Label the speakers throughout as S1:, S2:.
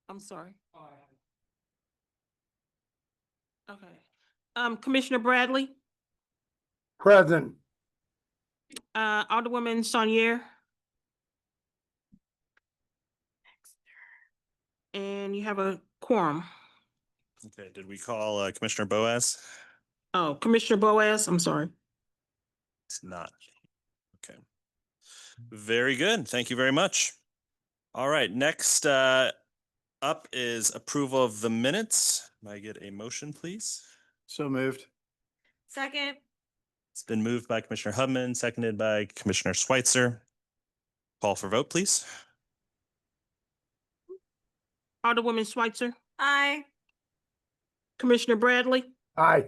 S1: I'm sorry. Okay. Commissioner Bradley,
S2: Present.
S1: Alderwoman Saunier. And you have a quorum.
S3: Okay, did we call Commissioner Boaz?
S1: Oh, Commissioner Boaz, I'm sorry.
S3: It's not. Okay. Very good. Thank you very much. All right, next up is approval of the minutes. May I get a motion, please?
S2: So moved.
S4: Second.
S3: It's been moved by Commissioner Hubman, seconded by Commissioner Schweitzer. Call for vote, please.
S1: Alderwoman Schweitzer,
S4: Aye.
S1: Commissioner Bradley,
S2: Aye.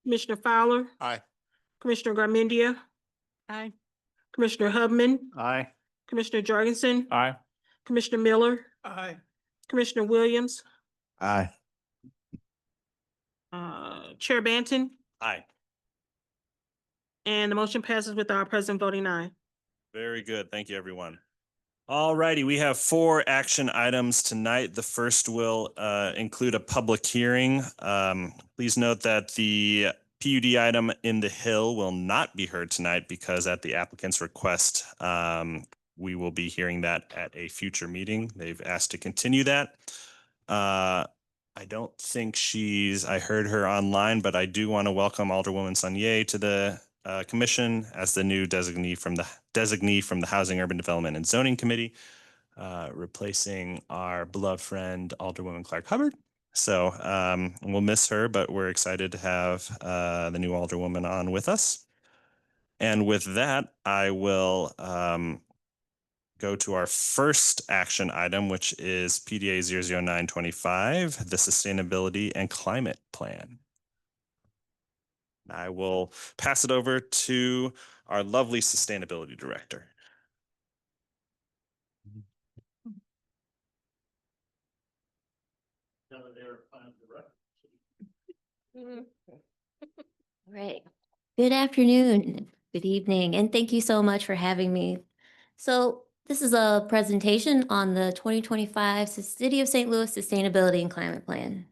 S1: Commissioner Fowler,
S2: Aye.
S1: Commissioner Garmendia. Aye. Commissioner Hubman,
S2: Aye.
S1: Commissioner Jorgensen,
S2: Aye.
S1: Commissioner Miller,
S2: Aye.
S1: Commissioner Williams,
S2: Aye.
S1: Chair Banton,
S3: Aye.
S1: and the motion passes with our president voting aye.
S3: Very good. Thank you, everyone. All righty, we have 4 action items tonight. The first will include a public hearing. Please note that the PUD item in the Hill will not be heard tonight because at the applicant's request, we will be hearing that at a future meeting. They've asked to continue that. I don't think I heard her online, but I do want to welcome Alderwoman Saunier to the commission as the new designee from the Housing, Urban Development and Zoning Committee, replacing our beloved friend Alderwoman Clark Hubbard. So we'll miss her, but we're excited to have the new Alderwoman on with us. And with that, I will go to our first action item, which is PDA 00925, the Sustainability and Climate Plan. I will pass it over to our lovely Sustainability Director.
S5: All right. Good afternoon, good evening, and thank you so much for having me. So this is a presentation on the 2025 City of St. Louis Sustainability and Climate Plan.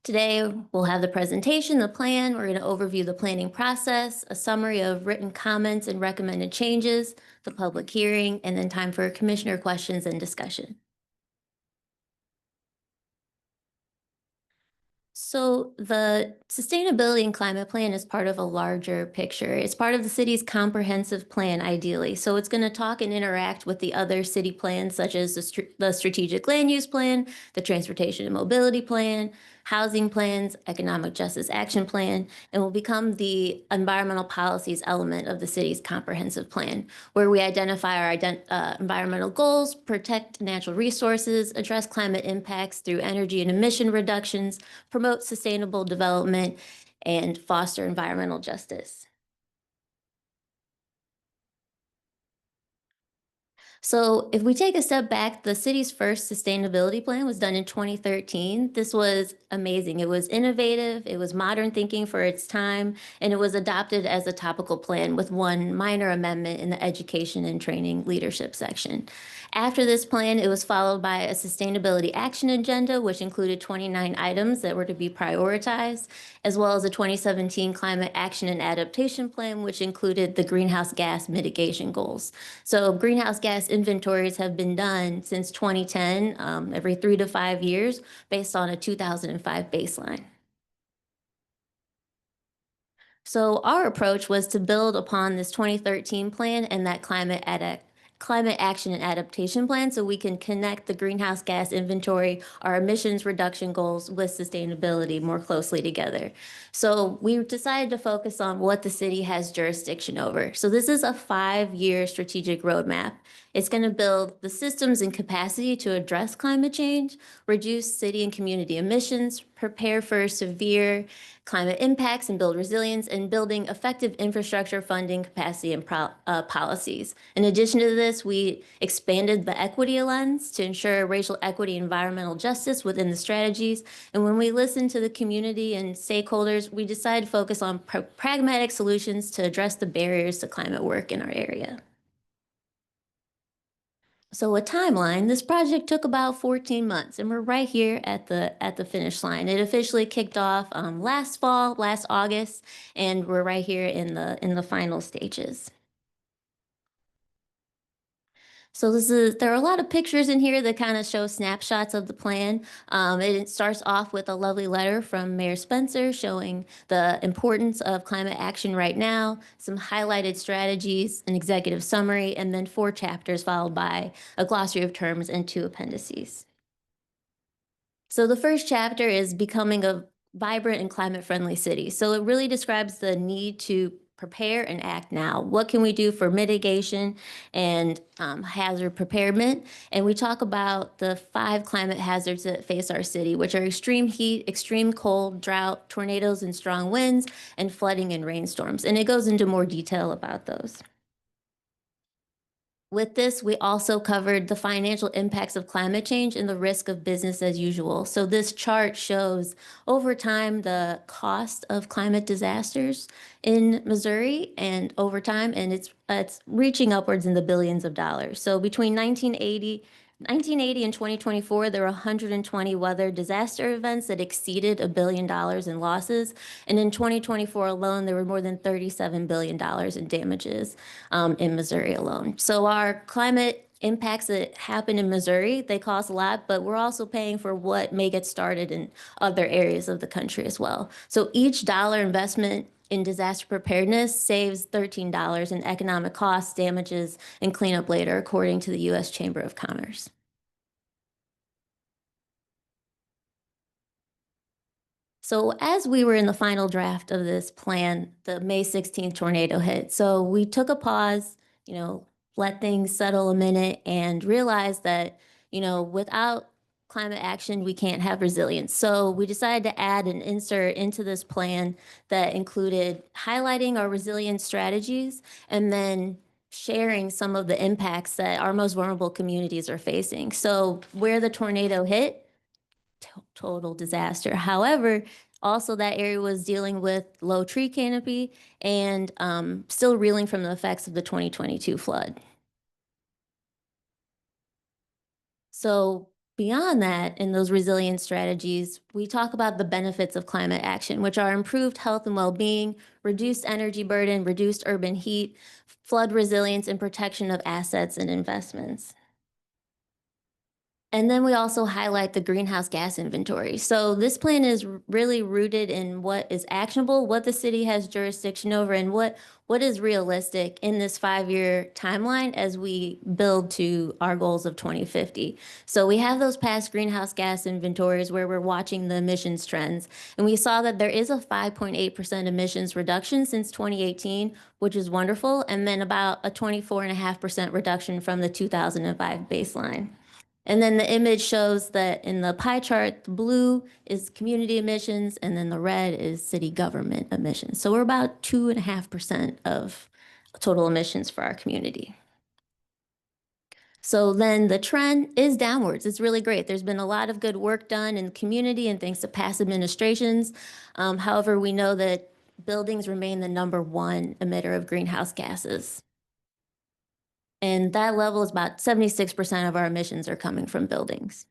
S5: Today, we'll have the presentation, the plan. We're going to overview the planning process, a summary of written comments and recommended changes, the public hearing, and then time for commissioner questions and discussion. So the Sustainability and Climate Plan is part of a larger picture. It's part of the city's comprehensive plan, ideally. So it's going to talk and interact with the other city plans, such as the Strategic Land Use Plan, the Transportation and Mobility Plan, Housing Plans, Economic Justice Action Plan, and will become the environmental policies element of the city's comprehensive plan, where we identify our environmental goals, protect natural resources, address climate impacts through energy and emission reductions, promote sustainable development, and foster environmental justice. So if we take a step back, the city's first sustainability plan was done in 2013. This was amazing. It was innovative, it was modern thinking for its time, and it was adopted as a topical plan with one minor amendment in the education and training leadership section. After this plan, it was followed by a sustainability action agenda, which included 29 items that were to be prioritized, as well as a 2017 climate action and adaptation plan, which included the greenhouse gas mitigation goals. So greenhouse gas inventories have been done since 2010, every 3 to 5 years, based on a 2005 baseline. So our approach was to build upon this 2013 plan and that climate action and adaptation plan so we can connect the greenhouse gas inventory, our emissions reduction goals with sustainability more closely together. So we decided to focus on what the city has jurisdiction over. So this is a 5-year strategic roadmap. It's going to build the systems and capacity to address climate change, reduce city and community emissions, prepare for severe climate impacts and build resilience, and building effective infrastructure funding capacity and policies. In addition to this, we expanded the equity lens to ensure racial equity and environmental justice within the strategies. And when we listened to the community and stakeholders, we decided to focus on pragmatic solutions to address the barriers to climate work in our area. So a timeline, this project took about 14 months and we're right here at the finish line. It officially kicked off last fall, last August, and we're right here in the final stages. So there are a lot of pictures in here that kind of show snapshots of the plan. It starts off with a lovely letter from Mayor Spencer showing the importance of climate action right now, some highlighted strategies, an executive summary, and then 4 chapters followed by a glossary of terms and 2 appendices. So the first chapter is becoming a vibrant and climate-friendly city. So it really describes the need to prepare and act now. What can we do for mitigation and hazard preparedment? And we talk about the 5 climate hazards that face our city, which are extreme heat, extreme cold, drought, tornadoes and strong winds, and flooding and rainstorms. And it goes into more detail about those. With this, we also covered the financial impacts of climate change and the risk of business as usual. So this chart shows over time the cost of climate disasters in Missouri and over time, and it's reaching upwards in the billions of dollars. So between 1980 and 2024, there were 120 weather disaster events that exceeded $1 billion in losses. And in 2024 alone, there were more than $37 billion in damages in Missouri alone. So our climate impacts that happen in Missouri, they cost a lot, but we're also paying for what may get started in other areas of the country as well. So each dollar investment in disaster preparedness saves $13 in economic costs, damages, and cleanup later, according to the U.S. Chamber of Commerce. So as we were in the final draft of this plan, the May 16th tornado hit. So we took a pause, let things settle a minute and realized that, without climate action, we can't have resilience. So we decided to add an insert into this plan that included highlighting our resilience strategies and then sharing some of the impacts that our most vulnerable communities are facing. So where the tornado hit, total disaster. However, also that area was dealing with low tree canopy and still reeling from the effects of the 2022 flood. So beyond that, in those resilience strategies, we talk about the benefits of climate action, which are improved health and well-being, reduced energy burden, reduced urban heat, flood resilience, and protection of assets and investments. And then we also highlight the greenhouse gas inventory. So this plan is really rooted in what is actionable, what the city has jurisdiction over, and what is realistic in this 5-year timeline as we build to our goals of 2050. So we have those past greenhouse gas inventories where we're watching the emissions trends. And we saw that there is a 5.8% emissions reduction since 2018, which is wonderful, and then about a 24.5% reduction from the 2005 baseline. And then the image shows that in the pie chart, the blue is community emissions, and then the red is city government emissions. So we're about 2.5% of total emissions for our community. So then the trend is downwards. It's really great. There's been a lot of good work done in the community and thanks to past administrations. However, we know that buildings remain the #1 emitter of greenhouse gases. And that level is about 76% of our emissions are coming from buildings.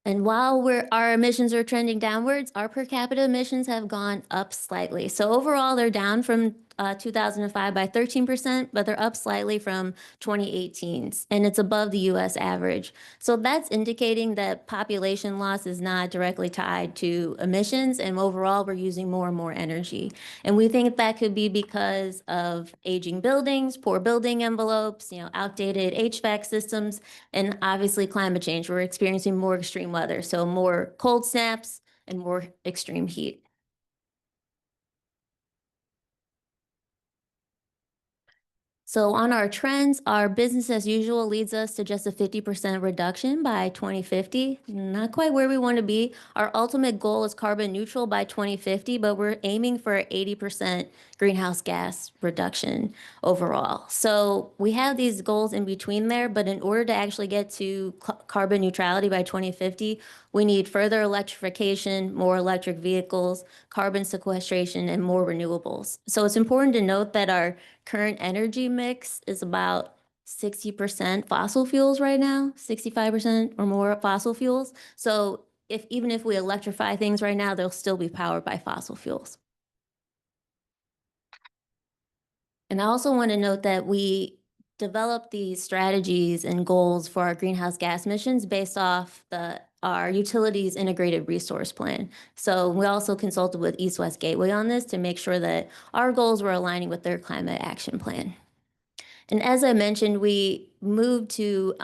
S5: And while our emissions are trending downwards, our per capita emissions have gone up slightly. So overall, they're down from 2005 by 13%, but they're up slightly from 2018's, and it's above the US average. So that's indicating that population loss is not directly tied to emissions, and overall, we're using more and more energy. And we think that could be because of aging buildings, poor building envelopes, outdated HVAC systems, and obviously climate change. We're experiencing more extreme weather, so more cold snaps and more extreme heat. So on our trends, our business as usual leads us to just a 50% reduction by 2050. Not quite where we want to be. Our ultimate goal is carbon neutral by 2050, but we're aiming for 80% greenhouse gas reduction overall. So we have these goals in between there, but in order to actually get to carbon neutrality by 2050, We need further electrification, more electric vehicles, carbon sequestration, and more renewables. So it's important to note that our current energy mix is about 60% fossil fuels right now, 65% or more fossil fuels. So even if we electrify things right now, they'll still be powered by fossil fuels. And I also want to note that we developed these strategies and goals for our greenhouse gas emissions based off our utilities integrated resource plan. So we also consulted with East West Gateway on this to make sure that our goals were aligning with their climate action plan. And as I mentioned, we moved to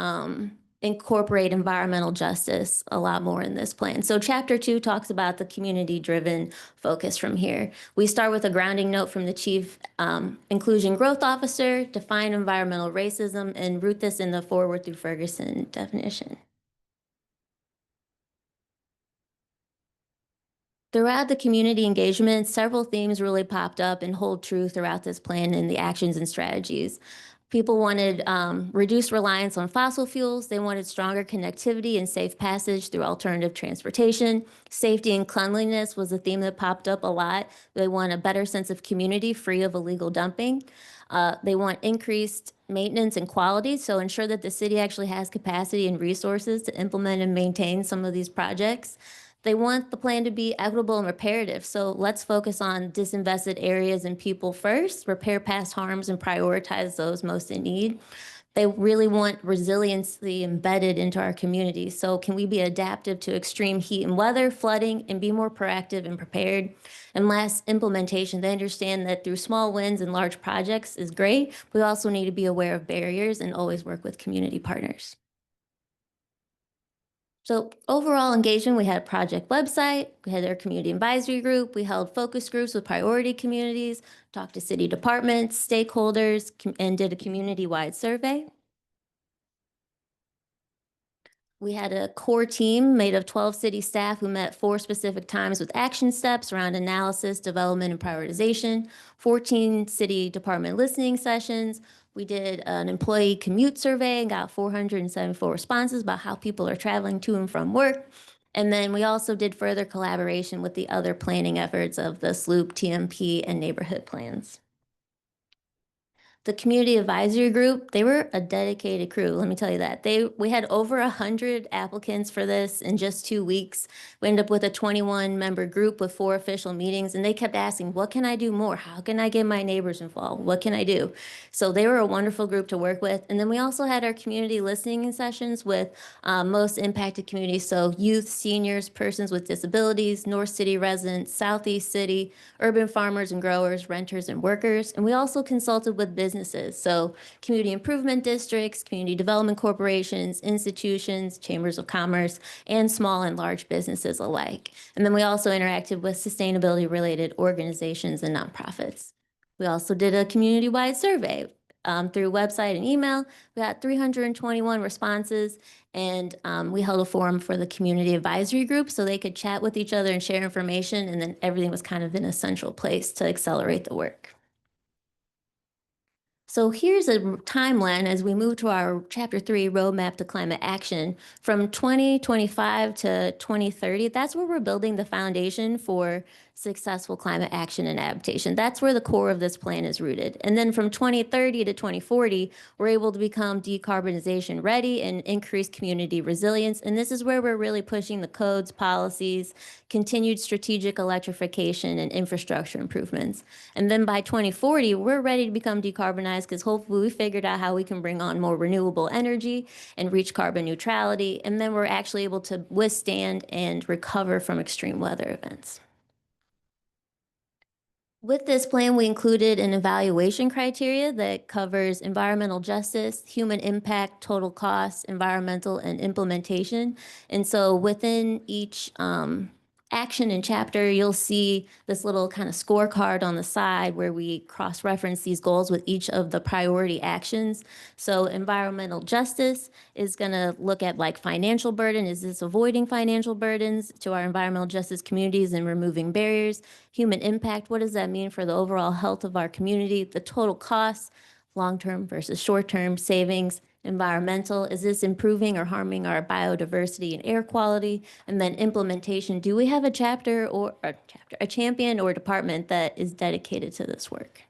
S5: incorporate environmental justice a lot more in this plan. So Chapter 2 talks about the community-driven focus from here. We start with a grounding note from the Chief Inclusion Growth Officer, define environmental racism, and root this in the Forward Through Ferguson definition. Throughout the community engagement, several themes really popped up and hold true throughout this plan and the actions and strategies. People wanted reduced reliance on fossil fuels. They wanted stronger connectivity and safe passage through alternative transportation. Safety and cleanliness was a theme that popped up a lot. They want a better sense of community free of illegal dumping. They want increased maintenance and quality, so ensure that the city actually has capacity and resources to implement and maintain some of these projects. They want the plan to be equitable and reparative. So let's focus on disinvested areas and people first, repair past harms, and prioritize those most in need. They really want resiliency embedded into our communities. So can we be adaptive to extreme heat and weather, flooding, and be more proactive and prepared? And last, implementation. They understand that through small wins and large projects is great. We also need to be aware of barriers and always work with community partners. So overall engagement, we had a project website, we had our community advisory group, we held focus groups with priority communities, talked to city departments, stakeholders, and did a community-wide survey. We had a core team made of 12 city staff who met 4 specific times with action steps around analysis, development, and prioritization, 14 city department listening sessions. We did an employee commute survey and got 474 responses about how people are traveling to and from work. And then we also did further collaboration with the other planning efforts of the SLOOP, TMP, and neighborhood plans. The community advisory group, they were a dedicated crew, let me tell you that. We had over 100 applicants for this in just 2 weeks. We ended up with a 21-member group with 4 official meetings, and they kept asking, what can I do more? How can I get my neighbors involved? What can I do? So they were a wonderful group to work with. And then we also had our community listening sessions with most impacted communities, so youth, seniors, persons with disabilities, North City residents, Southeast City, urban farmers and growers, renters and workers. And we also consulted with businesses, so community improvement districts, community development corporations, institutions, chambers of commerce, and small and large businesses alike. And then we also interacted with sustainability-related organizations and nonprofits. We also did a community-wide survey through website and email. We got 321 responses, and we held a forum for the community advisory group so they could chat with each other and share information, and then everything was kind of in a central place to accelerate the work. So here's a timeline as we move to our Chapter 3 Roadmap to Climate Action. From 2025 to 2030, that's where we're building the foundation for successful climate action and adaptation. That's where the core of this plan is rooted. And then from 2030 to 2040, we're able to become decarbonization ready and increase community resilience. And this is where we're really pushing the codes, policies, continued strategic electrification, and infrastructure improvements. And then by 2040, we're ready to become decarbonized because hopefully we figured out how we can bring on more renewable energy and reach carbon neutrality. And then we're actually able to withstand and recover from extreme weather events. With this plan, we included an evaluation criteria that covers environmental justice, human impact, total cost, environmental, and implementation. And so within each action and chapter, you'll see this little kind of scorecard on the side where we cross-reference these goals with each of the priority actions. So environmental justice is going to look at like financial burden. Is this avoiding financial burdens to our environmental justice communities and removing barriers? Human impact, what does that mean for the overall health of our community? The total cost, long-term versus short-term savings, Environmental, is this improving or harming our biodiversity and air quality? And then implementation, do we have a a champion or department that is dedicated to this work?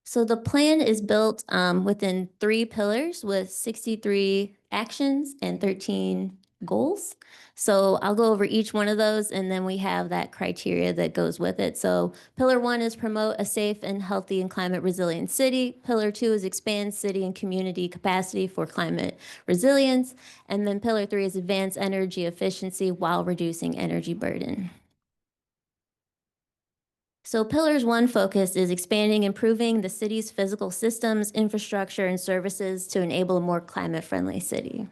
S5: So the plan is built within 3 pillars with 63 actions and 13 goals. So I'll go over each one of those, and then we have that criteria that goes with it. So pillar 1 is promote a safe and healthy and climate resilient city. Pillar 2 is expand city and community capacity for climate resilience. And then pillar 3 is advance energy efficiency while reducing energy burden. So pillars 1 focus is expanding, improving the city's physical systems, infrastructure, and services to enable a more climate-friendly city.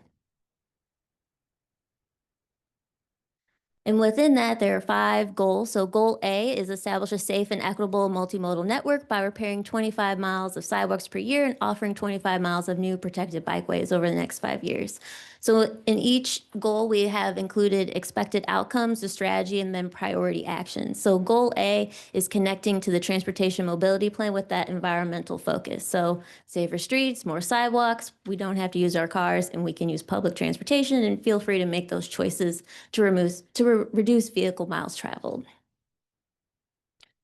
S5: And within that, there are 5 goals. So goal A is establish a safe and equitable multimodal network by repairing 25 miles of sidewalks per year and offering 25 miles of new protected bikeways over the next 5 years. So in each goal, we have included expected outcomes, the strategy, and then priority actions. So goal A is connecting to the transportation mobility plan with that environmental focus. So safer streets, more sidewalks, we don't have to use our cars, and we can use public transportation, and feel free to make those choices to reduce vehicle miles traveled.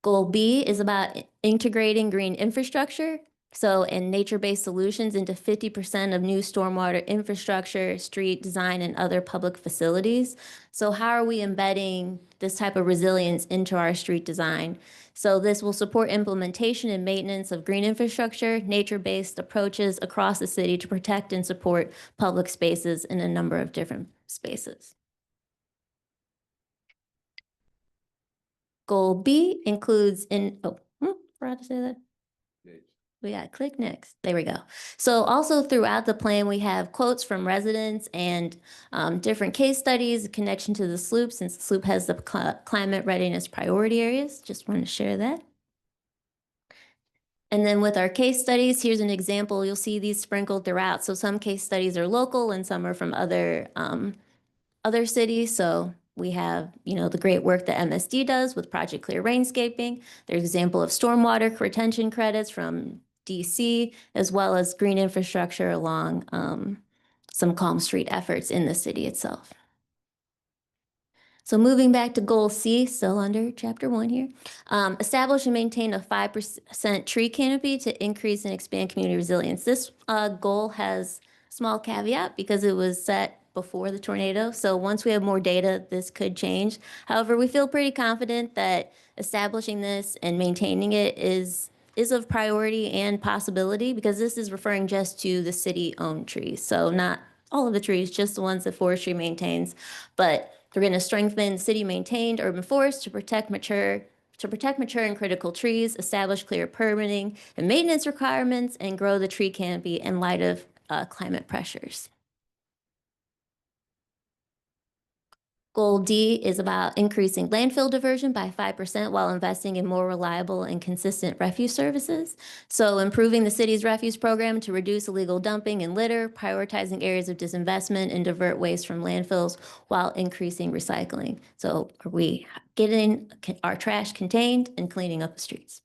S5: Goal B is about integrating green infrastructure. So, and nature-based solutions into 50% of new stormwater infrastructure, street design, and other public facilities. So how are we embedding this type of resilience into our street design? So this will support implementation and maintenance of green infrastructure, nature-based approaches across the city to protect and support public spaces in a number of different spaces. Goal B includes forgot to say that. We got to click next. There we go. So also throughout the plan, we have quotes from residents and different case studies, connection to the SLOOP, since the SLOOP has the climate readiness priority areas. Just want to share that. And then with our case studies, here's an example. You'll see these sprinkled throughout. So some case studies are local and some are from other cities. So we have, the great work that MSD does with Project Clear Rainscaping. There's an example of stormwater retention credits from DC, as well as green infrastructure along some Calm Street efforts in the city itself. So moving back to goal C, still under chapter 1 here, establish and maintain a 5% tree canopy to increase and expand community resilience. This goal has a small caveat because it was set before the tornado. So once we have more data, this could change. However, we feel pretty confident that establishing this and maintaining it is of priority and possibility, because this is referring just to the city-owned trees. So not all of the trees, just the ones that forestry maintains. But we're going to strengthen city-maintained urban forests to protect mature and critical trees, establish clear permitting and maintenance requirements, and grow the tree canopy in light of climate pressures. Goal D is about increasing landfill diversion by 5% while investing in more reliable and consistent refuse services. So improving the city's refuse program to reduce illegal dumping and litter, prioritizing areas of disinvestment and divert waste from landfills while increasing recycling. So are we getting our trash contained and cleaning up the streets?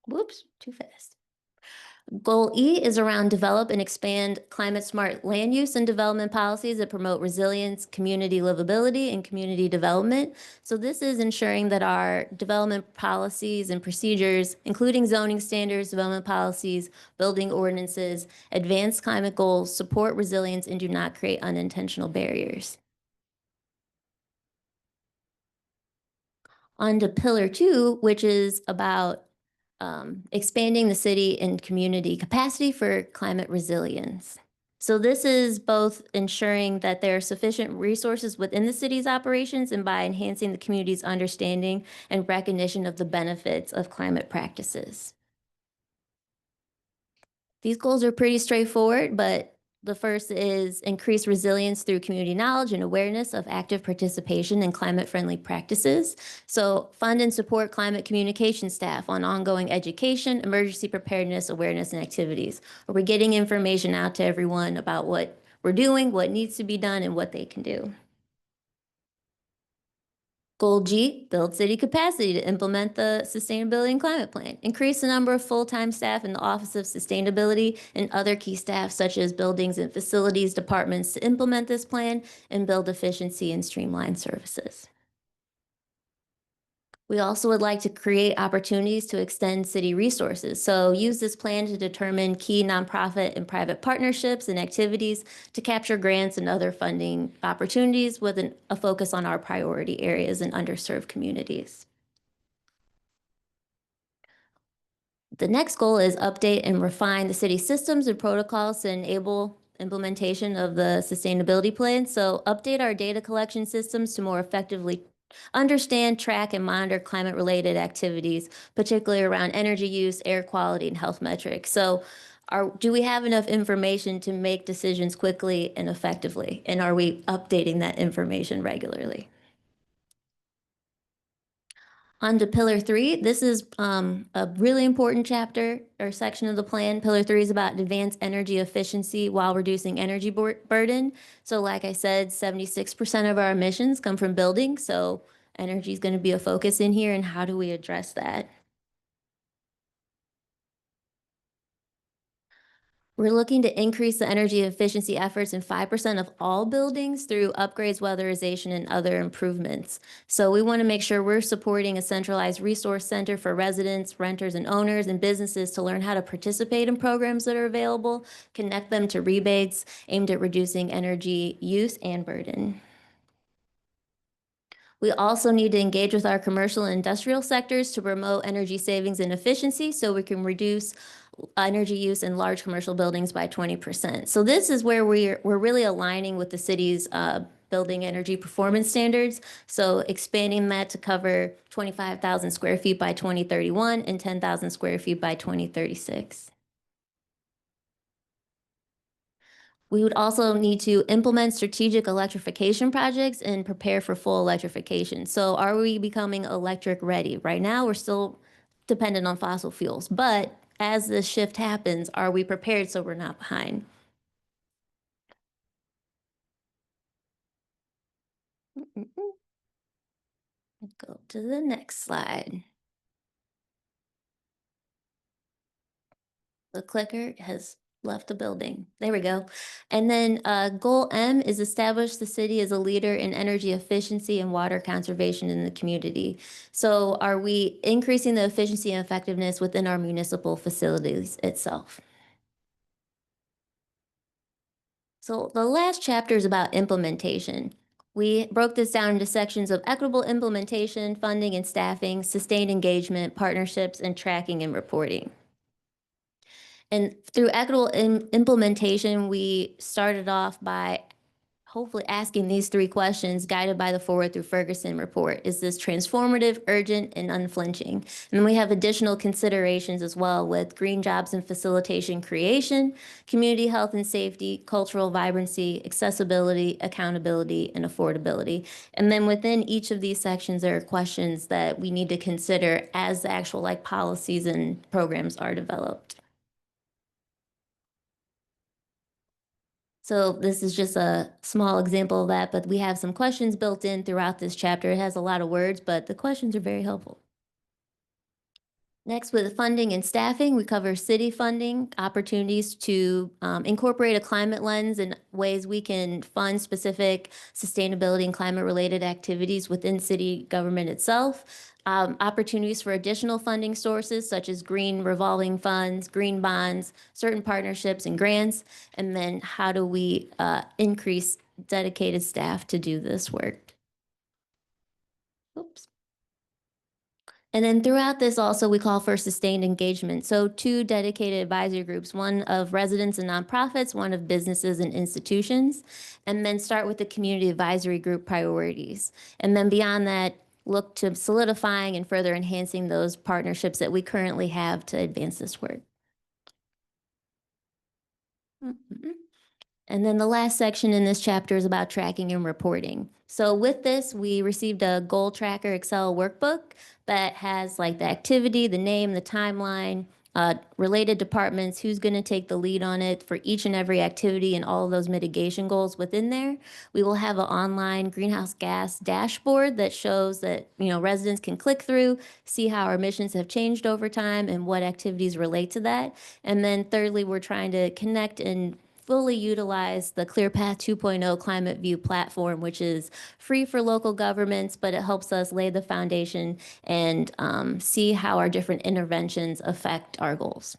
S5: Whoops, too fast. Goal E is around develop and expand climate-smart land use and development policies that promote resilience, community livability, and community development. So this is ensuring that our development policies and procedures, including zoning standards, development policies, building ordinances, advance climate goals, support resilience, and do not create unintentional barriers. On to pillar 2, which is about expanding the city and community capacity for climate resilience. So this is both ensuring that there are sufficient resources within the city's operations and by enhancing the community's understanding and recognition of the benefits of climate practices. These goals are pretty straightforward, but the first is increase resilience through community knowledge and awareness of active participation in climate-friendly practices. So fund and support climate communication staff on ongoing education, emergency preparedness, awareness, and activities. We're getting information out to everyone about what we're doing, what needs to be done, and what they can do. Goal G, build city capacity to implement the Sustainability and Climate Plan. Increase the number of full-time staff in the Office of Sustainability and other key staff such as buildings and facilities departments to implement this plan and build efficiency and streamline services. We also would like to create opportunities to extend city resources. So use this plan to determine key nonprofit and private partnerships and activities to capture grants and other funding opportunities with a focus on our priority areas and underserved communities. The next goal is update and refine the city systems and protocols to enable implementation of the sustainability plan. So update our data collection systems to more effectively understand, track, and monitor climate-related activities, particularly around energy use, air quality, and health metrics. So do we have enough information to make decisions quickly and effectively? And are we updating that information regularly? On to Pillar 3, this is a really important chapter or section of the plan. Pillar 3 is about advanced energy efficiency while reducing energy burden. So like I said, 76% of our emissions come from buildings, so energy is going to be a focus in here, and how do we address that? We're looking to increase the energy efficiency efforts in 5% of all buildings through upgrades, weatherization, and other improvements. So we want to make sure we're supporting a centralized resource center for residents, renters, and owners and businesses to learn how to participate in programs that are available, connect them to rebates aimed at reducing energy use and burden. We also need to engage with our commercial and industrial sectors to promote energy savings and efficiency so we can reduce energy use in large commercial buildings by 20%. So this is where we're really aligning with the city's building energy performance standards. So expanding that to cover 25,000 square feet by 2031 and 10,000 square feet by 2036. We would also need to implement strategic electrification projects and prepare for full electrification. So are we becoming electric ready? Right now, we're still dependent on fossil fuels, but as this shift happens, are we prepared so we're not behind? Go to the next slide. The clicker has left the building. There we go. And then goal M is establish the city as a leader in energy efficiency and water conservation in the community. So are we increasing the efficiency and effectiveness within our municipal facilities itself? So the last chapter is about implementation. We broke this down into sections of equitable implementation, funding and staffing, sustained engagement, partnerships, and tracking and reporting. And through equitable implementation, we started off by hopefully asking these 3 questions guided by the Forward Through Ferguson report. Is this transformative, urgent, and unflinching? And then we have additional considerations as well with green jobs and facilitation creation, community health and safety, cultural vibrancy, accessibility, accountability, and affordability. And then within each of these sections, there are questions that we need to consider as the actual policies and programs are developed. So this is just a small example of that, but we have some questions built in throughout this chapter. It has a lot of words, but the questions are very helpful. Next, with funding and staffing, we cover city funding, opportunities to incorporate a climate lens and ways we can fund specific sustainability and climate-related activities within city government itself. Opportunities for additional funding sources such as green revolving funds, green bonds, certain partnerships and grants, and then how do we increase dedicated staff to do this work. Oops. And then throughout this also, we call for sustained engagement. So 2 dedicated advisory groups, one of residents and nonprofits, one of businesses and institutions, and then start with the community advisory group priorities. And then beyond that, look to solidifying and further enhancing those partnerships that we currently have to advance this work. And then the last section in this chapter is about tracking and reporting. So with this, we received a goal tracker Excel workbook that has the activity, the name, the timeline, related departments, who's going to take the lead on it for each and every activity and all of those mitigation goals within there. We will have an online greenhouse gas dashboard that shows that, residents can click through, see how our emissions have changed over time and what activities relate to that. And then thirdly, we're trying to connect and fully utilize the ClearPath 2.0 Climate View platform, which is free for local governments, but it helps us lay the foundation and see how our different interventions affect our goals.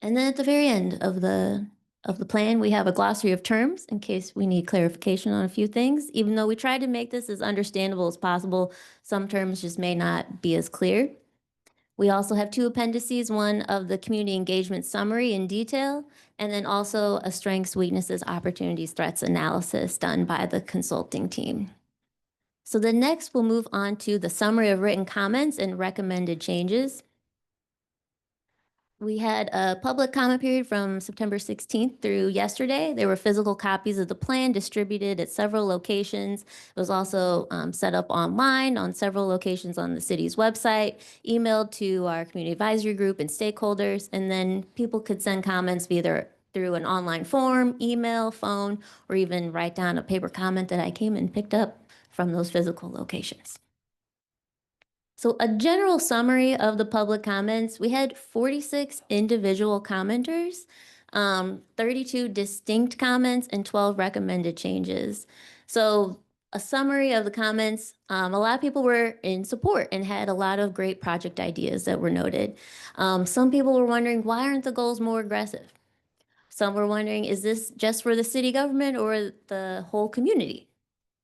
S5: And then at the very end of the plan, we have a glossary of terms in case we need clarification on a few things. Even though we tried to make this as understandable as possible, some terms just may not be as clear. We also have two appendices, one of the community engagement summary in detail, and then also a strengths, weaknesses, opportunities, threats analysis done by the consulting team. So then next we'll move on to the summary of written comments and recommended changes. We had a public comment period from September 16th through yesterday. There were physical copies of the plan distributed at several locations. It was also set up online on several locations on the city's website, emailed to our community advisory group and stakeholders, and then people could send comments either through an online form, email, phone, or even write down a paper comment that I came and picked up from those physical locations. So a general summary of the public comments, we had 46 individual commenters, 32 distinct comments, and 12 recommended changes. So a summary of the comments, a lot of people were in support and had a lot of great project ideas that were noted. Some people were wondering, why aren't the goals more aggressive? Some were wondering, is this just for the city government or the whole community?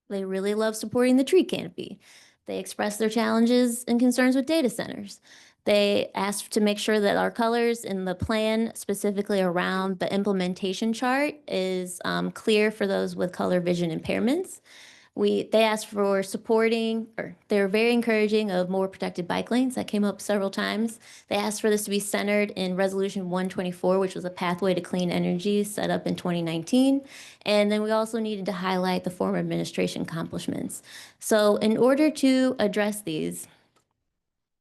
S5: They really love supporting the tree canopy. They expressed their challenges and concerns with data centers. They asked to make sure that our colors in the plan, specifically around the implementation chart, is clear for those with color vision impairments. They asked for supporting, or they were very encouraging of more protected bike lanes. That came up several times. They asked for this to be centered in Resolution 124, which was a pathway to clean energy set up in 2019. And then we also needed to highlight the former administration accomplishments. So in order to address these,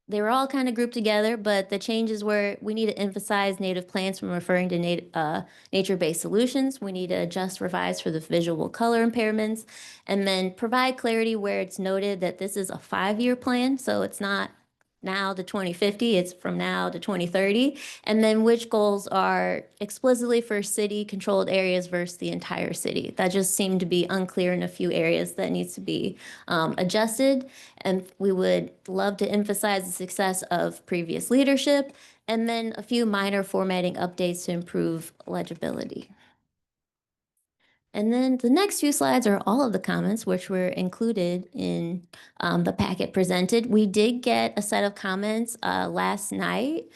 S5: they were all kind of grouped together, but the changes were, we need to emphasize native plants when referring to nature-based solutions. We need to adjust, revise for the visual color impairments, and then provide clarity where it's noted that this is a 5-year plan, so it's not now to 2050, it's from now to 2030, and then which goals are explicitly for city-controlled areas versus the entire city. That just seemed to be unclear in a few areas that needs to be adjusted, and we would love to emphasize the success of previous leadership, and then a few minor formatting updates to improve legibility. And then the next few slides are all of the comments which were included in the packet presented. We did get a set of comments last night,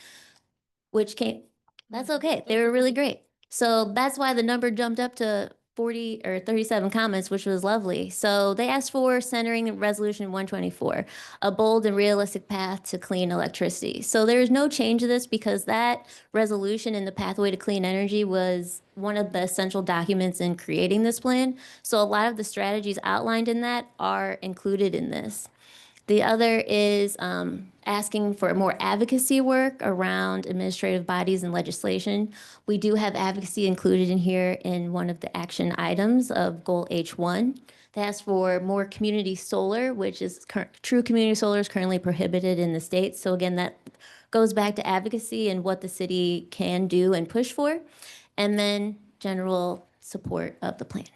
S5: which came, that's okay. They were really great. So that's why the number jumped up to 40 or 37 comments, which was lovely. So they asked for centering Resolution 124, a bold and realistic path to clean electricity. So there is no change to this because that resolution in the pathway to clean energy was one of the essential documents in creating this plan. So a lot of the strategies outlined in that are included in this. The other is asking for more advocacy work around administrative bodies and legislation. We do have advocacy included in here in one of the action items of Goal H1. They ask for more community solar, which is true community solar is currently prohibited in the state. So again, that goes back to advocacy and what the city can do and push for. And then general support of the plan.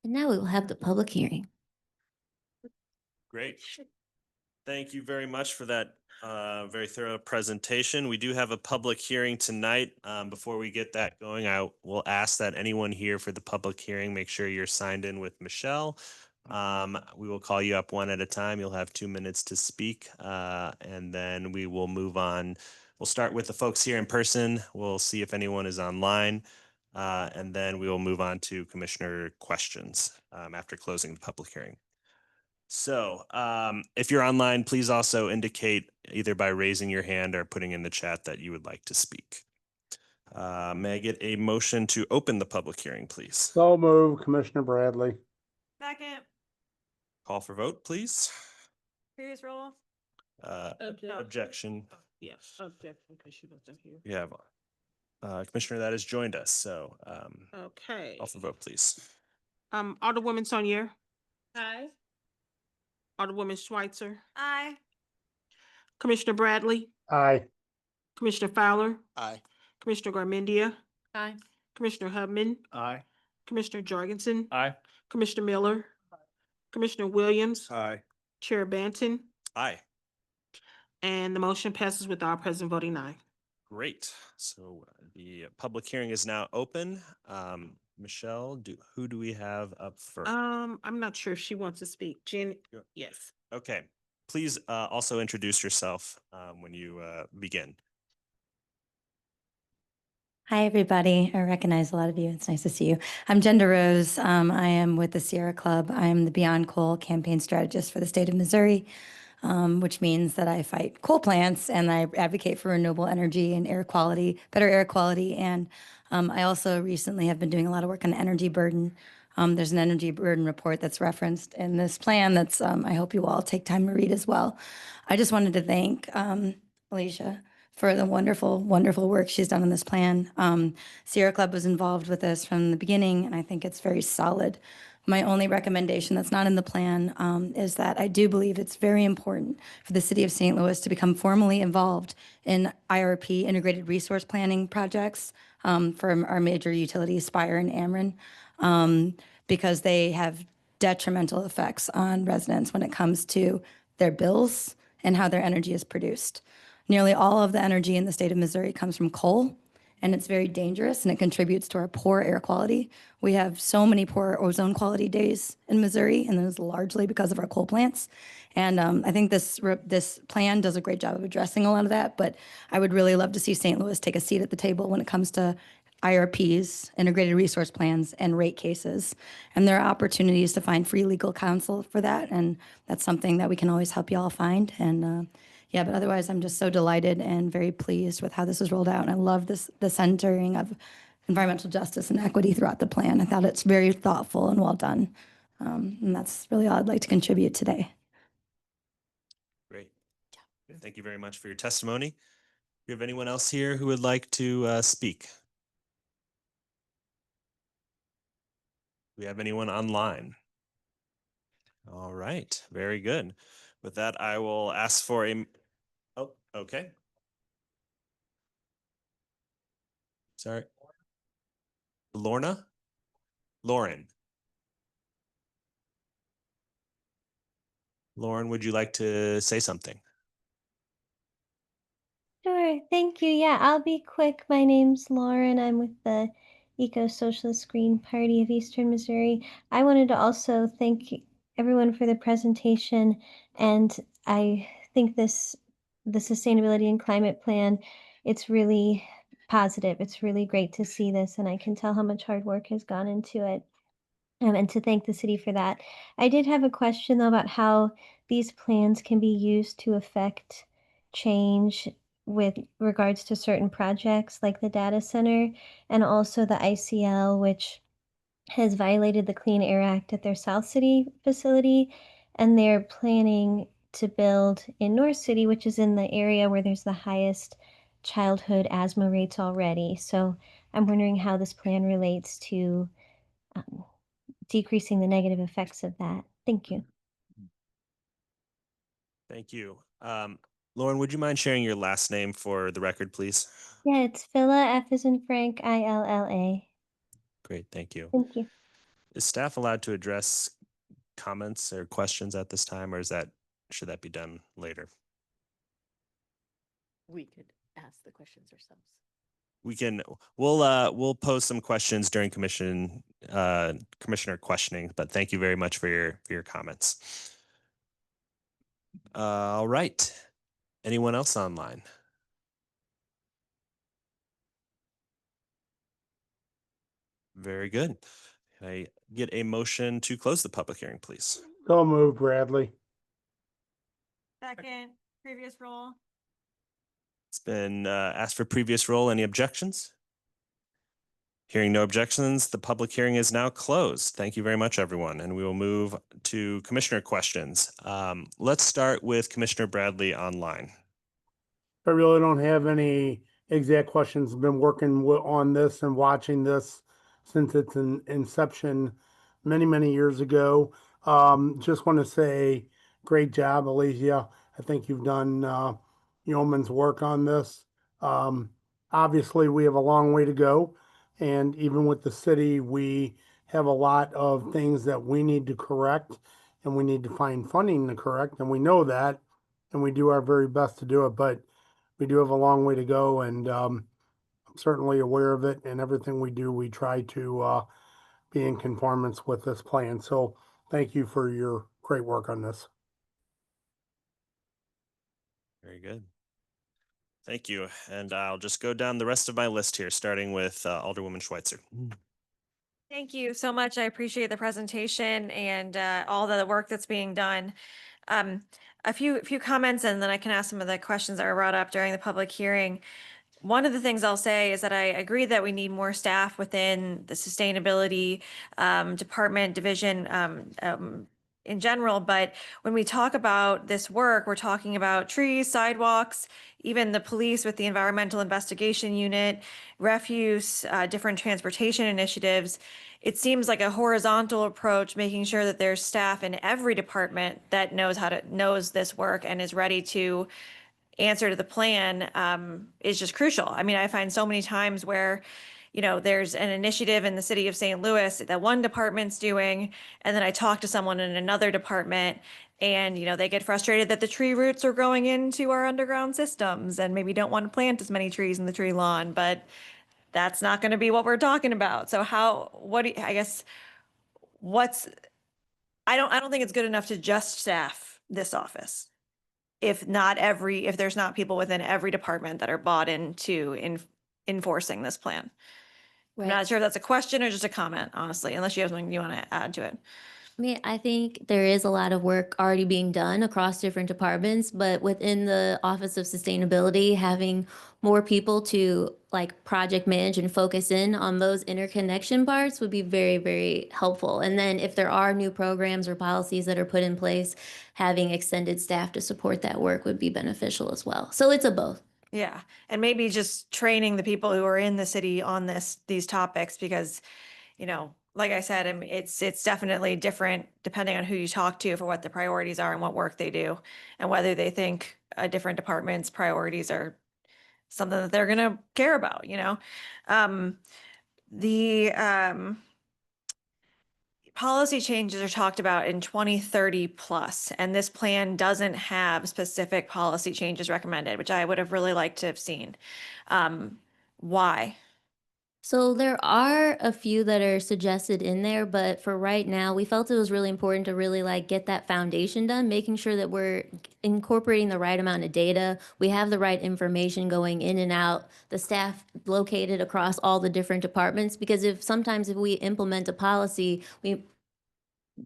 S5: And now we will have the public hearing.
S3: Great. Thank you very much for that very thorough presentation. We do have a public hearing tonight. Before we get that going, I will ask that anyone here for the public hearing, make sure you're signed in with Michelle. We will call you up one at a time. You'll have 2 minutes to speak, and then we will move on. We'll start with the folks here in person. We'll see if anyone is online, and then we will move on to commissioner questions after closing the public hearing. So if you're online, please also indicate either by raising your hand or putting in the chat that you would like to speak. May I get a motion to open the public hearing, please?
S2: So move, Commissioner Bradley.
S1: Second.
S3: Call for vote, please.
S1: Previous roll.
S3: objection.
S1: Yes, objection, because she wasn't here.
S3: We have Commissioner that has joined us, so
S1: Okay.
S3: call for vote, please.
S1: Alderwoman Saunier,
S4: Aye.
S1: Alderwoman Schweitzer,
S4: Aye.
S1: Commissioner Bradley,
S2: Aye.
S1: Commissioner Fowler,
S2: Aye.
S1: Commissioner Garmendia,
S4: Aye.
S1: Commissioner Hubman,
S2: Aye.
S1: Commissioner Jorgensen,
S2: Aye.
S1: Commissioner Miller, Commissioner Williams,
S2: Aye.
S1: Chair Banton,
S3: Aye.
S1: and the motion passes with all present voting aye.
S3: Great. So the public hearing is now open. Michelle, who do we have up first?
S1: I'm not sure if she wants to speak. Jen,
S3: Sure.
S1: yes.
S3: Okay, please also introduce yourself when you begin.
S6: Hi, everybody. I recognize a lot of you. It's nice to see you. I'm Jen DeRose. I am with the Sierra Club. I'm the Beyond Coal campaign strategist for the state of Missouri, which means that I fight coal plants and I advocate for renewable energy and air quality, better air quality. And I also recently have been doing a lot of work on energy burden. There's an energy burden report that's referenced in this plan that's, I hope you all take time to read as well. I just wanted to thank Alicia for the wonderful, wonderful work she's done on this plan. Sierra Club was involved with this from the beginning, and I think it's very solid. My only recommendation that's not in the plan is that I do believe it's very important for the city of St. Louis to become formally involved in IRP, integrated resource planning projects for our major utilities, Spire and Ameren, because they have detrimental effects on residents when it comes to their bills and how their energy is produced. Nearly all of the energy in the state of Missouri comes from coal, and it's very dangerous and it contributes to our poor air quality. We have so many poor ozone quality days in Missouri, and that is largely because of our coal plants. And I think this plan does a great job of addressing a lot of that, but I would really love to see St. Louis take a seat at the table when it comes to IRPs, integrated resource plans, and rate cases. And there are opportunities to find free legal counsel for that, and that's something that we can always help you all find. And yeah, but otherwise, I'm just so delighted and very pleased with how this is rolled out. And I love the centering of environmental justice and equity throughout the plan. I thought it's very thoughtful and well done. And that's really all I'd like to contribute today.
S3: Great. Thank you very much for your testimony. Do you have anyone else here who would like to speak? Do we have anyone online? All right, very good. With that, I will ask for a, oh, okay. Sorry. Lorna? Lauren. Lauren, would you like to say something?
S7: Sure, thank you. Yeah, I'll be quick. My name's Lauren. I'm with the Eco-Socialist Green Party of Eastern Missouri. I wanted to also thank everyone for the presentation, and I think the sustainability and climate plan, it's really positive. It's really great to see this, and I can tell how much hard work has gone into it. And to thank the city for that. I did have a question though about how these plans can be used to affect change with regards to certain projects like the data center and also the ICL, which has violated the Clean Air Act at their South City facility. And they're planning to build in North City, which is in the area where there's the highest childhood asthma rates already. So I'm wondering how this plan relates to decreasing the negative effects of that. Thank you.
S3: Thank you. Lauren, would you mind sharing your last name for the record, please?
S7: Yeah, it's Phila, F as in Frank, ILLA.
S3: Great, thank you.
S7: Thank you.
S3: Is staff allowed to address comments or questions at this time, or should that be done later?
S4: We could ask the questions ourselves.
S3: We'll pose some questions during commissioner questioning, but thank you very much for your comments. All right. Anyone else online? Very good. Can I get a motion to close the public hearing, please?
S2: So moved, Bradley.
S4: Second, previous roll.
S3: It's been asked for previous roll. Any objections? Hearing no objections, the public hearing is now closed. Thank you very much, everyone. And we will move to commissioner questions. Let's start with Commissioner Bradley online.
S2: I really don't have any exact questions. Been working on this and watching this since its inception many, many years ago. Just want to say, great job, Alicia. I think you've done yeoman's work on this. Obviously, we have a long way to go. And even with the city, we have a lot of things that we need to correct and we need to find funding to correct. And we know that, and we do our very best to do it. But we do have a long way to go, and I'm certainly aware of it. And everything we do, we try to be in conformance with this plan. So thank you for your great work on this.
S3: Very good. Thank you. And I'll just go down the rest of my list here, starting with Alderwoman Schweitzer.
S4: Thank you so much. I appreciate the presentation and all the work that's being done. A few comments, and then I can ask some of the questions that were brought up during the public hearing. One of the things I'll say is that I agree that we need more staff within the sustainability department division in general. But when we talk about this work, we're talking about trees, sidewalks, even the police with the environmental investigation unit, refuse, different transportation initiatives. It seems like a horizontal approach, making sure that there's staff in every department that knows this work and is ready to answer to the plan is just crucial. I mean, I find so many times where, you know, there's an initiative in the city of St. Louis that one department's doing, and then I talk to someone in another department and, you know, they get frustrated that the tree roots are growing into our underground systems and maybe don't want to plant as many trees in the tree lawn, but that's not going to be what we're talking about. So I don't think it's good enough to just staff this office. If there's not people within every department that are bought into enforcing this plan. I'm not sure if that's a question or just a comment, honestly, unless you have something you want to add to it.
S5: I mean, I think there is a lot of work already being done across different departments, but within the Office of Sustainability, having more people to like project manage and focus in on those interconnection parts would be very, very helpful. And then if there are new programs or policies that are put in place, having extended staff to support that work would be beneficial as well. So it's a both.
S4: Yeah, and maybe just training the people who are in the city on these topics, because, you know, like I said, it's definitely different depending on who you talk to for what the priorities are and what work they do, and whether they think a different department's priorities are something that they're going to care about, you know. The policy changes are talked about in 2030 plus, and this plan doesn't have specific policy changes recommended, which I would have really liked to have seen. Why?
S5: So there are a few that are suggested in there, but for right now, we felt it was really important to really like get that foundation done, making sure that we're incorporating the right amount of data. We have the right information going in and out, the staff located across all the different departments, because if we implement a policy,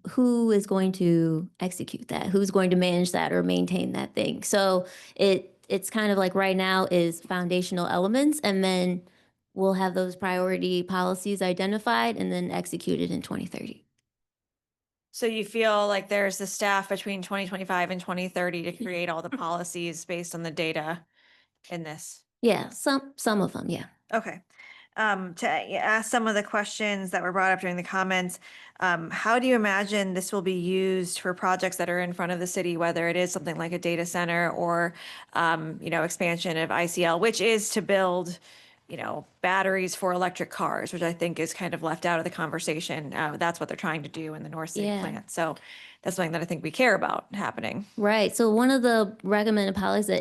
S5: who is going to execute that? Who's going to manage that or maintain that thing? So it's kind of like right now is foundational elements, and then we'll have those priority policies identified and then executed in 2030.
S4: So you feel like there's the staff between 2025 and 2030 to create all the policies based on the data in this?
S5: Yeah, some of them, yeah.
S4: Okay. To ask some of the questions that were brought up during the comments, how do you imagine this will be used for projects that are in front of the city, whether it is something like a data center or, you know, expansion of ICL, which is to build, you know, batteries for electric cars, which I think is kind of left out of the conversation. That's what they're trying to do in the North City
S5: Yeah.
S4: plant. So that's something that I think we care about happening.
S5: Right. So one of the recommended policies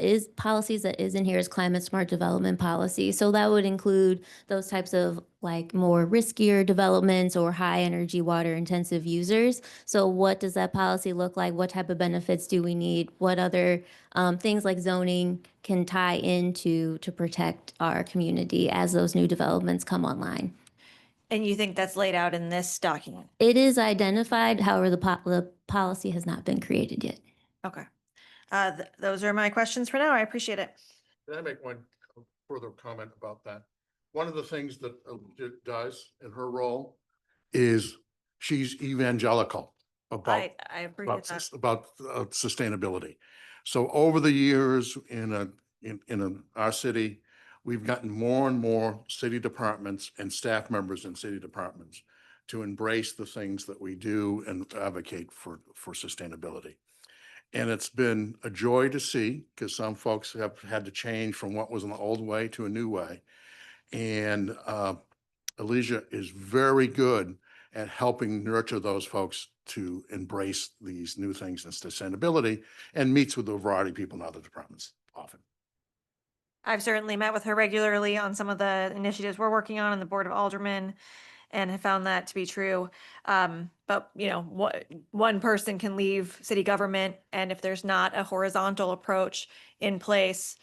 S5: that is in here is climate smart development policy. So that would include those types of like more riskier developments or high energy water intensive users. So what does that policy look like? What type of benefits do we need? What other things like zoning can tie into to protect our community as those new developments come online?
S4: And you think that's laid out in this document?
S5: It is identified, however, the policy has not been created yet.
S4: Okay. Those are my questions for now. I appreciate it.
S8: Can I make one further comment about that? one of the things that does in her role is she's evangelical about
S4: I appreciate that.
S8: about sustainability. So over the years in our city, we've gotten more and more city departments and staff members in city departments to embrace the things that we do and advocate for sustainability. And it's been a joy to see, because some folks have had to change from what was an old way to a new way. And Elijah is very good at helping nurture those folks to embrace these new things in sustainability, and meets with a variety of people in other departments often.
S4: I've certainly met with her regularly on some of the initiatives we're working on in the Board of Aldermen and have found that to be true. But, you know, one person can leave city government, and if there's not a horizontal approach in place,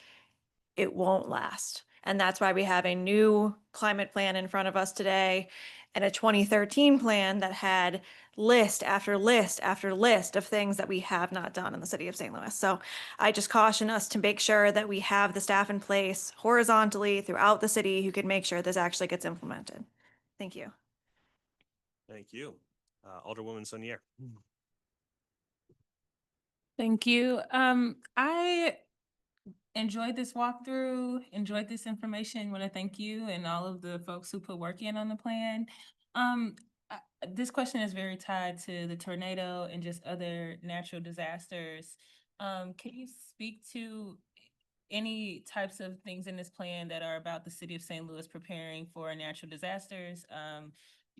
S4: it won't last. And that's why we have a new climate plan in front of us today and a 2013 plan that had list after list after list of things that we have not done in the city of St. Louis. So I just caution us to make sure that we have the staff in place horizontally throughout the city who can make sure this actually gets implemented. Thank you.
S3: Thank you. Alderwoman Sonier.
S9: Thank you. I enjoyed this walkthrough, enjoyed this information. Want to thank you and all of the folks who put work in on the plan. This question is very tied to the tornado and just other natural disasters. Can you speak to any types of things in this plan that are about the city of St. Louis preparing for natural disasters?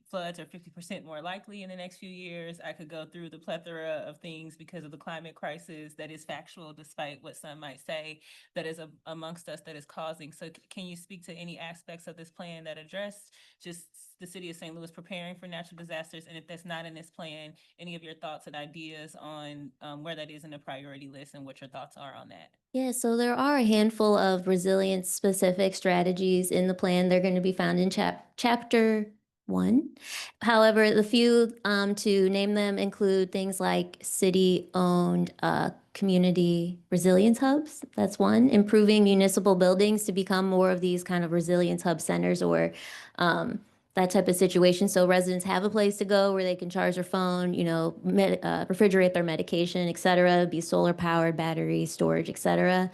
S9: Floods are 50% more likely in the next few years. I could go through the plethora of things because of the climate crisis that is factual, despite what some might say, that is amongst us that is causing. So can you speak to any aspects of this plan that address just the city of St. Louis preparing for natural disasters? And if that's not in this plan, any of your thoughts and ideas on where that is in the priority list and what your thoughts are on that?
S5: Yeah, so there are a handful of resilience-specific strategies in the plan. They're going to be found in chapter 1. However, the few to name them include things like city-owned community resilience hubs. That's one. Improving municipal buildings to become more of these kind of resilience hub centers, or that type of situation. So residents have a place to go where they can charge their phone, you know, refrigerate their medication, et cetera, be solar powered, battery storage, et cetera.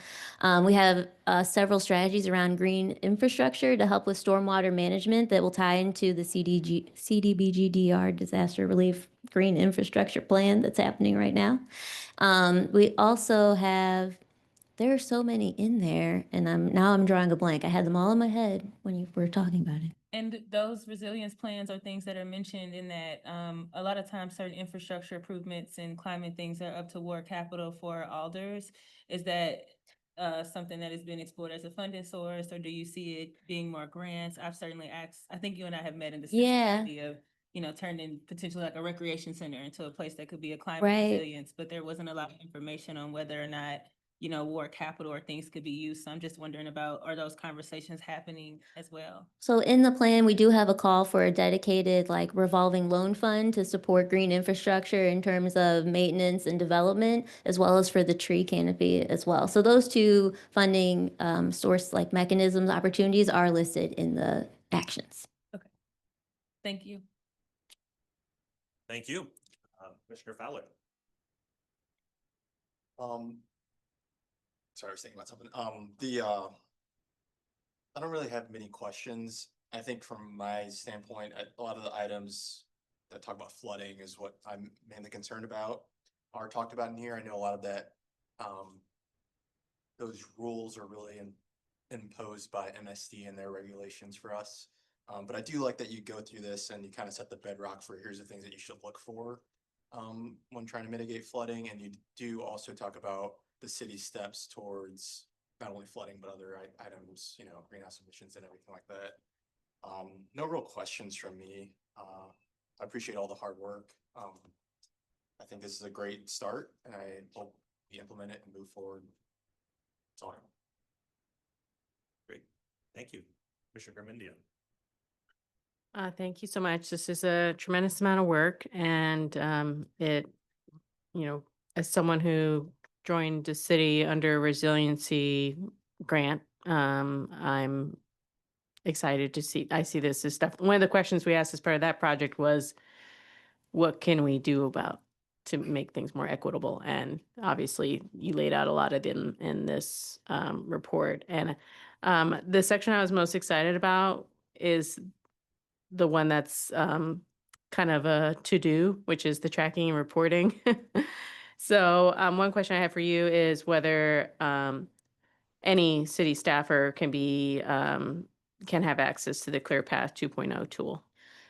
S5: We have several strategies around green infrastructure to help with stormwater management that will tie into the CDBG-DR disaster relief green infrastructure plan that's happening right now. We also have, there are so many in there, and now I'm drawing a blank. I had them all in my head when you were talking about it.
S9: And those resilience plans are things that are mentioned in that. A lot of times certain infrastructure improvements and climate things are up to ward capital for alders. Is that something that has been explored as a funding source, or do you see it being more grants? I've certainly asked, I think you and I have met in discussing the idea of, you know, turning potentially like a recreation center into a place that could be a climate resilience, but there wasn't a lot of information on whether or not, you know, ward capital or things could be used. So I'm just wondering about, are those conversations happening as well?
S5: So in the plan, we do have a call for a dedicated like revolving loan fund to support green infrastructure in terms of maintenance and development, as well as for the tree canopy as well. So those two funding source like mechanisms, opportunities are listed in the actions.
S9: Okay. Thank you.
S3: Thank you. Commissioner Fowler.
S10: Sorry, I was thinking about something. I don't really have many questions. I think from my standpoint, a lot of the items that talk about flooding is what I'm mainly concerned about, are talked about in here. I know a lot of that, those rules are really imposed by MSD and their regulations for us. But I do like that you go through this and you kind of set the bedrock for here's the things that you should look for when trying to mitigate flooding. And you do also talk about the city's steps towards not only flooding, but other items, you know, greenhouse emissions and everything like that. No real questions from me. I appreciate all the hard work. I think this is a great start, and I hope we implement it and move forward. That's all I have.
S3: Great. Thank you. Commissioner Garmendia.
S11: Thank you so much. This is a tremendous amount of work, and it, you know, as someone who joined the city under a resiliency grant, I'm excited to see, I see this as stuff. One of the questions we asked as part of that project was, what can we do about to make things more equitable? And obviously you laid out a lot of them in this report. And the section I was most excited about is the one that's kind of a to-do, which is the tracking and reporting. So one question I have for you is whether any city staffer can be can have access to the ClearPath 2.0 tool.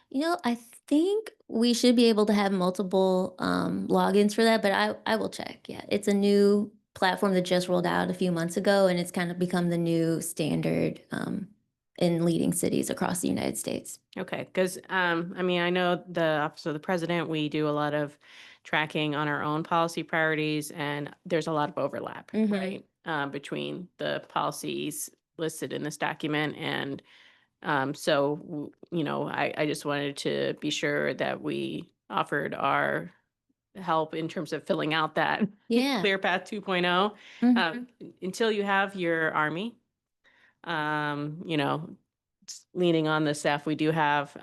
S5: You know, I think we should be able to have multiple logins for that, but I will check. Yeah, it's a new platform that just rolled out a few months ago, and it's kind of become the new standard in leading cities across the United States.
S11: Okay, because I mean, I know the Office of the President, we do a lot of tracking on our own policy priorities, and there's a lot of overlap,
S5: Mhm.
S11: right, between the policies listed in this document. And you know, I just wanted to be sure that we offered our help in terms of filling out that
S5: Yeah.
S11: ClearPath 2.0
S5: Mhm.
S11: until you have your Army. You know, leaning on the staff we do have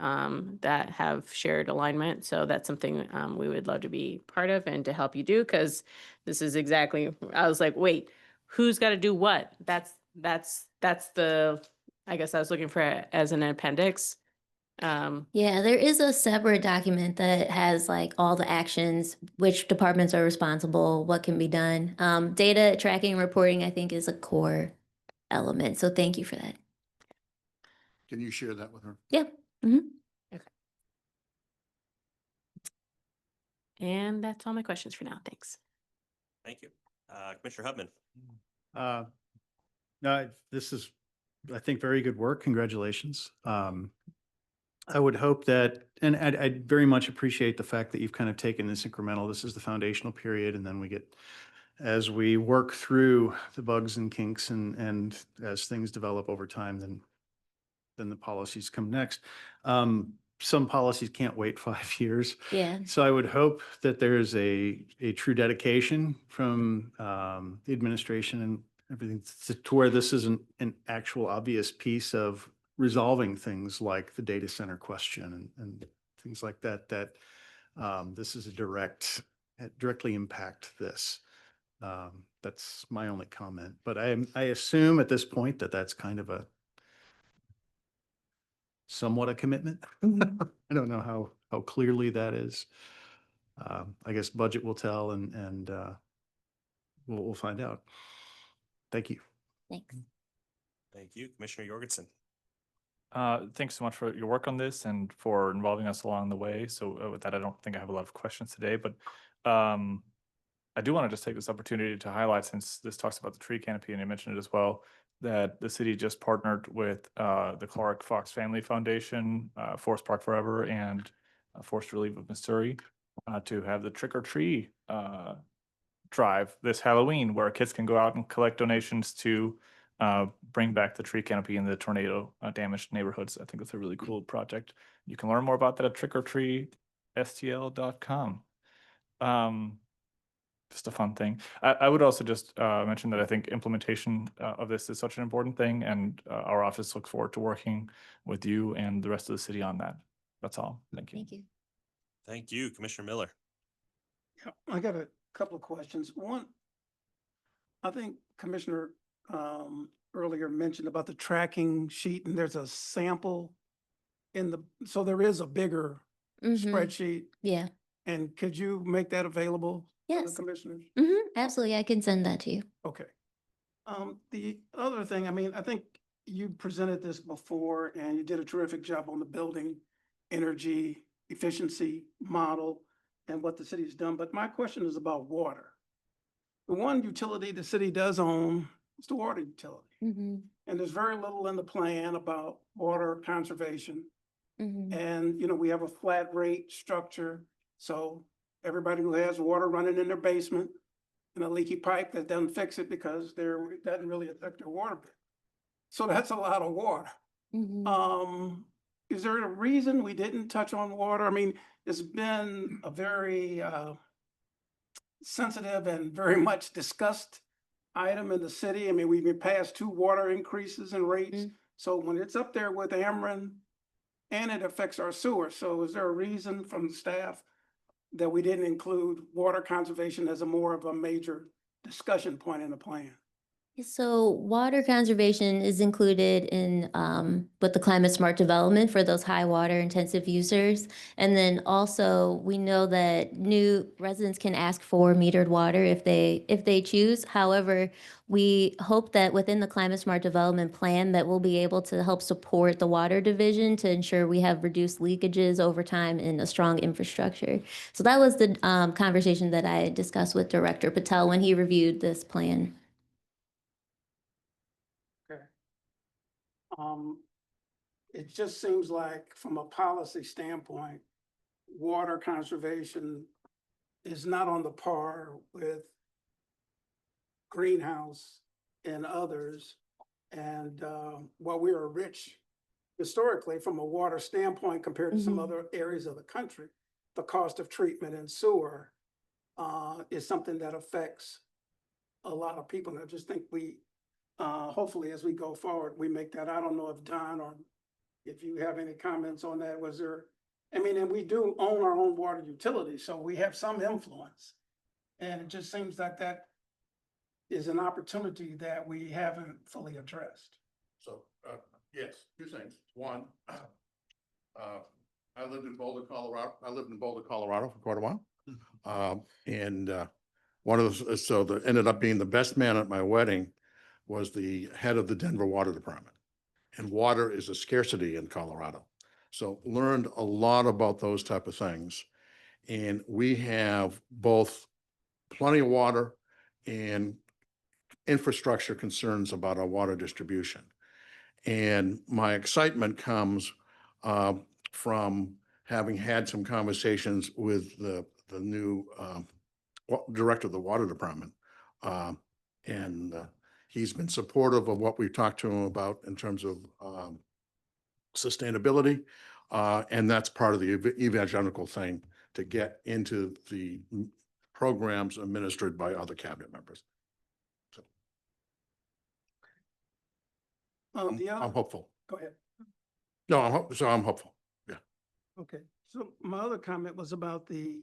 S11: that have shared alignment. So that's something we would love to be part of and to help you do, because this is exactly, I was like, wait, who's got to do what? That's the, I guess I was looking for it as an appendix.
S5: Yeah, there is a separate document that has like all the actions, which departments are responsible, what can be done. Data tracking and reporting, I think, is a core element. So thank you for that.
S8: Can you share that with her?
S5: Yeah. Hmm.
S11: And that's all my questions for now. Thanks.
S3: Thank you. Commissioner Hubman.
S12: No, this is, I think, very good work. Congratulations. I would hope that, and I very much appreciate the fact that you've kind of taken this incremental, this is the foundational period, and then we get, as we work through the bugs and kinks and as things develop over time, then the policies come next. Some policies can't wait 5 years.
S5: Yeah.
S12: So I would hope that there's a true dedication from the administration and everything to where this isn't an actual obvious piece of resolving things like the data center question and things like that, this is a directly impact this. That's my only comment, but I assume at this point that that's kind of somewhat a commitment. I don't know how clearly that is. I guess budget will tell and we'll find out. Thank you.
S5: Thanks.
S3: Thank you. Commissioner Jorgensen.
S13: Thanks so much for your work on this and for involving us along the way. So with that, I don't think I have a lot of questions today, but I do want to just take this opportunity to highlight, since this talks about the tree canopy and you mentioned it as well, that the city just partnered with the Clark Fox Family Foundation, Forest Park Forever, and Forest Relief of Missouri to have the Trick or Tree drive this Halloween, where kids can go out and collect donations to bring back the tree canopy in the tornado damaged neighborhoods. I think that's a really cool project. You can learn more about that at trickortreestl.com. Just a fun thing. I would also just mention that I think implementation of this is such an important thing, and our office looks forward to working with you and the rest of the city on that. That's all. Thank you.
S5: Thank you.
S3: Thank you, Commissioner Miller.
S14: Yeah, I got a couple of questions. One, I think Commissioner earlier mentioned about the tracking sheet, and there's a sample so there is a bigger spreadsheet.
S5: Yeah.
S14: And could you make that available to
S5: Yes.
S14: the commissioners?
S5: Absolutely. I can send that to you.
S14: Okay. The other thing, I mean, I think you presented this before and you did a terrific job on the building energy efficiency model and what the city's done. But my question is about water. The one utility the city does own is the water utility. And there's very little in the plan about water conservation. And, you know, we have a flat rate structure. So everybody who has water running in their basement and a leaky pipe, that doesn't fix it because it doesn't really affect their water bill. So that's a lot of water. Is there a reason we didn't touch on water? I mean, it's been a very sensitive and very much discussed item in the city. I mean, we've been past 2 water increases in rates So when it's up there with Ameren, and it affects our sewer, so is there a reason from the staff that we didn't include water conservation as a more of a major discussion point in the plan?
S5: So water conservation is included in with the climate smart development for those high water intensive users. And then also we know that new residents can ask for metered water if they choose. However, we hope that within the climate smart development plan that we'll be able to help support the water division to ensure we have reduced leakages over time and a strong infrastructure. So that was the conversation that I discussed with Director Patel when he reviewed this plan.
S14: Okay. It just seems like from a policy standpoint, water conservation is not on the par with greenhouse and others. And while we are rich historically from a water standpoint compared to some other areas of the country, the cost of treatment and sewer is something that affects a lot of people. And I just think we, hopefully as we go forward, we make that. I don't know if Don or if you have any comments on that. Was there, I mean, and we do own our own water utility, so we have some influence. And it just seems like that is an opportunity that we haven't fully addressed.
S8: So, yes, two things. One, I lived in Boulder, Colorado. For quite a while. One of the, so the, ended up being the best man at my wedding was the head of the Denver Water Department. And water is a scarcity in Colorado. So learned a lot about those type of things. And we have both plenty of water and infrastructure concerns about our water distribution. And my excitement comes from having had some conversations with the new director of the water department. He's been supportive of what we've talked to him about in terms of sustainability. And that's part of the evangelical thing to get into the programs administered by other cabinet members. So I'm hopeful.
S14: Go ahead.
S8: No, I'm hopeful. Yeah.
S14: Okay, so my other comment was about the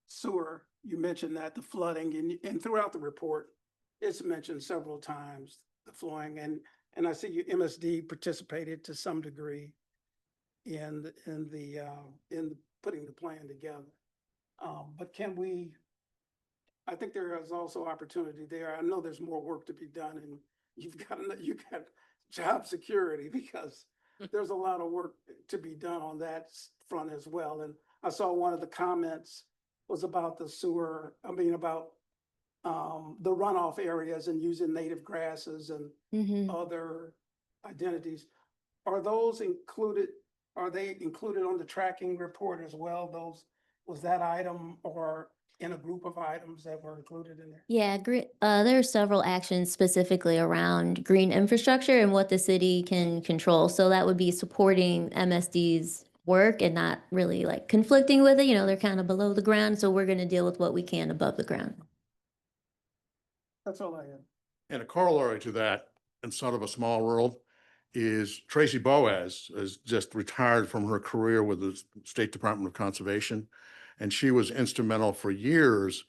S14: sewer. You mentioned that the flooding and throughout the report, it's mentioned several times, the flowing, and I see you MSD participated to some degree in putting the plan together. But can we, I think there is also opportunity there. I know there's more work to be done, and you've got job security because there's a lot of work to be done on that front as well. And I saw one of the comments was about the sewer, about the runoff areas and using native grasses and other identities. Are those included? Are they included on the tracking report as well? Was that item or in a group of items that were included in there?
S5: Yeah, there are several actions specifically around green infrastructure and what the city can control. So that would be supporting MSD's work and not really like conflicting with it. You know, they're kind of below the ground. So we're going to deal with what we can above the ground.
S14: That's all I have.
S8: And a corollary to that, in sort of a small world, is Tracy Boaz is just retired from her career with the State Department of Conservation. And she was instrumental for years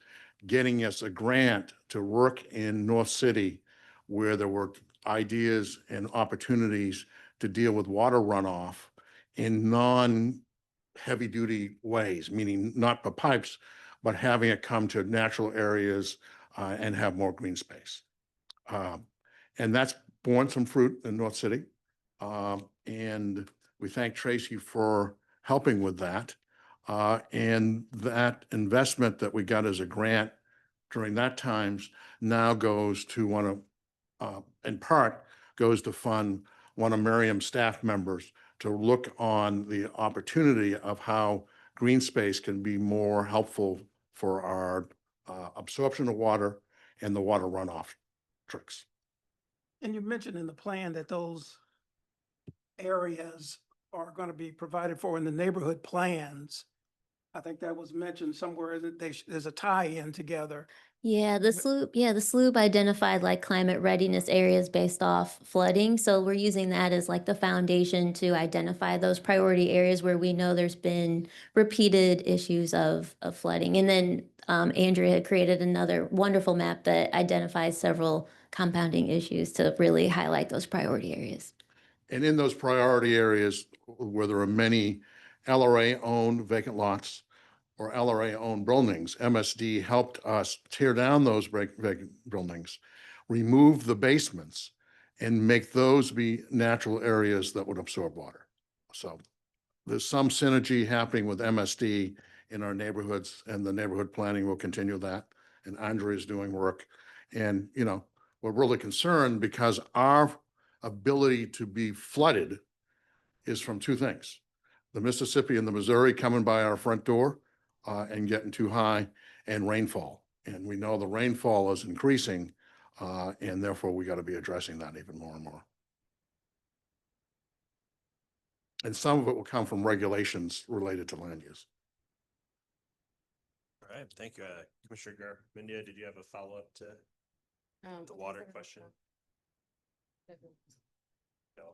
S8: getting us a grant to work in North City where there were ideas and opportunities to deal with water runoff in non-heavy duty ways, meaning not the pipes, but having it come to natural areas and have more green space. And that's borne some fruit in North City. And we thank Tracy for helping with that. And that investment that we got as a grant during that times now goes to in part, goes to fund one of Miriam's staff members to look on the opportunity of how green space can be more helpful for our absorption of water and the water runoff tricks.
S14: And you mentioned in the plan that those areas are going to be provided for in the neighborhood plans. I think that was mentioned somewhere that there's a tie-in together.
S5: Yeah, the sloop identified like climate readiness areas based off flooding. So we're using that as like the foundation to identify those priority areas where we know there's been repeated issues of flooding. And then Andrea had created another wonderful map that identifies several compounding issues to really highlight those priority areas.
S8: And in those priority areas where there are many LRA-owned vacant lots or LRA-owned buildings, MSD helped us tear down those vacant buildings, remove the basements, and make those be natural areas that would absorb water. So there's some synergy happening with MSD in our neighborhoods, and the neighborhood planning will continue that. And Andrea is doing work. And, you know, we're really concerned because our ability to be flooded is from two things: the Mississippi and the Missouri coming by our front door and getting too high, and rainfall. And we know the rainfall is increasing, and therefore we got to be addressing that even more and more. And some of it will come from regulations related to land use.
S3: All right, thank you. Commissioner Garmendia, did you have a follow-up to the water question? No,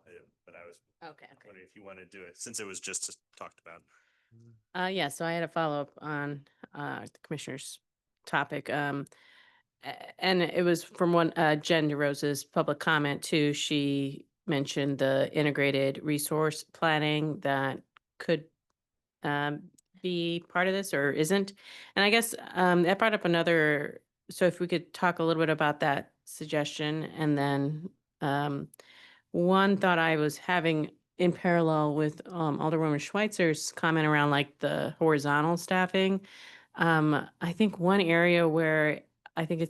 S3: but I was wondering if you want to do it, since it was just talked about.
S11: Yeah, so I had a follow-up on the commissioner's topic. And it was from one Jen DeRosa's public comment too. She mentioned the integrated resource planning that could be part of this or isn't. And I guess that brought up another, so if we could talk a little bit about that suggestion. And then one thought I was having in parallel with Alderwoman Schweitzer's comment around like the horizontal staffing. I think one area where I think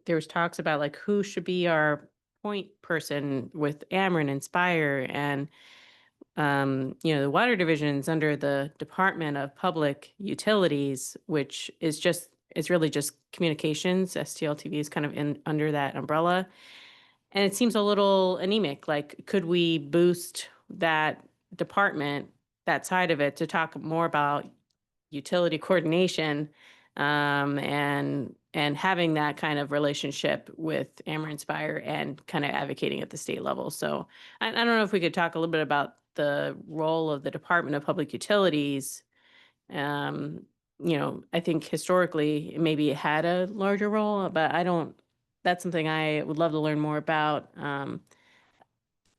S11: there was talks about like who should be our point person with Ameren, Inspire, and you know, the water division's under the Department of Public Utilities, which is it's really just communications. STLTV is kind of under that umbrella. And it seems a little anemic. Like, could we boost that department, that side of it, to talk more about utility coordination and having that kind of relationship with Ameren Inspire and kind of advocating at the state level? So I don't know if we could talk a little bit about the role of the Department of Public Utilities. You know, I think historically maybe it had a larger role, but that's something I would love to learn more about.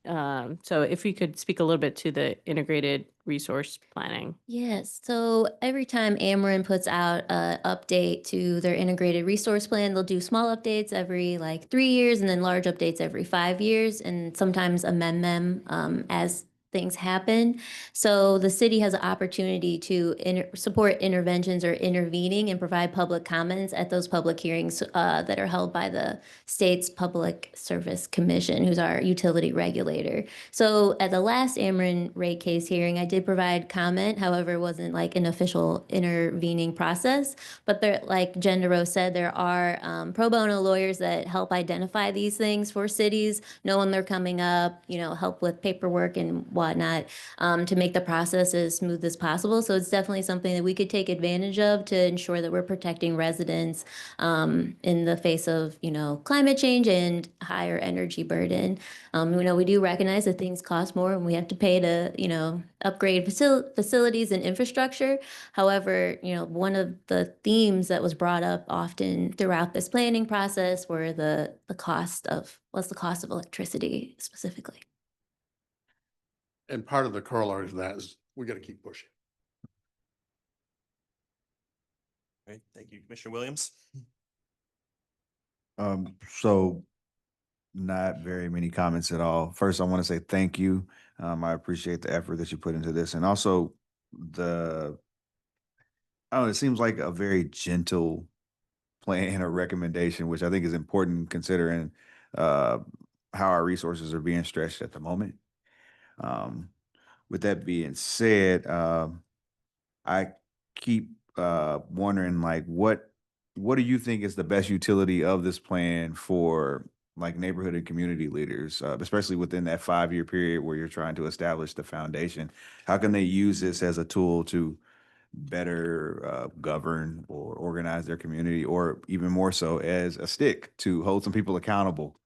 S11: So if we could speak a little bit to the integrated resource planning.
S5: Yes. So every time Ameren puts out an update to their integrated resource plan, they'll do small updates every like 3 years and then large updates every 5 years, and sometimes amend them as things happen. So the city has an opportunity to support interventions or intervening and provide public comments at those public hearings that are held by the state's Public Service Commission, who's our utility regulator. So at the last Ameren rate case hearing, I did provide comment. However, it wasn't like an official intervening process. But there, like Jen DeRose said, there are pro bono lawyers that help identify these things for cities, know when they're coming up, you know, help with paperwork and whatnot, to make the process as smooth as possible. So it's definitely something that we could take advantage of to ensure that we're protecting residents in the face of, you know, climate change and higher energy burden. You know, we do recognize that things cost more and we have to pay to, you know, upgrade facilities and infrastructure. However, you know, one of the themes that was brought up often throughout this planning process were what's the cost of electricity specifically.
S8: And part of the corollary to that is we got to keep pushing.
S3: Great, thank you. Commissioner Williams?
S15: So not very many comments at all. First, I want to say thank you. I appreciate the effort that you put into this, and also it seems like a very gentle plan or recommendation, which I think is important considering how our resources are being stretched at the moment. With that being said, I keep wondering, like, what do you think is the best utility of this plan for like neighborhood and community leaders, especially within that 5-year period where you're trying to establish the foundation? How can they use this as a tool to better govern or organize their community, or even more so as a stick to hold some people accountable.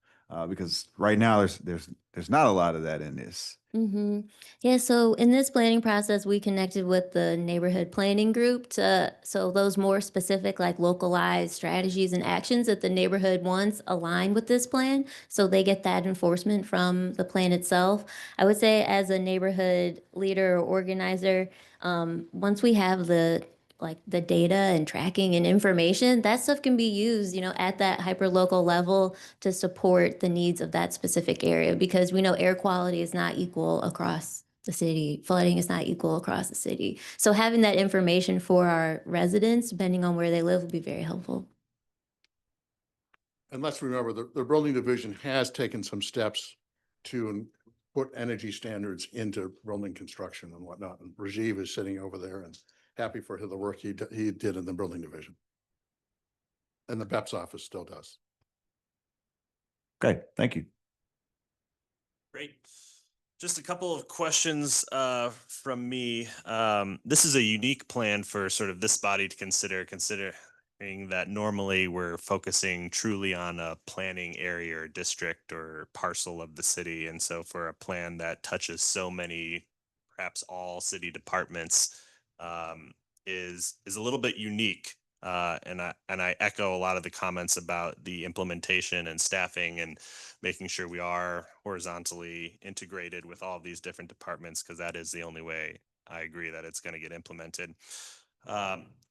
S15: Because right now there's not a lot of that in this.
S5: Mm-hmm. Yeah, so in this planning process, we connected with the neighborhood planning group so those more specific, like localized strategies and actions that the neighborhood wants align with this plan. So they get that enforcement from the plan itself. I would say as a neighborhood leader or organizer, once we have the data and tracking and information, that stuff can be used, at that hyper-local level to support the needs of that specific area, because we know air quality is not equal across the city. Flooding is not equal across the city. So having that information for our residents, depending on where they live, would be very helpful.
S8: And let's remember, the building division has taken some steps to put energy standards into building construction and whatnot. And Rajiv is sitting over there and happy for the work he did in the building division. And the BEPS office still does.
S15: Okay, thank you.
S3: Great. Just a couple of questions from me. This is a unique plan for sort of this body to considering that normally we're focusing truly on a planning area or district or parcel of the city. And so for a plan that touches so many, perhaps all city departments, is a little bit unique. And I echo a lot of the comments about the implementation and staffing and making sure we are horizontally integrated with all of these different departments, because that is the only way I agree that it's going to get implemented.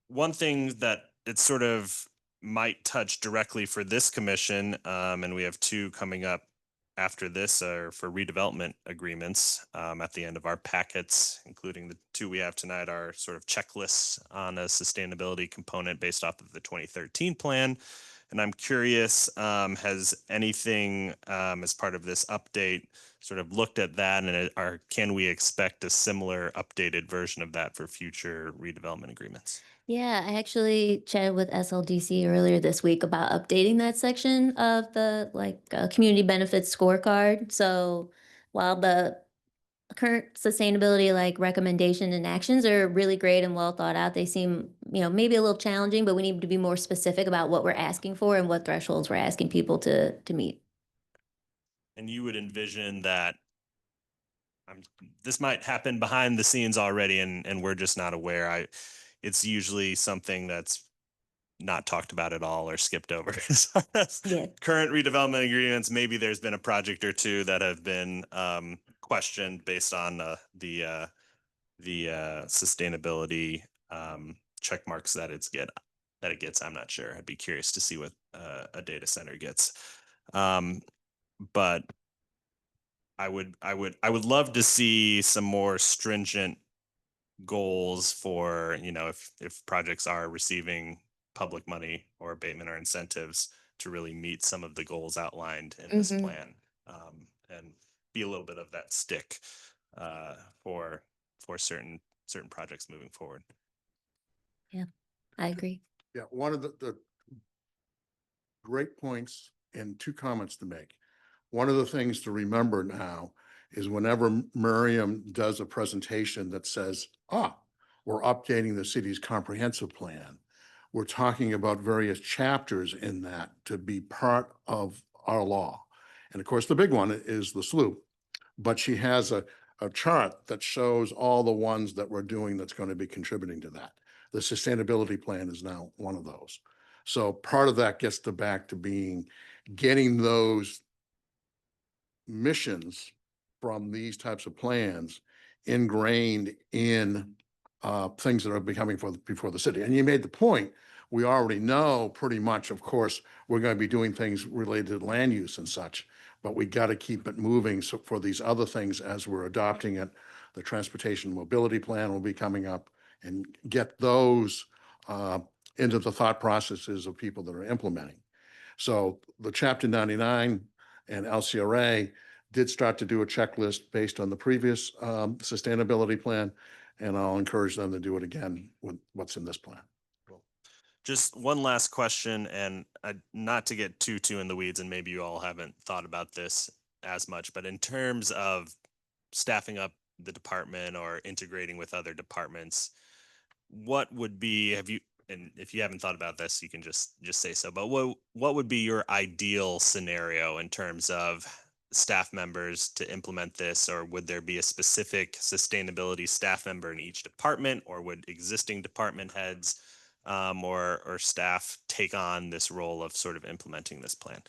S3: One thing that it sort of might touch directly for this commission, and we have two coming up after this, are for redevelopment agreements at the end of our packets, including the two we have tonight, are sort of checklists on a sustainability component based off of the 2013 plan. And I'm curious, has anything as part of this update sort of looked at that, and can we expect a similar updated version of that for future redevelopment agreements?
S5: Yeah, I actually chatted with SLDC earlier this week about updating that section of the community benefits scorecard. So while the current sustainability recommendation and actions are really great and well thought out, they seem, maybe a little challenging, but we need to be more specific about what we're asking for and what thresholds we're asking people to meet.
S3: And you would envision that this might happen behind the scenes already, and we're just not aware. It's usually something that's not talked about at all or skipped over.
S5: Yeah.
S3: Current redevelopment agreements, maybe there's been a project or two that have been questioned based on the sustainability check marks that it gets. I'm not sure. I'd be curious to see what a data center gets. But I would love to see some more stringent goals for, if projects are receiving public money or abatement or incentives, to really meet some of the goals outlined in this plan, and be a little bit of that stick for certain projects moving forward.
S5: Yeah, I agree.
S8: Yeah, one of the great points and two comments to make. One of the things to remember now is whenever Miriam does a presentation that says, we're updating the city's comprehensive plan, we're talking about various chapters in that to be part of our law. And of course, the big one is the SLOOP, but she has a chart that shows all the ones that we're doing that's going to be contributing to that. The sustainability plan is now one of those. So part of that gets back to getting those missions from these types of plans ingrained in things that are becoming before the city. And you made the point, we already know pretty much, of course, we're going to be doing things related to land use and such, but we got to keep it moving. So for these other things, as we're adopting it, the transportation mobility plan will be coming up, and get those into the thought processes of people that are implementing. So the Chapter 99 and LCRA did start to do a checklist based on the previous sustainability plan, and I'll encourage them to do it again with what's in this plan.
S3: Just one last question, and not to get too in the weeds, and maybe you all haven't thought about this as much, but in terms of staffing up the department or integrating with other departments, what would be, and if you haven't thought about this, you can just say so, but what would be your ideal scenario in terms of staff members to implement this, or would there be a specific sustainability staff member in each department, or would existing department heads or staff take on this role of sort of implementing this plan?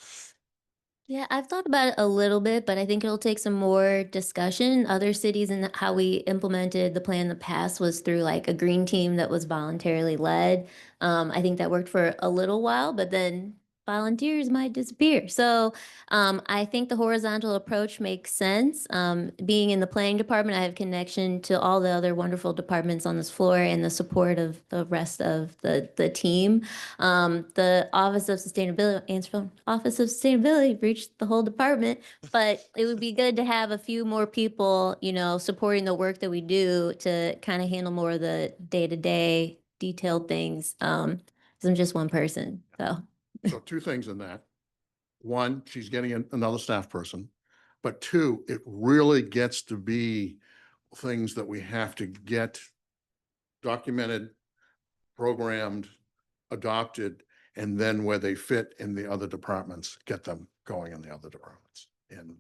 S5: Yeah, I've thought about it a little bit, but I think it'll take some more discussion. Other cities and how we implemented the plan in the past was through like a green team that was voluntarily led. I think that worked for a little while, but then volunteers might disappear. So I think the horizontal approach makes sense. Being in the planning department, I have connection to all the other wonderful departments on this floor and the support of the rest of the team. The Office of Sustainability reached the whole department, but it would be good to have a few more people, supporting the work that we do to kind of handle more of the day-to-day detailed things. 'Cause I'm just one person, so.
S8: So two things in that. One, she's getting another staff person, but two, it really gets to be things that we have to get documented, programmed, adopted, and then where they fit in the other departments, get them going in the other departments. And,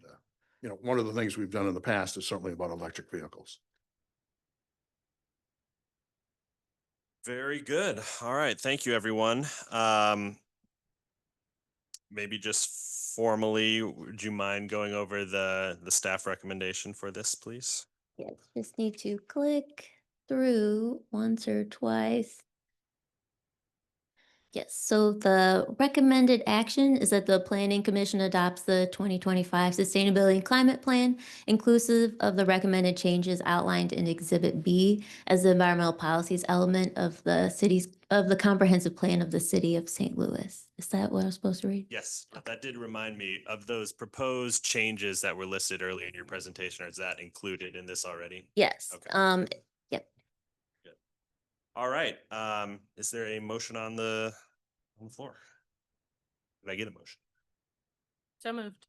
S8: one of the things we've done in the past is certainly about electric vehicles.
S3: Very good. All right. Thank you, everyone. Maybe just formally, would you mind going over the staff recommendation for this, please?
S5: Yes, just need to click through once or twice. Yes, so the recommended action is that the Planning Commission adopts the 2025 Sustainability and Climate Plan, inclusive of the recommended changes outlined in Exhibit B as the environmental policies element of the comprehensive plan of the city of St. Louis. Is that what I was supposed to read?
S3: Yes, that did remind me of those proposed changes that were listed earlier in your presentation. Is that included in this already?
S5: Yes.
S3: Okay.
S5: Yep.
S3: All right. Is there a motion on the floor? Did I get a motion?
S11: So moved.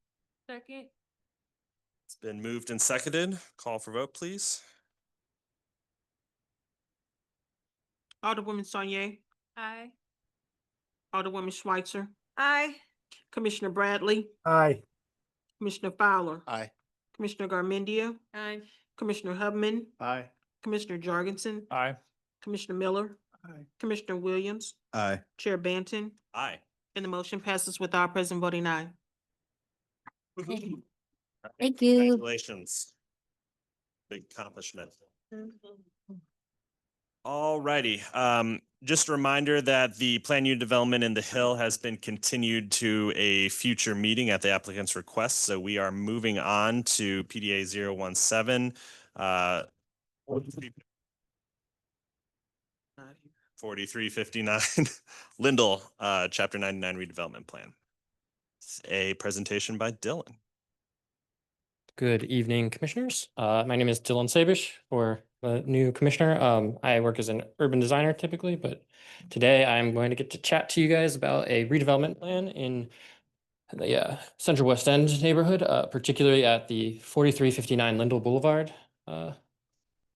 S11: Second.
S3: It's been moved and seconded. Call for vote, please.
S1: Alderwoman Saunier,
S11: Aye.
S1: Alderwoman Schweitzer,
S4: Aye.
S1: Commissioner Bradley,
S2: Aye.
S1: Commissioner Fowler,
S10: Aye.
S1: Commissioner Garmendia,
S11: Aye.
S1: Commissioner Hubman,
S12: Aye.
S1: Commissioner Jorgensen,
S13: Aye.
S1: Commissioner Miller,
S14: Aye.
S1: Commissioner Williams,
S15: Aye.
S1: Chair Banton,
S3: Aye.
S1: and the motion passes with all present voting aye.
S5: Thank you.
S3: Congratulations. Big accomplishment. All righty. Just a reminder that the plan unit development in the Hill has been continued to a future meeting at the applicant's request. So we are moving on to PDA 017. 4359 Lindell, Chapter 99 redevelopment plan. It's a presentation by Dylan.
S16: Good evening, commissioners. My name is Dylan Sabish, or the new commissioner. I work as an urban designer typically, but today I'm going to get to chat to you guys about a redevelopment plan in the Central West End neighborhood, particularly at the 4359 Lindell Boulevard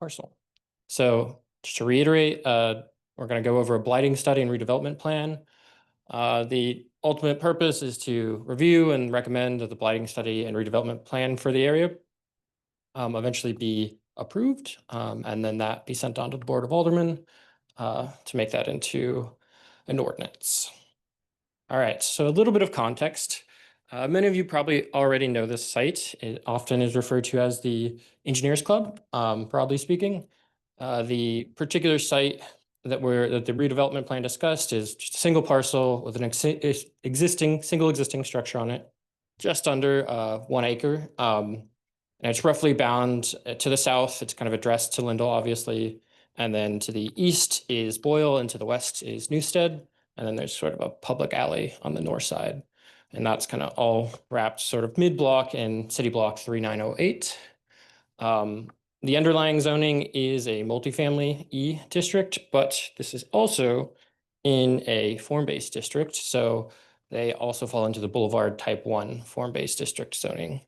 S16: parcel. So just to reiterate, we're going to go over a blighting study and redevelopment plan. The ultimate purpose is to review and recommend that the blighting study and redevelopment plan for the area eventually be approved, and then that be sent on to the Board of Aldermen to make that into an ordinance. All right, so a little bit of context. Many of you probably already know this site. It often is referred to as the Engineers Club, broadly speaking. The particular site that the redevelopment plan discussed is just a single parcel with an single existing structure on it, just under 1 acre. And it's roughly bound to the south. It's kind of addressed to Lindell, obviously. And then to the east is Boyle, and to the west is Newstead. And then there's sort of a public alley on the north side. And that's kind of all wrapped sort of mid-block in City Block 3908. The underlying zoning is a multifamily E district, but this is also in a form-based district. So they also fall into the Boulevard Type 1 form-based district zoning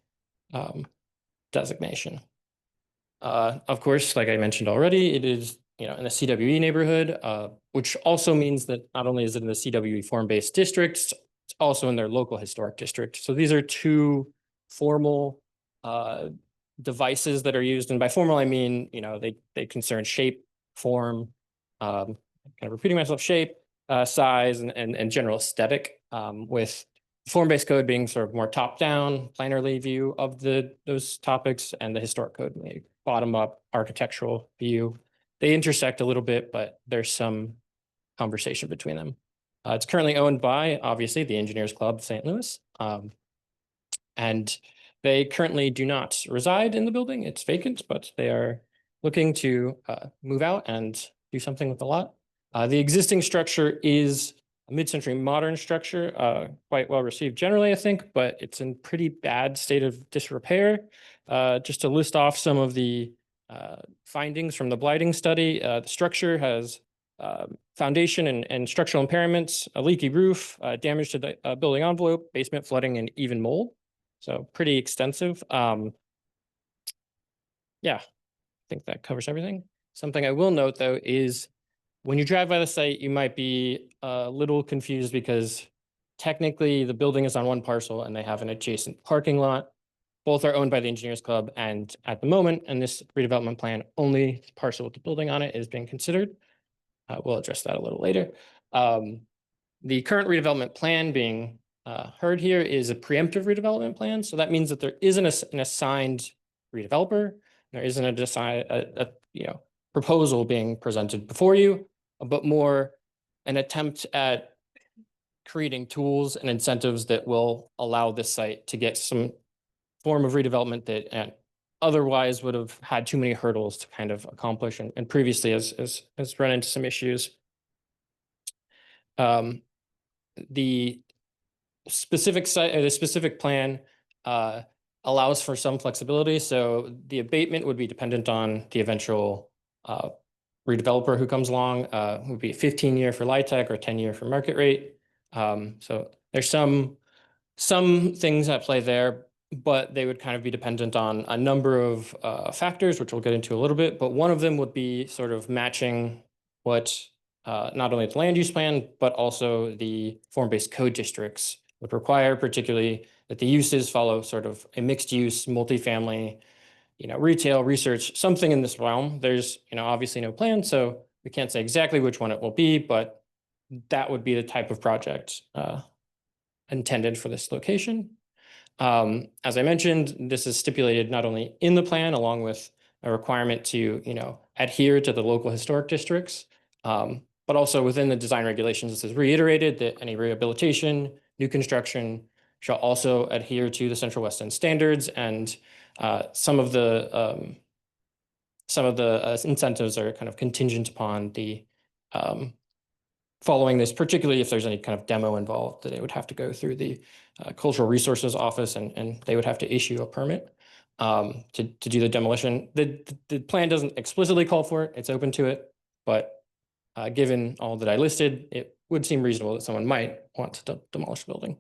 S16: designation. Of course, like I mentioned already, it is you know, in the CWE neighborhood, which also means that not only is it in the CWE form-based districts, it's also in their local historic district. So these are two formal devices that are used. And by formal, I mean, you know, they concern shape, form, kind of repeating myself, shape, size, and general aesthetic, with form-based code being sort of more top-down, planarly view of those topics, and the historic code, bottom-up architectural view. They intersect a little bit, but there's some conversation between them. It's currently owned by, obviously, the Engineers Club of St. Louis. And they currently do not reside in the building. It's vacant, but they are looking to move out and do something with the lot. The existing structure is a mid-century modern structure, quite well received generally, I think, but it's in pretty bad state of disrepair. Just to list off some of the findings from the blighting study, the structure has foundation and structural impairments, a leaky roof, damage to the building envelope, basement flooding, and even mold. So pretty extensive. Yeah, I think that covers everything. Something I will note, though, is when you drive by the site, you might be a little confused because technically the building is on one parcel and they have an adjacent parking lot. Both are owned by the Engineers Club, and at the moment, in this redevelopment plan, only the parcel with the building on it is being considered. We'll address that a little later. The current redevelopment plan being heard here is a preemptive redevelopment plan. So that means that there isn't an assigned redeveloper. There isn't a proposal being presented before you, but more an attempt at creating tools and incentives that will allow this site to get some form of redevelopment that otherwise would have had too many hurdles to kind of accomplish, and previously has run into some issues. The specific site, the specific plan allows for some flexibility. So the abatement would be dependent on the eventual redeveloper who comes along. Would be a 15-year for LIHTC or 10-year for market rate. So there's some things at play there, but they would kind of be dependent on a number of factors, which we'll get into a little bit. But one of them would be sort of matching what not only the land use plan, but also the form-based code districts would require, particularly that the uses follow sort of a mixed use, multifamily, retail, research, something in this realm. There's, obviously no plan, so we can't say exactly which one it will be, but that would be the type of project intended for this location. As I mentioned, this is stipulated not only in the plan, along with a requirement to, adhere to the local historic districts, but also within the design regulations, this is reiterated that any rehabilitation, new construction shall also adhere to the Central West End standards, and some of the incentives are kind of contingent upon the following this, particularly if there's any kind of demo involved, that it would have to go through the Cultural Resources Office, and they would have to issue a permit to do the demolition. The plan doesn't explicitly call for it. It's open to it, but given all that I listed, it would seem reasonable that someone might want to demolish the building.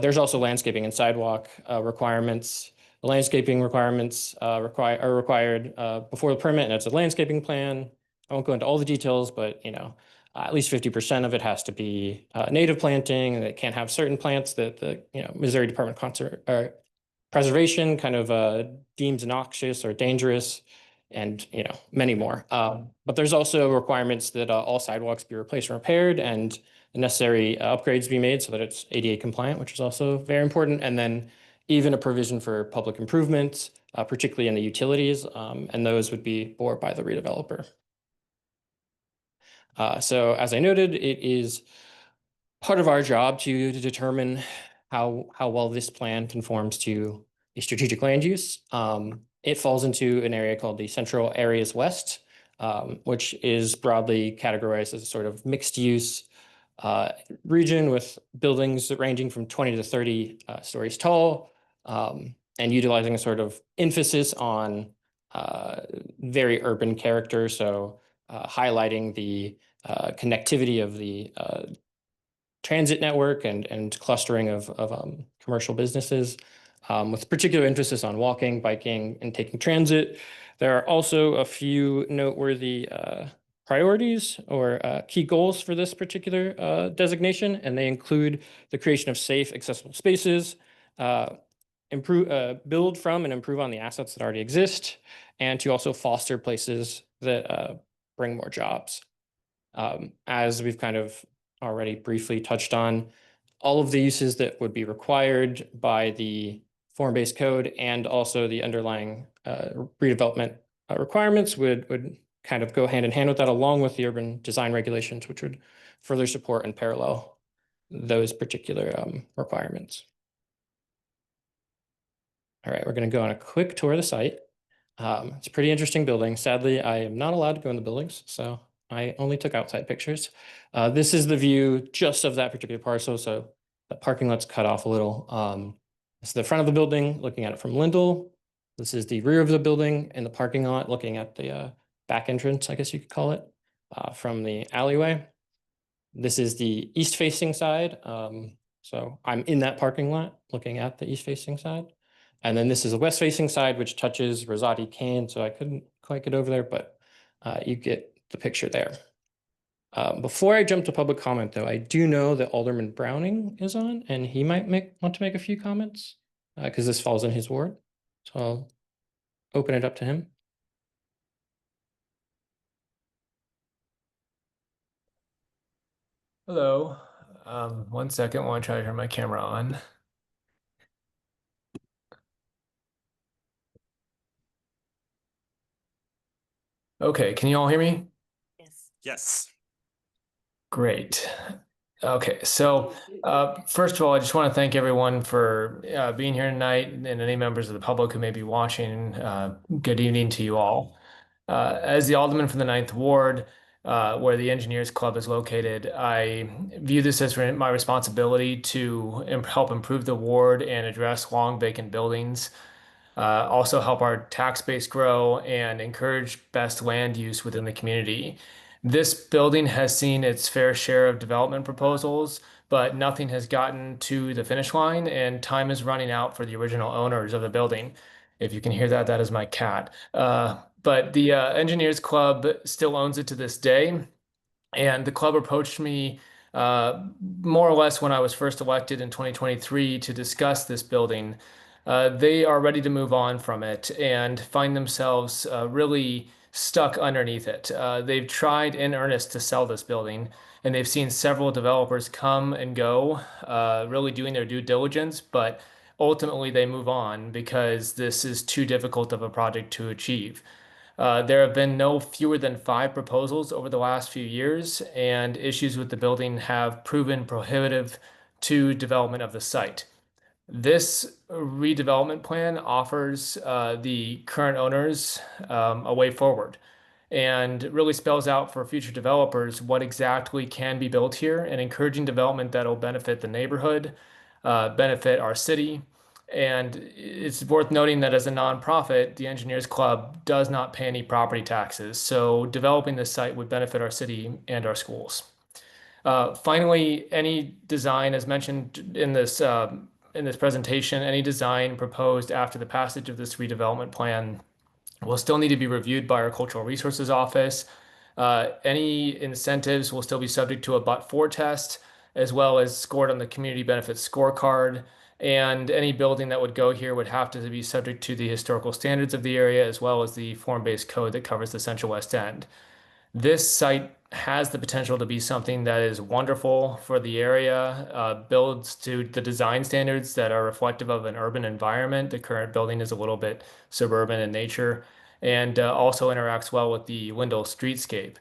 S16: There's also landscaping and sidewalk requirements. The landscaping requirements are required before the permit, and it's a landscaping plan. I won't go into all the details, but at least 50% of it has to be native planting, and it can't have certain plants that the Missouri Department of Preservation kind of deems noxious or dangerous, and many more. But there's also requirements that all sidewalks be replaced and repaired, and the necessary upgrades be made so that it's ADA compliant, which is also very important. And then even a provision for public improvements, particularly in the utilities, and those would be bore by the redeveloper. So as I noted, it is part of our job to determine how well this plan conforms to a strategic land use. It falls into an area called the Central Areas West, which is broadly categorized as a sort of mixed use region with buildings ranging from 20 to 30 stories tall, and utilizing a sort of emphasis on very urban character. So highlighting the connectivity of the transit network and clustering of commercial businesses. with particular emphasis on walking, biking, and taking transit. There are also a few noteworthy priorities or key goals for this particular designation, and they include the creation of safe, accessible spaces, build from and improve on the assets that already exist, and to also foster places that bring more jobs. As we've kind of already briefly touched on, all of the uses that would be required by the form-based code and also the underlying redevelopment requirements would kind of go hand in hand with that, along with the urban design regulations, which would further support and parallel those particular requirements. All right, we're going to go on a quick tour of the site. It's a pretty interesting building. Sadly, I am not allowed to go in the buildings, so I only took outside pictures. This is the view just of that particular parcel, so the parking lot's cut off a little. This is the front of the building, looking at it from Lindell. This is the rear of the building and the parking lot, looking at the back entrance, I guess you could call it, from the alleyway. This is the east-facing side. So I'm in that parking lot, looking at the east-facing side. And then this is the west-facing side, which touches Rosati Kane, so I couldn't quite get over there, but you get the picture there. Before I jump to public comment, though, I do know that Alderman Browning is on, and he might want to make a few comments because this falls in his ward. So I'll open it up to him.
S17: Hello. 1 second while I try to turn my camera on. Okay, can you all hear me?
S3: Yes.
S17: Great. Okay, so first of all, I just want to thank everyone for being here tonight, and any members of the public who may be watching. Good evening to you all. As the alderman from the 9th Ward, where the Engineers Club is located, I view this as my responsibility to help improve the ward and address long vacant buildings. Also help our tax base grow and encourage best land use within the community. This building has seen its fair share of development proposals, but nothing has gotten to the finish line, and time is running out for the original owners of the building. If you can hear that, that is my cat. But the Engineers Club still owns it to this day, and the club approached me more or less when I was first elected in 2023 to discuss this building. They are ready to move on from it and find themselves really stuck underneath it. They've tried in earnest to sell this building, and they've seen several developers come and go, really doing their due diligence, but ultimately they move on because this is too difficult of a project to achieve. There have been no fewer than 5 proposals over the last few years, and issues with the building have proven prohibitive to development of the site. This redevelopment plan offers the current owners a way forward and really spells out for future developers what exactly can be built here, and encouraging development that will benefit the neighborhood, benefit our city. And it's worth noting that as a nonprofit, the Engineers Club does not pay any property taxes. So developing this site would benefit our city and our schools. Finally, any design, as mentioned in this presentation, any design proposed after the passage of this redevelopment plan will still need to be reviewed by our Cultural Resources Office. Any incentives will still be subject to a but-for test, as well as scored on the Community Benefits Scorecard. And any building that would go here would have to be subject to the historical standards of the area, as well as the form-based code that covers the Central West End. This site has the potential to be something that is wonderful for the area, builds to the design standards that are reflective of an urban environment. The current building is a little bit suburban in nature, and also interacts well with the Lindell streetscape.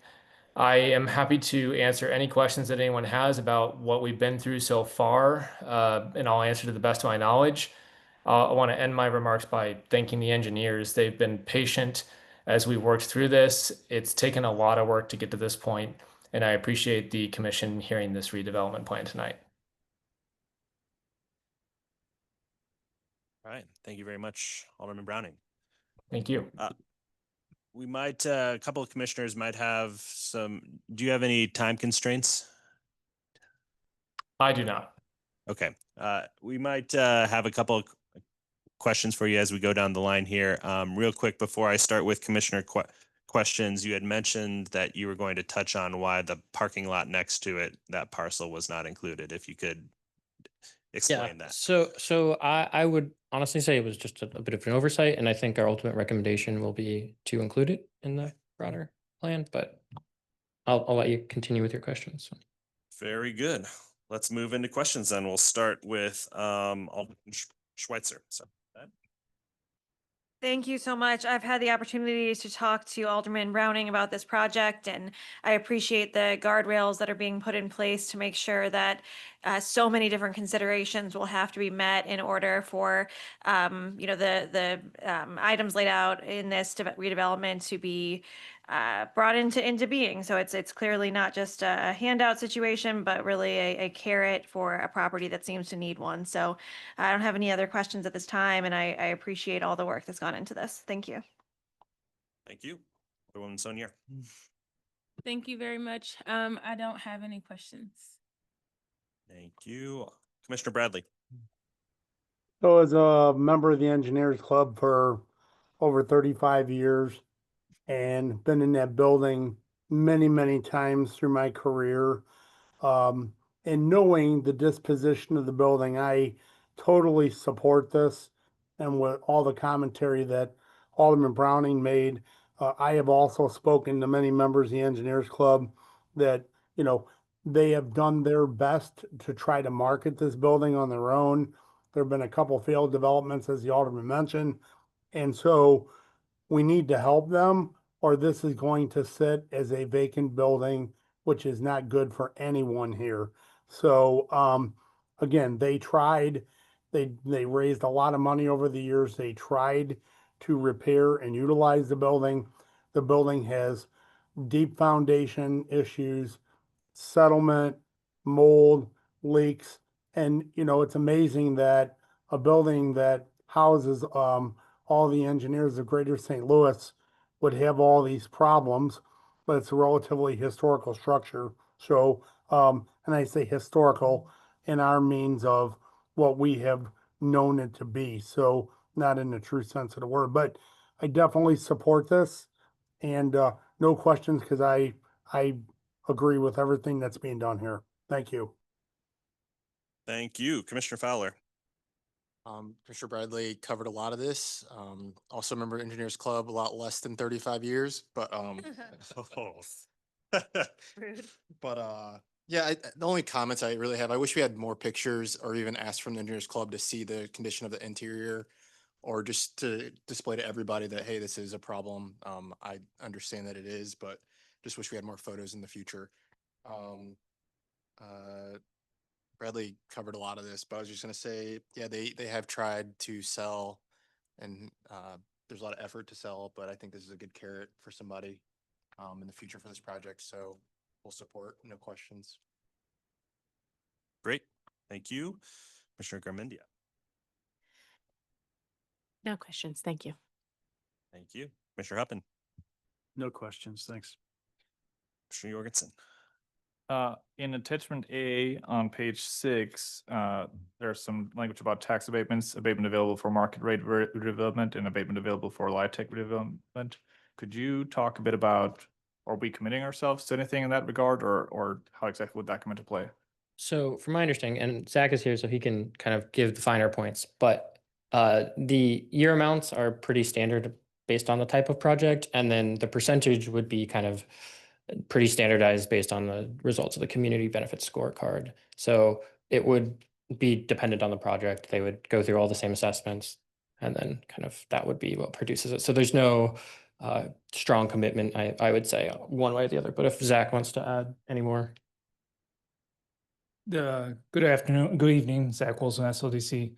S17: I am happy to answer any questions that anyone has about what we've been through so far, and I'll answer to the best of my knowledge. I want to end my remarks by thanking the engineers. They've been patient as we worked through this. It's taken a lot of work to get to this point, and I appreciate the commission hearing this redevelopment plan tonight.
S3: All right. Thank you very much, Alderman Browning.
S17: Thank you.
S3: We might, a couple of commissioners might have some, do you have any time constraints?
S17: I do not.
S3: Okay. We might have a couple of questions for you as we go down the line here. Real quick, before I start with Commissioner questions, you had mentioned that you were going to touch on why the parking lot next to it, that parcel, was not included. If you could explain that.
S16: So I would honestly say it was just a bit of an oversight, and I think our ultimate recommendation will be to include it in the broader plan, but I'll let you continue with your questions.
S3: Very good. Let's move into questions then. We'll start with Alderman Schweitzer. So.
S4: Thank you so much. I've had the opportunity to talk to Alderman Browning about this project, and I appreciate the guardrails that are being put in place to make sure that so many different considerations will have to be met in order for the items laid out in this redevelopment to be brought into being. So it's clearly not just a handout situation, but really a carrot for a property that seems to need one. So I don't have any other questions at this time, and I appreciate all the work that's gone into this. Thank you.
S3: Thank you. Alderwoman Sonier.
S9: Thank you very much. I don't have any questions.
S3: Thank you. Commissioner Bradley.
S2: So as a member of the Engineers Club for over 35 years and been in that building many, many times through my career, and knowing the disposition of the building, I totally support this. And with all the commentary that Alderman Browning made, I have also spoken to many members of the Engineers Club that, they have done their best to try to market this building on their own. There have been a couple failed developments, as the Alderman mentioned. And so we need to help them, or this is going to sit as a vacant building, which is not good for anyone here. So, again, they tried, they raised a lot of money over the years. They tried to repair and utilize the building. The building has deep foundation issues, settlement, mold, leaks. And, it's amazing that a building that houses all the engineers of Greater St. Louis would have all these problems, but it's a relatively historical structure. So, and I say historical in our means of what we have known it to be. So not in the true sense of the word, but I definitely support this, and no questions, because I agree with everything that's being done here. Thank you.
S3: Thank you. Commissioner Fowler.
S10: Commissioner Bradley covered a lot of this. Also member of Engineers Club, a lot less than 35 years, but
S4: Rude.
S10: but yeah, the only comments I really have, I wish we had more pictures or even asked from the Engineers Club to see the condition of the interior, or just to display to everybody that, hey, this is a problem. I understand that it is, but just wish we had more photos in the future. Bradley covered a lot of this, but I was just gonna say, yeah, they have tried to sell, and there's a lot of effort to sell, but I think this is a good carrot for somebody in the future for this project. So we'll support, no questions.
S3: Great. Thank you. Commissioner Garmendia.
S11: No questions. Thank you.
S3: Thank you. Commissioner Huppin.
S12: No questions. Thanks.
S3: Commissioner Jorgensen.
S13: In attachment A on page 6, there's some language about tax abatements, abatement available for market rate redevelopment and abatement available for LIHTC redevelopment. Could you talk a bit about, are we committing ourselves to anything in that regard, or how exactly would that come into play?
S16: So from my understanding, and Zach is here, so he can kind of give the finer points, but the year amounts are pretty standard based on the type of project, and then the percentage would be kind of pretty standardized based on the results of the community benefits scorecard. So it would be dependent on the project. They would go through all the same assessments, and then kind of that would be what produces it. So there's no strong commitment, I would say, one way or the other. But if Zach wants to add any more.
S18: Good afternoon, good evening, Zach Wilson, SLDC.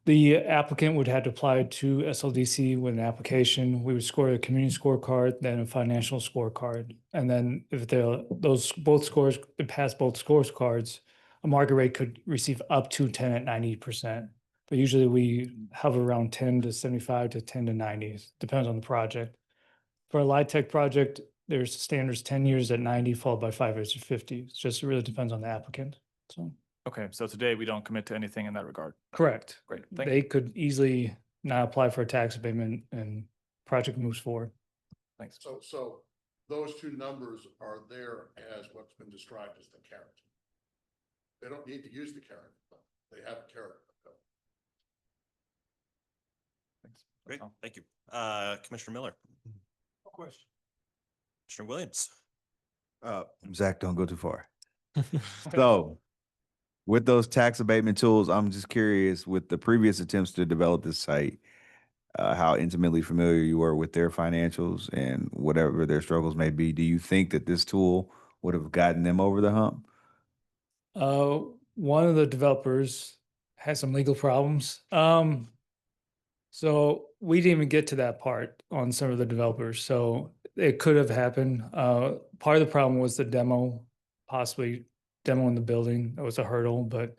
S18: The applicant would have to apply to SLDC with an application. We would score a community scorecard, then a financial scorecard. And then if both scores pass both scorecards, a market rate could receive up to 10 at 90%. But usually we hover around 10 to 75 to 10 to 90, depends on the project. For a LIHTC project, there's standards 10 years at 90, followed by 5 years at 50. It just really depends on the applicant. So.
S13: Okay, so today we don't commit to anything in that regard.
S18: Correct.
S13: Great. Thank
S18: They
S13: you.
S18: could easily not apply for a tax abatement, and project moves forward.
S13: Thanks.
S8: So those two numbers are there as what's been described as the carrot. They don't need to use the carrot, but they have a carrot.
S13: Thanks.
S3: Great,
S13: That's all.
S3: thank you. Commissioner Miller,
S14: Question.
S3: Commissioner Williams.
S15: Zach, don't go too far. So with those tax abatement tools, I'm just curious, with the previous attempts to develop this site, how intimately familiar you were with their financials and whatever their struggles may be. Do you think that this tool would have gotten them over the hump?
S18: One of the developers had some legal problems. So we didn't even get to that part on some of the developers. So it could have happened. Part of the problem was the demo, possibly demoing the building. That was a hurdle, but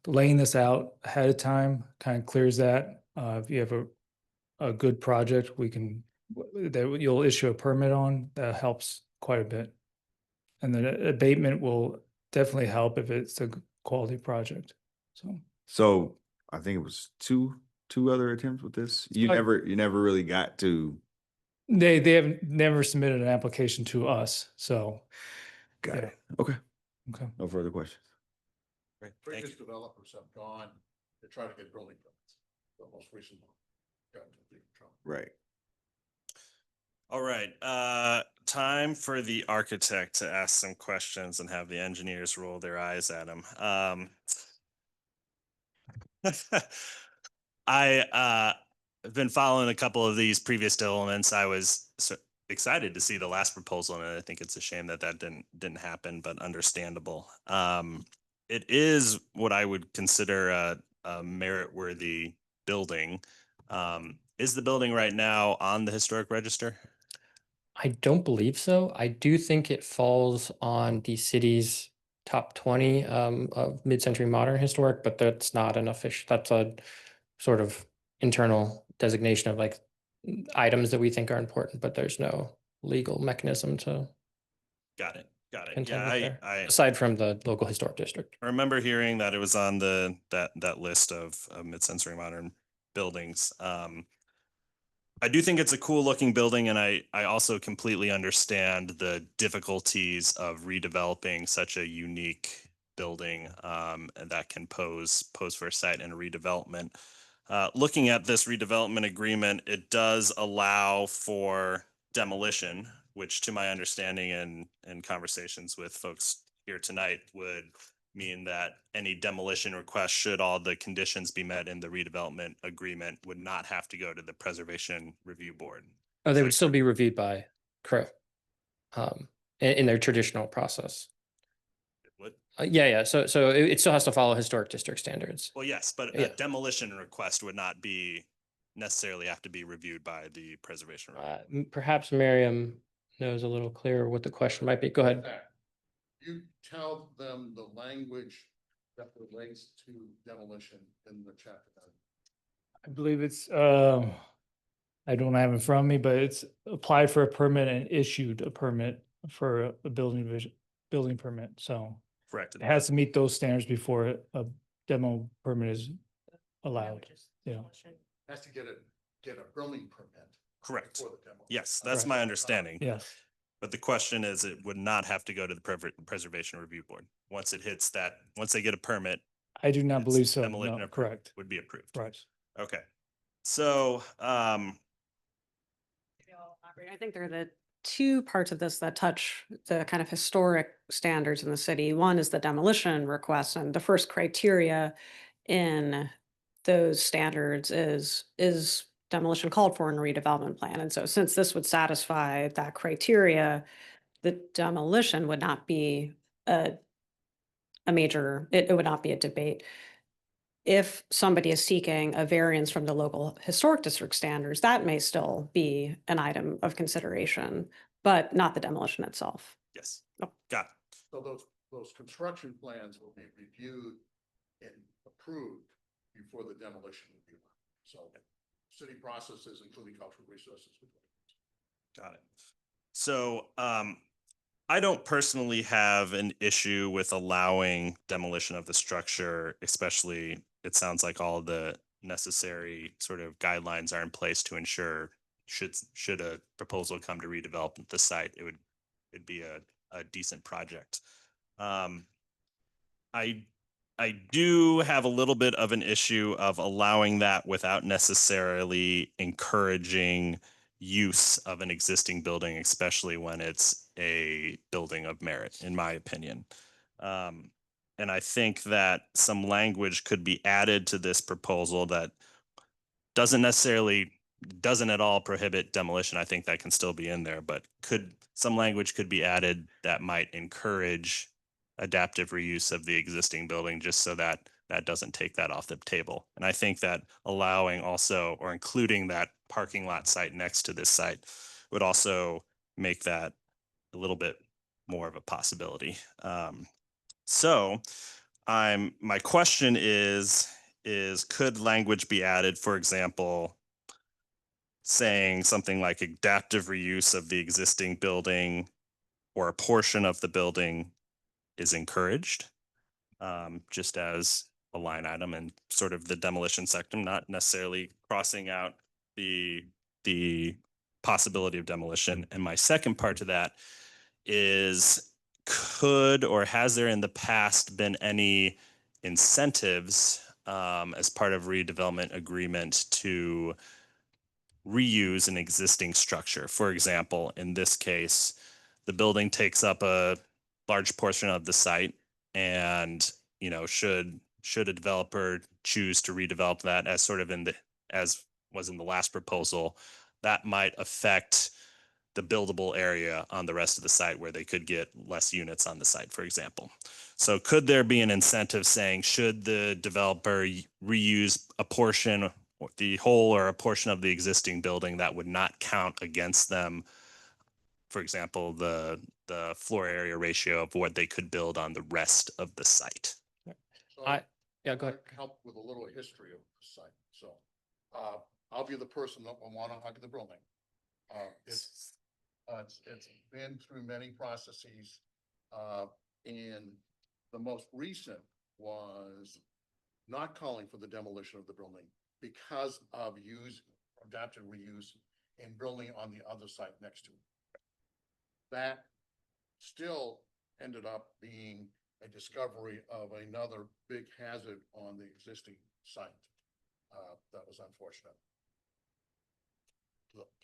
S18: laying this out ahead of time kind of clears that. If you have a good project, that you'll issue a permit on, that helps quite a bit. And the abatement will definitely help if it's a quality project.
S15: So I think it was two other attempts with this. You never really got to.
S18: They have never submitted an application to us, so.
S15: Got
S18: yeah.
S15: it. Okay.
S18: Okay.
S15: No further questions.
S3: Great, thank
S8: Previous
S3: you.
S8: developers have gone to try to get building permits. The most recent one got into legal trouble.
S15: Right.
S3: All right, time for the architect to ask some questions and have the engineers roll their eyes at him. I have been following a couple of these previous developments. I was excited to see the last proposal, and I think it's a shame that didn't happen, but understandable. It is what I would consider a merit-worthy building. Is the building right now on the historic register?
S16: I don't believe so. I do think it falls on the city's top 20 of mid-century modern historic, but that's not an official, that's a sort of internal designation of like items that we think are important, but there's no legal mechanism to
S3: Got it.
S16: contend
S3: Yeah,
S16: with there,
S3: I
S16: aside from the local historic district.
S3: I remember hearing that it was on that list of mid-century modern buildings. I do think it's a cool looking building, and I also completely understand the difficulties of redeveloping such a unique building that can pose for a site and a redevelopment. Looking at this redevelopment agreement, it does allow for demolition, which to my understanding and conversations with folks here tonight would mean that any demolition request, should all the conditions be met in the redevelopment agreement, would not have to go to the Preservation Review Board.
S16: Oh, they would still be reviewed by CRO in their traditional process.
S3: What?
S16: Yeah. So it still has to follow historic district standards.
S3: Well, yes, but
S16: Yeah.
S3: a demolition request would not be necessarily have to be reviewed by the Preservation Review.
S16: Perhaps Miriam knows a little clearer what the question might be. Go ahead.
S8: You tell them the language that relates to demolition in the chapter.
S18: I believe it's, I don't have it in front of me, but it's applied for a permit and issued a permit for a building permit. So
S3: Correct.
S18: it has to meet those standards before a demo permit is allowed. Yeah.
S8: Has to get a building permit.
S3: Correct.
S8: For the demo.
S3: Yes, that's
S18: Correct.
S3: my understanding.
S18: Yes.
S3: But the question is, it would not have to go to the Preservation Review Board. Once they get a permit,
S18: I do not believe so.
S3: demolition
S18: No,
S3: appro-
S18: correct.
S3: would be approved.
S18: Right.
S3: Okay. So,
S19: I think there are the two parts of this that touch the kind of historic standards in the city. One is the demolition request, and the first criteria in those standards is demolition called for in a redevelopment plan. And so since this would satisfy that criteria, the demolition would not be a major, it would not be a debate. If somebody is seeking a variance from the local historic district standards, that may still be an item of consideration, but not the demolition itself.
S3: yes,
S19: Oh.
S3: got it.
S8: So those construction plans will be reviewed and approved before the demolition review. So city processes, including cultural resources.
S3: Got it. So, I don't personally have an issue with allowing demolition of the structure, especially it sounds like all the necessary sort of guidelines are in place to ensure should a proposal come to redevelop the site, it'd be a decent project. I do have a little bit of an issue of allowing that without necessarily encouraging use of an existing building, especially when it's a building of merit, in my opinion. And I think that some language could be added to this proposal that doesn't at all prohibit demolition. I think that can still be in there, but some language could be added that might encourage adaptive reuse of the existing building, just so that that doesn't take that off the table. And I think that allowing also, or including that parking lot site next to this site would also make that a little bit more of a possibility. My question is could language be added, for example, saying something like adaptive reuse of the existing building or a portion of the building is encouraged, just as a line item in sort of the demolition section, not necessarily crossing out the possibility of demolition. And my second part to that is, could or has there in the past been any incentives as part of redevelopment agreement to reuse an existing structure? For example, in this case, the building takes up a large portion of the site, and should a developer choose to redevelop that as sort of as was in the last proposal, that might affect the buildable area on the rest of the site where they could get less units on the site, for example. So could there be an incentive saying, should the developer reuse a portion, or the whole or a portion of the existing building, that would not count against them, for example, the floor area ratio of what they could build on the rest of the site?
S8: So
S16: Yeah, go ahead.
S8: Help with a little history of the site. So I'll be the person that will want to hug the building. It's been through many processes, and the most recent was not calling for the demolition of the building because of adaptive reuse and building on the other site next to it. That still ended up being a discovery of another big hazard on the existing site. That was unfortunate.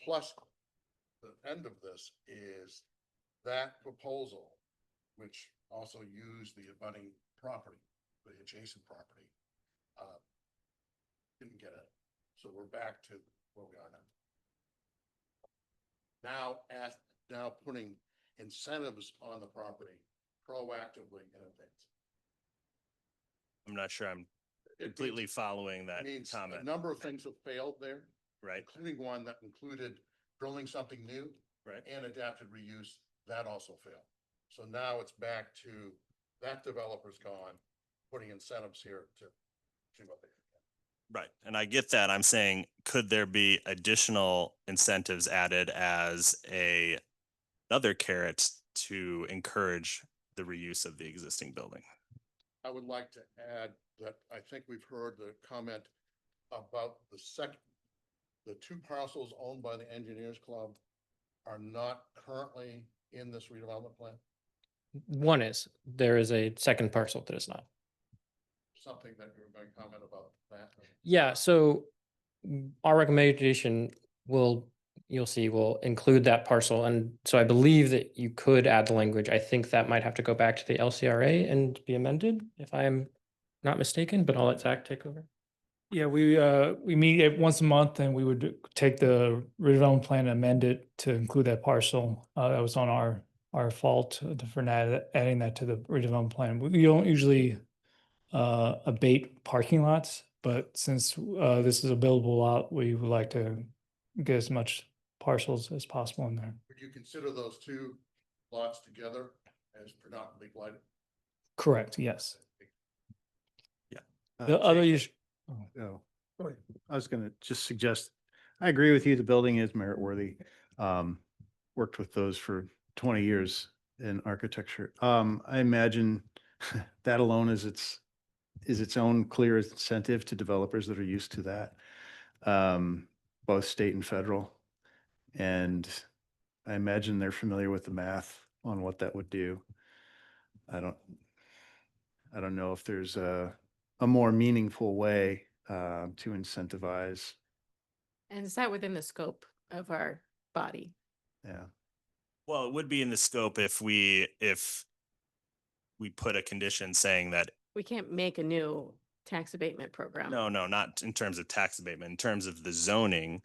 S8: Plus, the end of this is that proposal, which also used the abutting property, the adjacent property, didn't get it. So we're back to where we are now. Now putting incentives on the property proactively in advance.
S3: I'm not sure I'm completely following that
S8: Means
S3: comment.
S8: a number of things have failed there,
S3: Right.
S8: including one that included building something new,
S3: Right.
S8: and adaptive reuse. That also failed. So now it's back to that developer's gone, putting incentives here to see what they can get.
S3: Right. And I get that. I'm saying, could there be additional incentives added as another carrot to encourage the reuse of the existing building?
S8: I would like to add that I think we've heard the comment about the two parcels owned by the Engineers Club are not currently in this redevelopment plan.
S16: There is a second parcel that is not.
S8: Something that you were going to comment about that.
S16: Yeah, so our recommendation will include that parcel. And so I believe that you could add the language. I think that might have to go back to the LCRA and be amended, if I'm not mistaken, but I'll let Zach take over.
S18: Yeah, we meet once a month, and we would take the redevelopment plan and amend it to include that parcel. That was on our fault for not adding that to the redevelopment plan. We don't usually abate parking lots, but since this is a buildable lot, we would like to get as much parcels as possible in there.
S8: Would you consider those two lots together as predominantly blighted?
S18: Correct, yes.
S3: Yeah.
S18: The other issue.
S12: Oh, I was going to just suggest, I agree with you. The building is merit worthy. Worked with those for 20 years in architecture. I imagine that alone is its is its own clear incentive to developers that are used to that, both state and federal. And I imagine they're familiar with the math on what that would do. I don't know if there's a more meaningful way to incentivize.
S11: And is that within the scope of our body?
S12: Yeah.
S3: Well, it would be in the scope if we put a condition saying that,
S11: We can't make a new tax abatement program.
S3: no, not in terms of tax abatement, in terms of the zoning,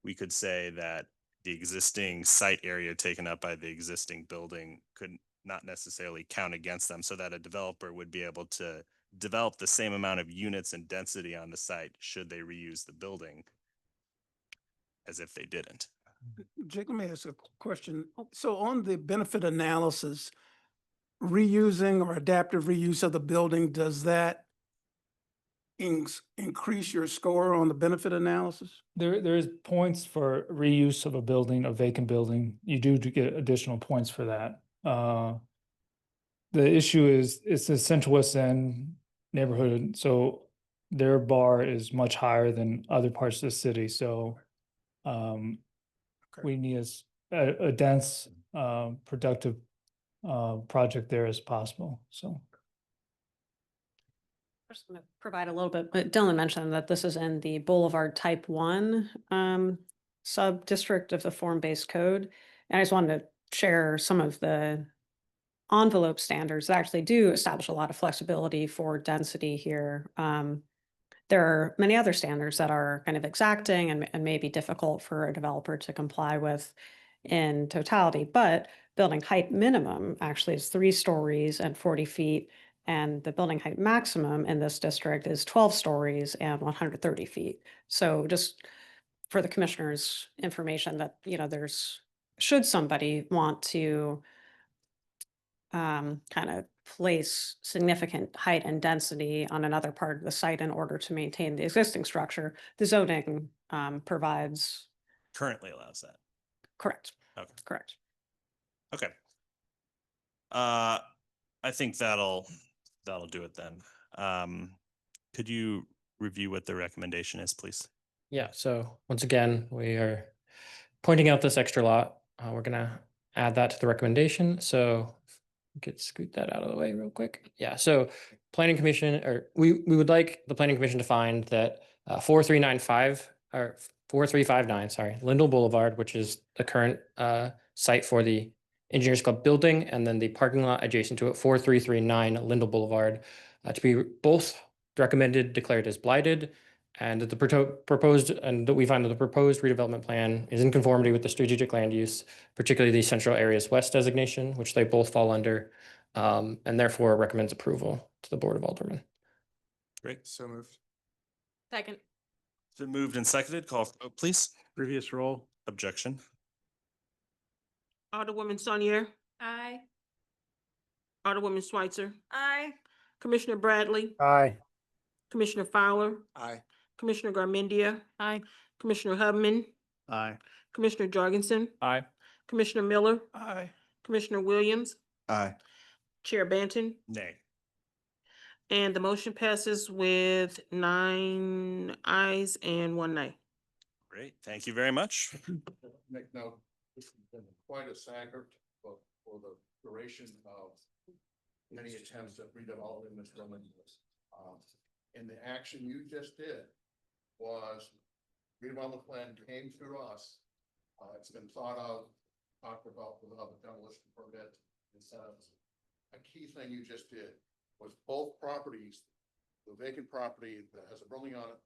S3: we could say that the existing site area taken up by the existing building could not necessarily count against them, so that a developer would be able to develop the same amount of units and density on the site should they reuse the building as if they didn't.
S14: Jake, let me ask a question. So on the benefit analysis, reusing or adaptive reuse of the building, does that increase your score on the benefit analysis?
S18: There is points for reuse of a building, a vacant building. You do to get additional points for that. The issue is it's the Central West End neighborhood, so their bar is much higher than other parts of the city. So we need a dense, productive project there as possible. So.
S19: I'm just going to provide a little bit, but Dylan mentioned that this is in the Boulevard Type 1 sub-district of the form-based code. And I just wanted to share some of the envelope standards that actually do establish a lot of flexibility for density here. There are many other standards that are kind of exacting and may be difficult for a developer to comply with in totality, but building height minimum actually is 3 stories and 40 feet. And the building height maximum in this district is 12 stories and 130 feet. So just for the commissioner's information that, you know, should somebody want to kind of place significant height and density on another part of the site in order to maintain the existing structure, the zoning provides.
S3: Currently allows that.
S19: Correct.
S3: Okay.
S19: Correct.
S3: Okay. I think that'll do it then. Could you review what the recommendation is, please?
S16: Yeah, so once again, we are pointing out this extra lot. We're gonna add that to the recommendation. So we could scoot that out of the way real quick. Yeah, so planning commission, or we would like the planning commission to find that 4395 or 4359, sorry, Lindell Boulevard, which is the current site for the Engineers Club building, and then the parking lot adjacent to it, 4339 Lindell Boulevard, to be both recommended, declared as blighted, and that the proposed, and that we find that the proposed redevelopment plan is in conformity with the strategic land use, particularly the Central Areas West designation, which they both fall under, and therefore recommends approval to the Board of Aldermen.
S3: Great.
S10: So moved.
S11: Second.
S3: It's been moved and seconded. Call for vote, please.
S12: Previous roll.
S3: Objection.
S1: Alderwoman Saunier,
S11: Aye.
S1: Alderwoman Schweitzer,
S4: Aye.
S1: Commissioner Bradley,
S2: Aye.
S1: Commissioner Fowler,
S10: Aye.
S1: Commissioner Garmendia,
S11: Aye.
S1: Commissioner Hubman,
S12: Aye.
S1: Commissioner Jorgensen,
S13: Aye.
S1: Commissioner Miller,
S14: Aye.
S1: Commissioner Williams,
S15: Aye.
S1: Chair Banton,
S3: Nay.
S1: and the motion passes with 9 ayes and 1 nay.
S3: Great. Thank you very much.
S8: Make note, this has been quite a saga for the duration of many attempts at redeveloping this building. And the action you just did was redevelopment plan came through us. It's been thought of, talked about with other demolition permit incentives. A key thing you just did was both properties, the vacant property that has a building on it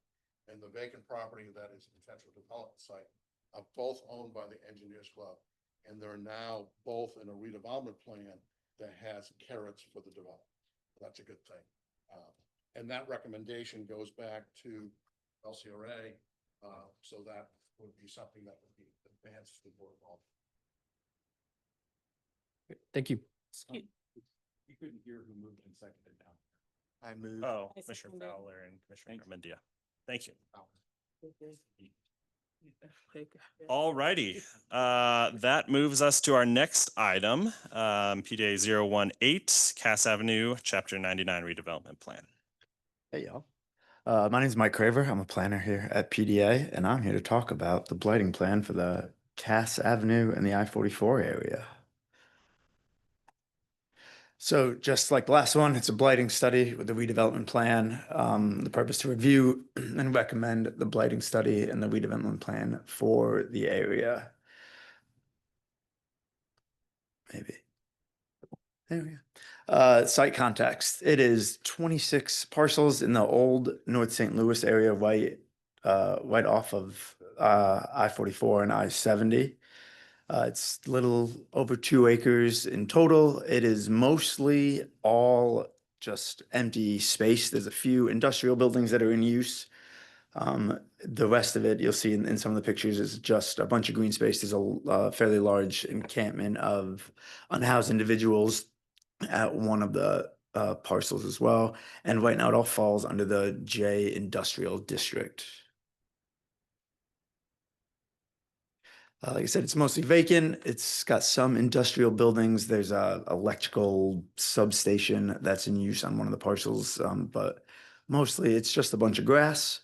S8: and the vacant property that is a potential development site are both owned by the Engineers Club. And they're now both in a redevelopment plan that has carrots for the development. That's a good thing. And that recommendation goes back to LCRA. So that would be something that would be advanced to the board of Aldermen.
S16: Thank you.
S12: You couldn't hear who moved and seconded now.
S10: I moved.
S3: Oh,
S11: I
S3: Commissioner
S11: seconded.
S3: Fowler and Commissioner Garmendia. Thank you. All righty. That moves us to our next item, PDA 018, Cass Avenue, Chapter 99 redevelopment plan.
S20: Hey, y'all. My name is Mike Craver. I'm a planner here at PDA, and I'm here to talk about the blighting plan for the Cass Avenue and the I-44 area. So just like the last one, it's a blighting study with the redevelopment plan. The purpose to review and recommend the blighting study and the redevelopment plan for the area. Maybe. There we go. Site context. It is 26 parcels in the old North St. Louis area, right off of I-44 and I-70. It's little over 2 acres in total. It is mostly all just empty space. There's a few industrial buildings that are in use. The rest of it, you'll see in some of the pictures, is just a bunch of green space. There's a fairly large encampment of unhoused individuals at one of the parcels as well. And right now it all falls under the J Industrial District. Like I said, it's mostly vacant. It's got some industrial buildings. There's a electrical substation that's in use on one of the parcels, but mostly it's just a bunch of grass.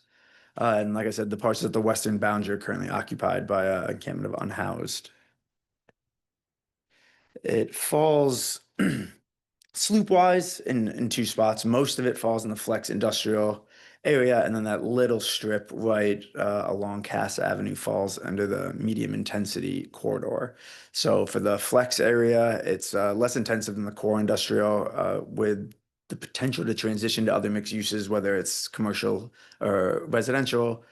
S20: And like I said, the parcels at the western boundary are currently occupied by a encampment of unhoused. It falls sloop-wise in 2 spots. Most of it falls in the Flex Industrial area, and then that little strip right along Cass Avenue falls under the medium intensity corridor. So for the Flex area, it's less intensive than the core industrial, with the potential to transition to other mixed uses, whether it's commercial or residential.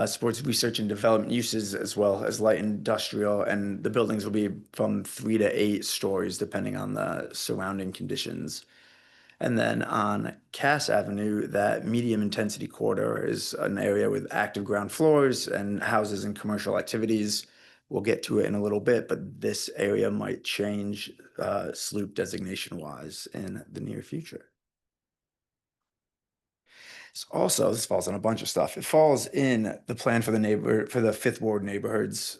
S20: Supports research and development uses as well as light industrial, and the buildings will be from 3 to 8 stories depending on the surrounding conditions. And then on Cass Avenue, that medium intensity corridor is an area with active ground floors and houses and commercial activities. We'll get to it in a little bit, but this area might change sloop designation wise in the near future. Also, this falls on a bunch of stuff. It falls in the plan for the Fifth Ward neighborhoods.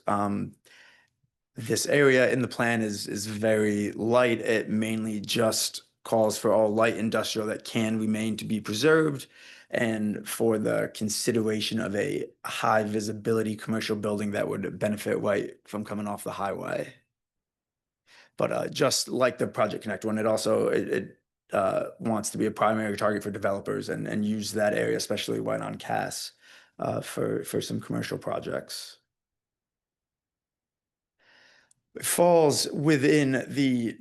S20: This area in the plan is very light. It mainly just calls for all light industrial that can remain to be preserved, and for the consideration of a high visibility commercial building that would benefit right from coming off the highway. But just like the Project Connect one, it also wants to be a primary target for developers and use that area, especially right on Cass, for some commercial projects. It falls within the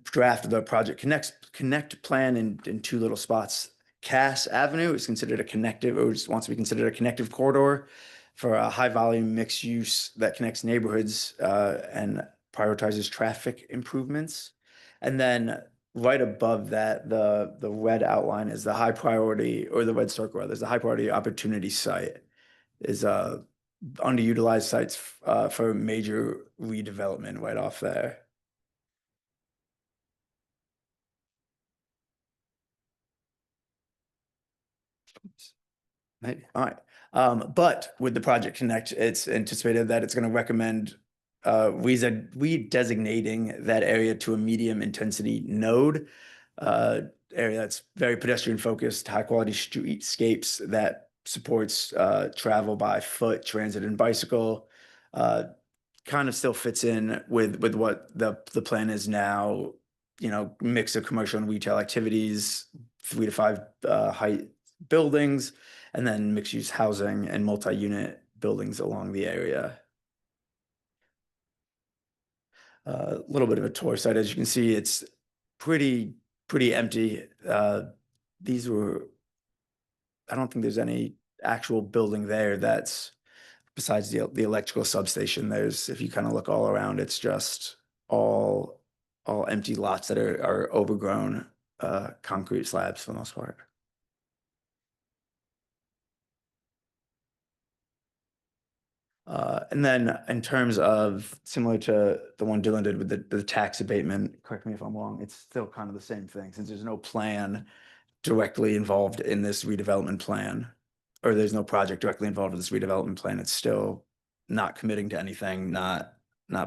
S20: draft of the Project Connect plan in 2 little spots. Cass Avenue is considered a connective, or wants to be considered a connective corridor for a high volume mixed use that connects neighborhoods and prioritizes traffic improvements. And then right above that, the red outline is the high priority, or the red circle rather, is the high priority opportunity site. Is underutilized sites for major redevelopment right off there. Maybe. All right. But with the Project Connect, it's anticipated that it's going to recommend redesignating that area to a medium intensity node, area that's very pedestrian focused, high quality streetscapes that supports travel by foot, transit, and bicycle. Kind of still fits in with what the plan is now. You know, mix of commercial and retail activities, 3 to 5 height buildings, and then mixed use housing and multi-unit buildings along the area. A little bit of a tour site. As you can see, it's pretty empty. These were, I don't think there's any actual building there that's besides the electrical substation. There's, if you kind of look all around, it's just all empty lots that are overgrown concrete slabs for the most part. And then in terms of similar to the one Dylan did with the tax abatement, correct me if I'm wrong, it's still kind of the same thing since there's no plan directly involved in this redevelopment plan, or there's no project directly involved with this redevelopment plan. It's still not committing to anything, not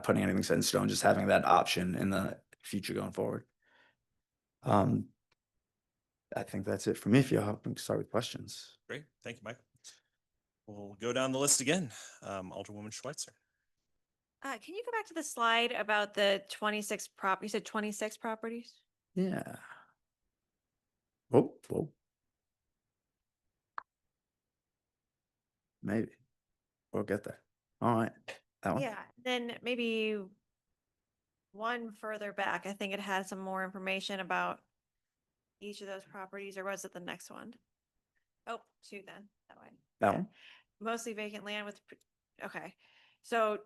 S20: putting anything set in stone, just having that option in the future going forward. I think that's it for me. If y'all we can start with questions.
S3: Great. Thank you, Mike. We'll go down the list again. Alderwoman Schweitzer.
S4: Can you go back to the slide about the 26 you said 26 properties?
S20: Yeah. Whoa. Maybe. We'll get there. All right. That one?
S4: Yeah, then maybe one further back, I think it had some more information about each of those properties, or was it the next one? Oh, shoot then, that way.
S20: That one?
S4: Mostly vacant land with, okay. So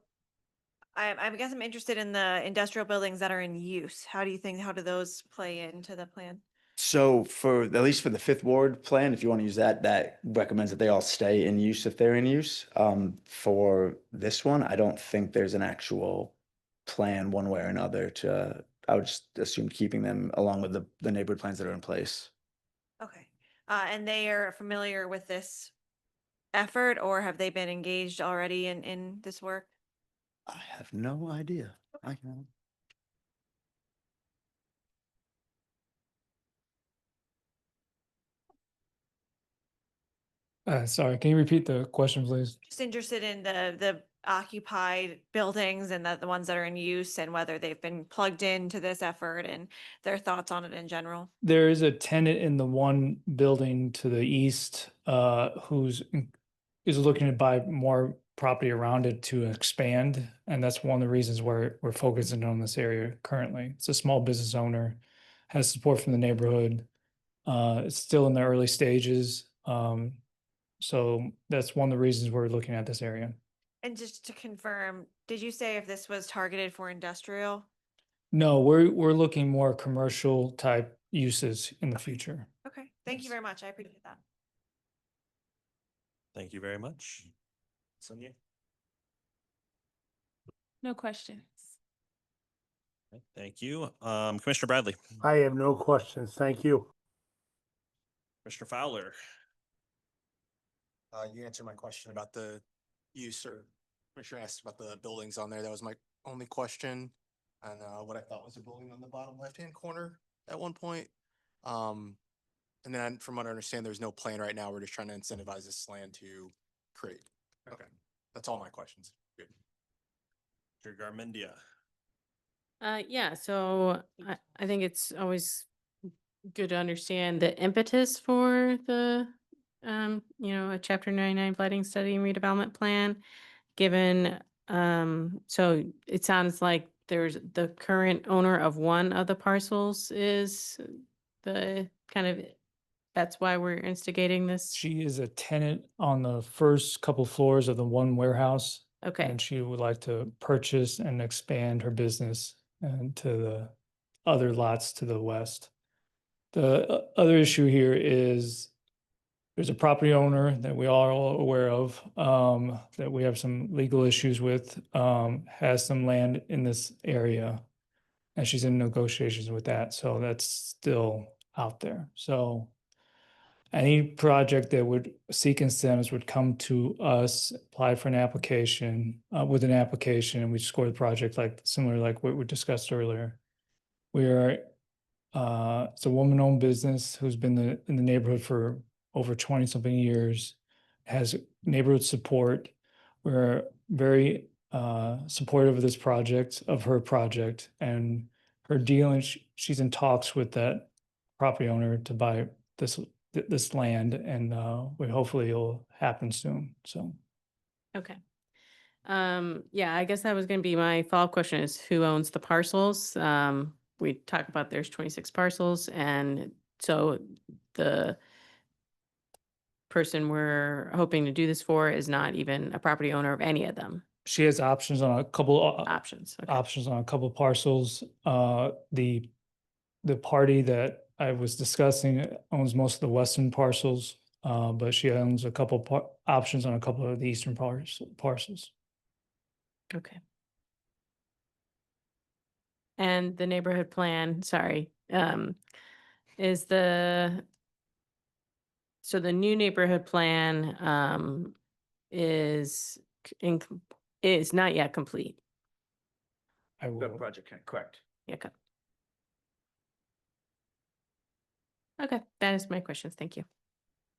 S4: I guess I'm interested in the industrial buildings that are in use. How do those play into the plan?
S20: So for, at least for the Fifth Ward plan, if you want to use that, that recommends that they all stay in use if they're in use. For this one, I don't think there's an actual plan one way or another to, I would just assume keeping them along with the neighborhood plans that are in place.
S4: Okay, and they are familiar with this effort, or have they been engaged already in this work?
S20: I have no idea. I can.
S18: Sorry, can you repeat the question, please?
S4: Just interested in the occupied buildings and the ones that are in use, and whether they've been plugged into this effort and their thoughts on it in general.
S18: There is a tenant in the one building to the east, is looking to buy more property around it to expand. And that's one of the reasons we're focusing on this area currently. It's a small business owner, has support from the neighborhood. It's still in the early stages. So that's one of the reasons we're looking at this area.
S4: And just to confirm, did you say if this was targeted for industrial?
S18: No, we're looking more commercial type uses in the future.
S4: Okay, thank you very much. I appreciate that.
S3: Thank you very much. Sonia?
S9: No questions.
S3: Okay, thank you. Commissioner Bradley.
S2: I have no questions. Thank you.
S3: Commissioner Fowler.
S10: You answered my question about the use, or Commissioner asked about the buildings on there. That was my only question. And what I thought was a building on the bottom left-hand corner at one point. And then from what I understand, there's no plan right now. We're just trying to incentivize this land to create. Okay, that's all my questions. Good.
S3: Mr. Garmendia.
S11: Yeah, so I think it's always good to understand the impetus for the, a Chapter 99 blighting study and redevelopment plan, given, so it sounds like there's the current owner of one of the parcels is the kind of, that's why we're instigating this.
S18: She is a tenant on the first couple floors of the one warehouse.
S11: Okay.
S18: And she would like to purchase and expand her business and to the other lots to the west. The other issue here is there's a property owner that we are all aware of, that we have some legal issues with, has some land in this area. And she's in negotiations with that, so that's still out there. So any project that would seek incentives would come to us, apply for an application, with an application, and we score the project similar like what we discussed earlier. We are, it's a woman-owned business who's been in the neighborhood for over 20-something years, has neighborhood support. We're very supportive of this project, of her project, and her deal, and she's in talks with that property owner to buy this land, and we hopefully it'll happen soon. So
S11: Okay. Yeah, I guess that was gonna be my follow-up question is who owns the parcels? We talked about there's 26 parcels, and so the person we're hoping to do this for is not even a property owner of any of them.
S18: she has options on a couple
S11: Options. Okay.
S18: options on a couple parcels. The party that I was discussing owns most of the western parcels, but she owns a couple options on a couple of the eastern parcels.
S11: Okay. And the neighborhood plan, sorry, is so the new neighborhood plan is not yet complete.
S18: I will.
S20: project, correct.
S11: Yeah. Okay, that is my questions. Thank you.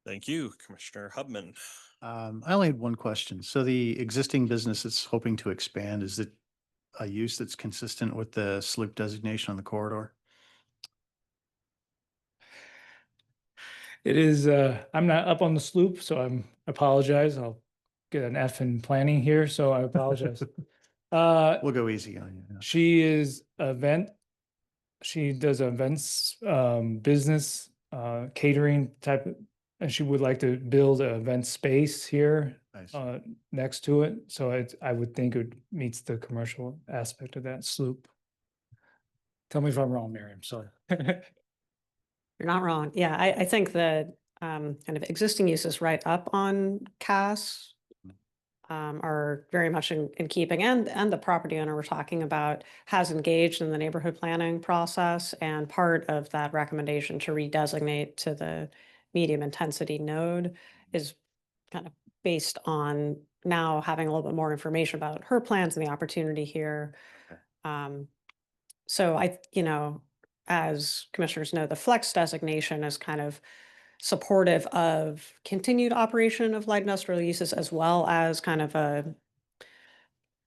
S3: Thank you, Commissioner Hubman.
S12: I only had one question. So the existing business that's hoping to expand, is it a use that's consistent with the sloop designation on the corridor?
S18: It is, I'm not up on the sloop, so I apologize. I'll get an F in planning here, so I apologize.
S12: We'll go easy on you.
S18: She is she does events, business, catering type, and she would like to build an event space here
S12: Nice.
S18: next to it. So I would think it meets the commercial aspect of that sloop. Tell me if I'm wrong, Miriam, sorry.
S19: You're not wrong. Yeah, I think the kind of existing uses right up on Cass are very much in keeping, and the property owner we're talking about has engaged in the neighborhood planning process, and part of that recommendation to redesignate to the medium intensity node is kind of based on now having a little bit more information about her plans and the opportunity here. So as commissioners know, the flex designation is kind of supportive of continued operation of light industrial uses, as well as kind of a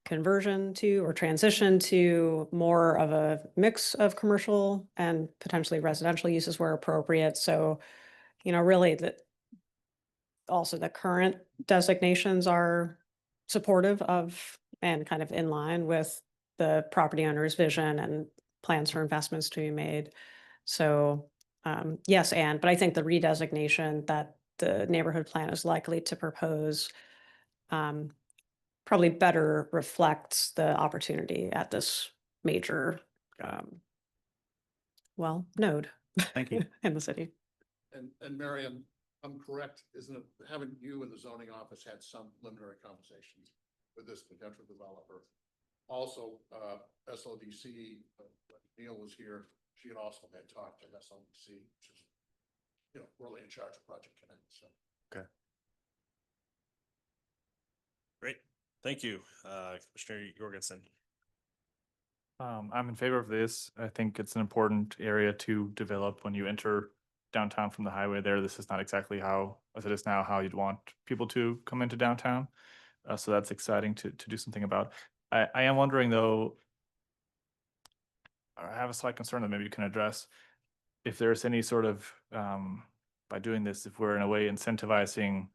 S19: conversion to or transition to more of a mix of commercial and potentially residential uses where appropriate. So, really also the current designations are supportive of and kind of in line with the property owner's vision and plans for investments to be made. So yes, but I think the redesignation that the neighborhood plan is likely to propose probably better reflects the opportunity at this major, node.
S12: Thank you.
S19: In the city.
S8: And Marion, I'm correct, isn't it, haven't you and the zoning office had some preliminary conversations with this potential developer? Also, SLDC, when Neil was here, she had also had talked to SLDC, which is, really in charge of Project Connect, so.
S12: Okay.
S3: Great. Thank you, Commissioner Jorgensen.
S13: I'm in favor of this. I think it's an important area to develop when you enter downtown from the highway there. This is not exactly how, as it is now, how you'd want people to come into downtown. So that's exciting to do something about. I am wondering though, I have a slight concern that maybe you can address. If there's any sort of, by doing this, if we're in a way incentivizing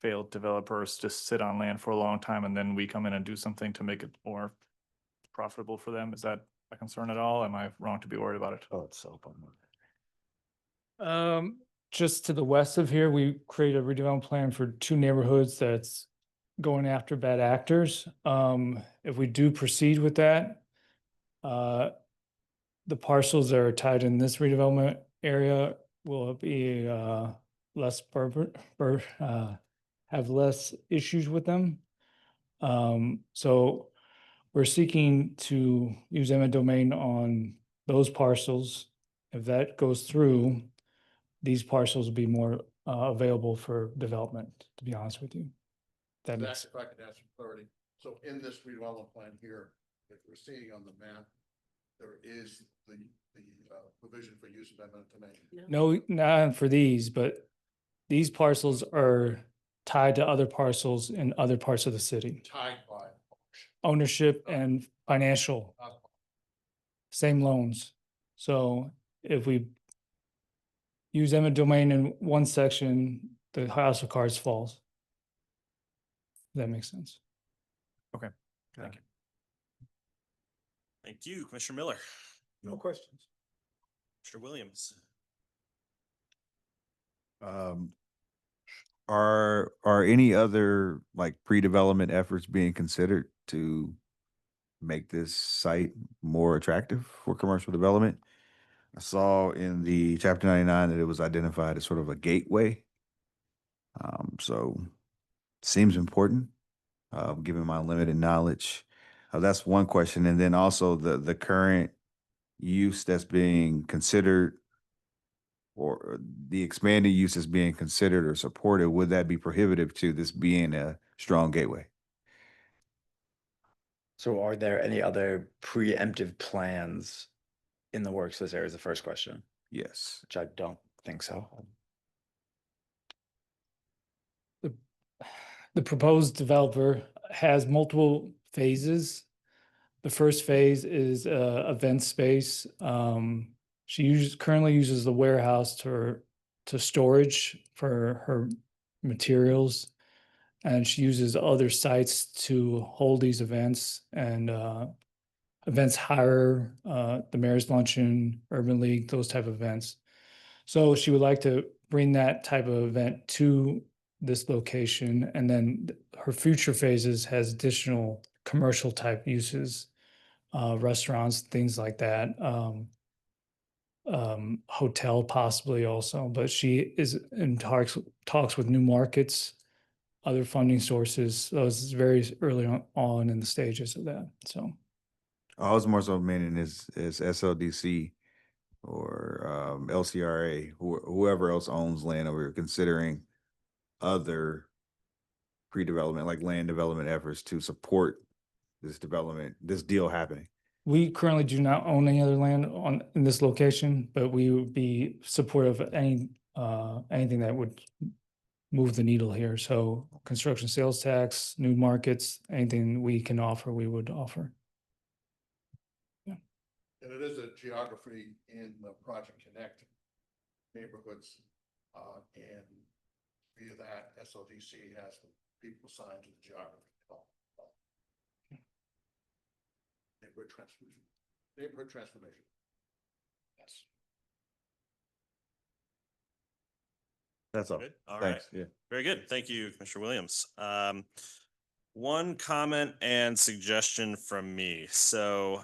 S13: failed developers to sit on land for a long time and then we come in and do something to make it more profitable for them, is that a concern at all? Am I wrong to be worried about it?
S15: Oh, it's so fun.
S18: Just to the west of here, we create a redevelopment plan for two neighborhoods that's going after bad actors. If we do proceed with that, the parcels that are tied in this redevelopment area will be less have less issues with them. So we're seeking to use eminent domain on those parcels. If that goes through, these parcels will be more available for development, to be honest with you. That makes,
S8: If I could ask for clarity. So in this redevelopment plan here, if we're seeing on the map, there is the provision for use of eminent domain.
S18: no, not for these, but these parcels are tied to other parcels in other parts of the city.
S8: Tied by.
S18: Ownership and financial, same loans. So if we use eminent domain in one section, the house of cards falls. That makes sense.
S13: Okay, thank you.
S3: Thank you, Commissioner Miller.
S14: No questions.
S3: Commissioner Williams.
S15: Are any other like pre-development efforts being considered to make this site more attractive for commercial development? I saw in the Chapter 99 that it was identified as sort of a gateway. So seems important, given my limited knowledge. That's one question. And then also the current use that's being considered, or the expanded use that's being considered or supported, would that be prohibitive to this being a strong gateway?
S20: So are there any other preemptive plans in the works? This area is the first question.
S15: Yes.
S20: which I don't think so.
S18: The proposed developer has multiple phases. The first phase is event space. She currently uses the warehouse to storage for her materials, and she uses other sites to hold these events and events higher, the Mayor's Luncheon, Urban League, those type of events. So she would like to bring that type of event to this location, and then her future phases has additional commercial type uses, restaurants, things like that. Hotel possibly also, but she is in talks with new markets, other funding sources. So it's very early on in the stages of that. So
S15: I was more so meaning is SLDC or LCRA, whoever else owns land over here, considering other pre-development, like land development efforts to support this development, this deal happening.
S18: we currently do not own any other land in this location, but we would be supportive of anything that would move the needle here. So construction sales tax, new markets, anything we can offer, we would offer.
S8: And it is a geography in the Project Connect neighborhoods, and via that, SLDC has the people assigned to the geography. Neighborhood transformation. Yes.
S15: That's all.
S3: Good. All right.
S15: Thanks. Yeah.
S3: Very good. Thank you, Commissioner Williams. One comment and suggestion from me. So,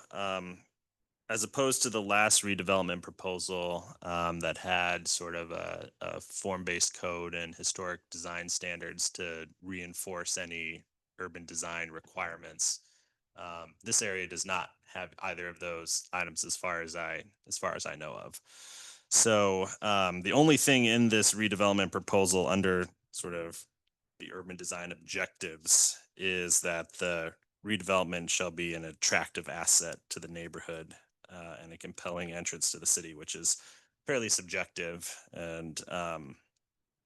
S3: as opposed to the last redevelopment proposal that had sort of a form-based code and historic design standards to reinforce any urban design requirements, this area does not have either of those items as far as I know of. So the only thing in this redevelopment proposal under sort of the urban design objectives is that the redevelopment shall be an attractive asset to the neighborhood and a compelling entrance to the city, which is fairly subjective and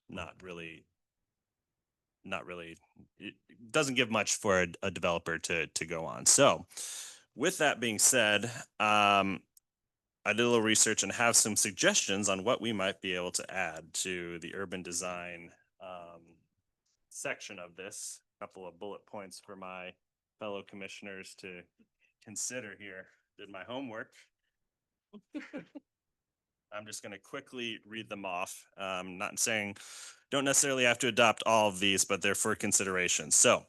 S3: not really, it doesn't give much for a developer to go on. So with that being said, I did a little research and have some suggestions on what we might be able to add to the urban design section of this. A couple of bullet points for my fellow commissioners to consider here. Did my homework. I'm just going to quickly read them off. Not saying don't necessarily have to adopt all of these, but they're for consideration. So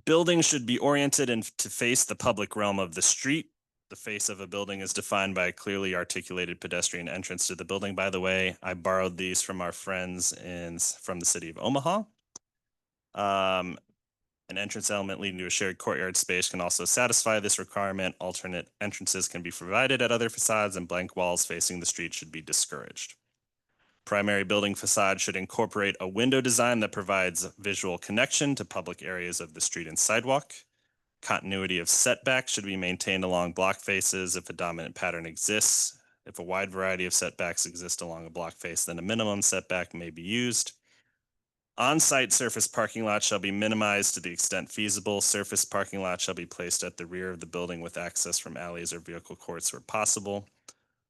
S3: buildings should be oriented and to face the public realm of the street. The face of a building is defined by a clearly articulated pedestrian entrance to the building. By the way, I borrowed these from our friends from the city of Omaha. An entrance element leading to a shared courtyard space can also satisfy this requirement. Alternate entrances can be provided at other facades, and blank walls facing the street should be discouraged. Primary building facade should incorporate a window design that provides visual connection to public areas of the street and sidewalk. Continuity of setback should be maintained along block faces if a dominant pattern exists. If a wide variety of setbacks exist along a block face, then a minimum setback may be used. On-site surface parking lots shall be minimized to the extent feasible. Surface parking lots shall be placed at the rear of the building with access from alleys or vehicle courts where possible.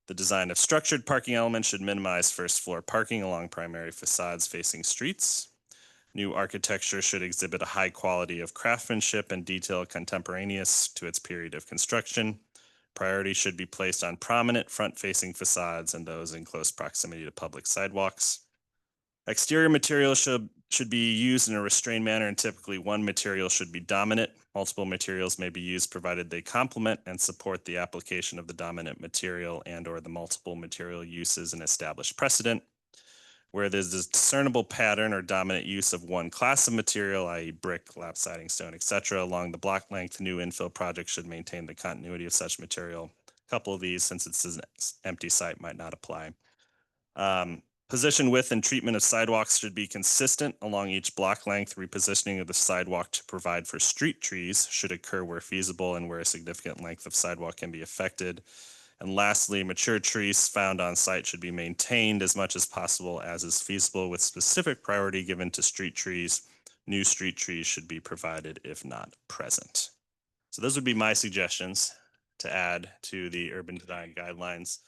S3: The design of structured parking elements should minimize first floor parking along primary facades facing streets. New architecture should exhibit a high quality of craftsmanship and detail contemporaneous to its period of construction. Priority should be placed on prominent front-facing facades and those in close proximity to public sidewalks. Exterior materials should be used in a restrained manner, and typically one material should be dominant. Multiple materials may be used provided they complement and support the application of the dominant material and/or the multiple material uses and established precedent. Where there's a discernible pattern or dominant use of one class of material, i.e. brick, lap siding, stone, etc., along the block length, new infill projects should maintain the continuity of such material. A couple of these, since it's an empty site, might not apply. Position width and treatment of sidewalks should be consistent along each block length. Repositioning of the sidewalk to provide for street trees should occur where feasible and where a significant length of sidewalk can be affected. And lastly, mature trees found on site should be maintained as much as possible as is feasible, with specific priority given to street trees. New street trees should be provided if not present. So those would be my suggestions to add to the urban design guidelines.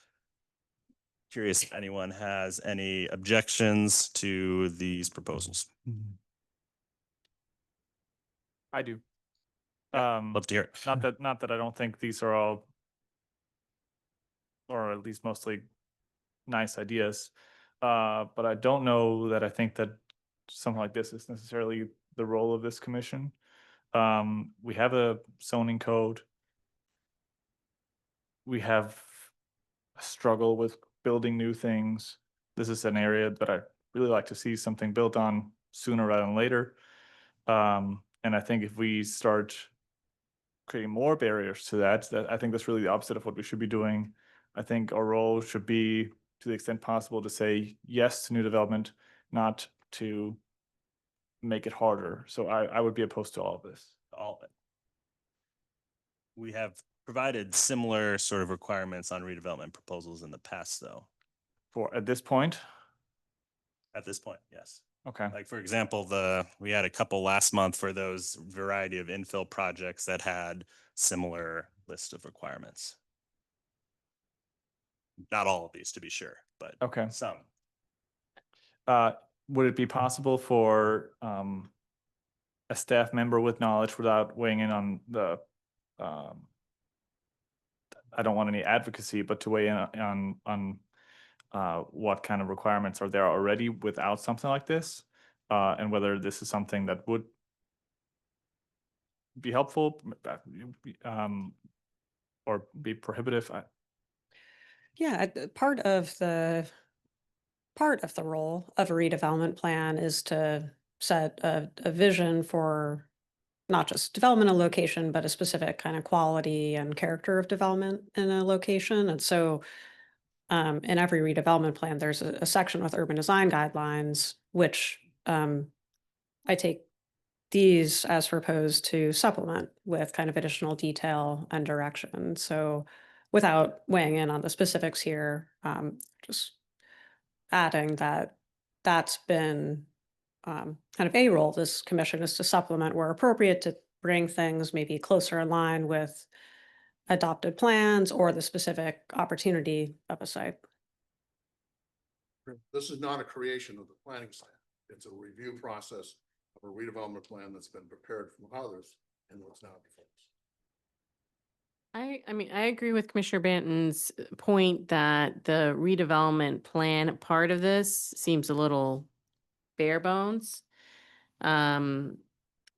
S3: Curious if anyone has any objections to these proposals.
S13: I do.
S3: Love to hear it.
S13: Not that I don't think these are all, or at least mostly, nice ideas. But I don't know that I think that something like this is necessarily the role of this commission. We have a zoning code. We have a struggle with building new things. This is an area that I really like to see something built on sooner rather than later. And I think if we start creating more barriers to that, I think that's really the opposite of what we should be doing. I think our role should be, to the extent possible, to say yes to new development, not to make it harder. So I would be opposed to all of this.
S3: All of it. We have provided similar sort of requirements on redevelopment proposals in the past, though.
S13: At this point?
S3: At this point, yes.
S13: Okay.
S3: Like, for example, we had a couple last month for those variety of infill projects that had similar list of requirements. Not all of these, to be sure, but
S13: okay,
S3: some.
S13: Would it be possible for a staff member with knowledge, without weighing in on the, I don't want any advocacy, but to weigh in on what kind of requirements are there already without something like this, and whether this is something that would be helpful, or be prohibitive?
S19: Yeah, part of the role of a redevelopment plan is to set a vision for not just development of location, but a specific kind of quality and character of development in a location. And so in every redevelopment plan, there's a section with urban design guidelines, which I take these as proposed to supplement with kind of additional detail and direction. So without weighing in on the specifics here, just adding that that's been kind of a role this commission is to supplement where appropriate, to bring things maybe closer in line with adopted plans or the specific opportunity of a site.
S8: This is not a creation of the planning staff. It's a review process of a redevelopment plan that's been prepared from others and what's now before us.
S11: I mean, I agree with Commissioner Banton's point that the redevelopment plan part of this seems a little bare bones. And,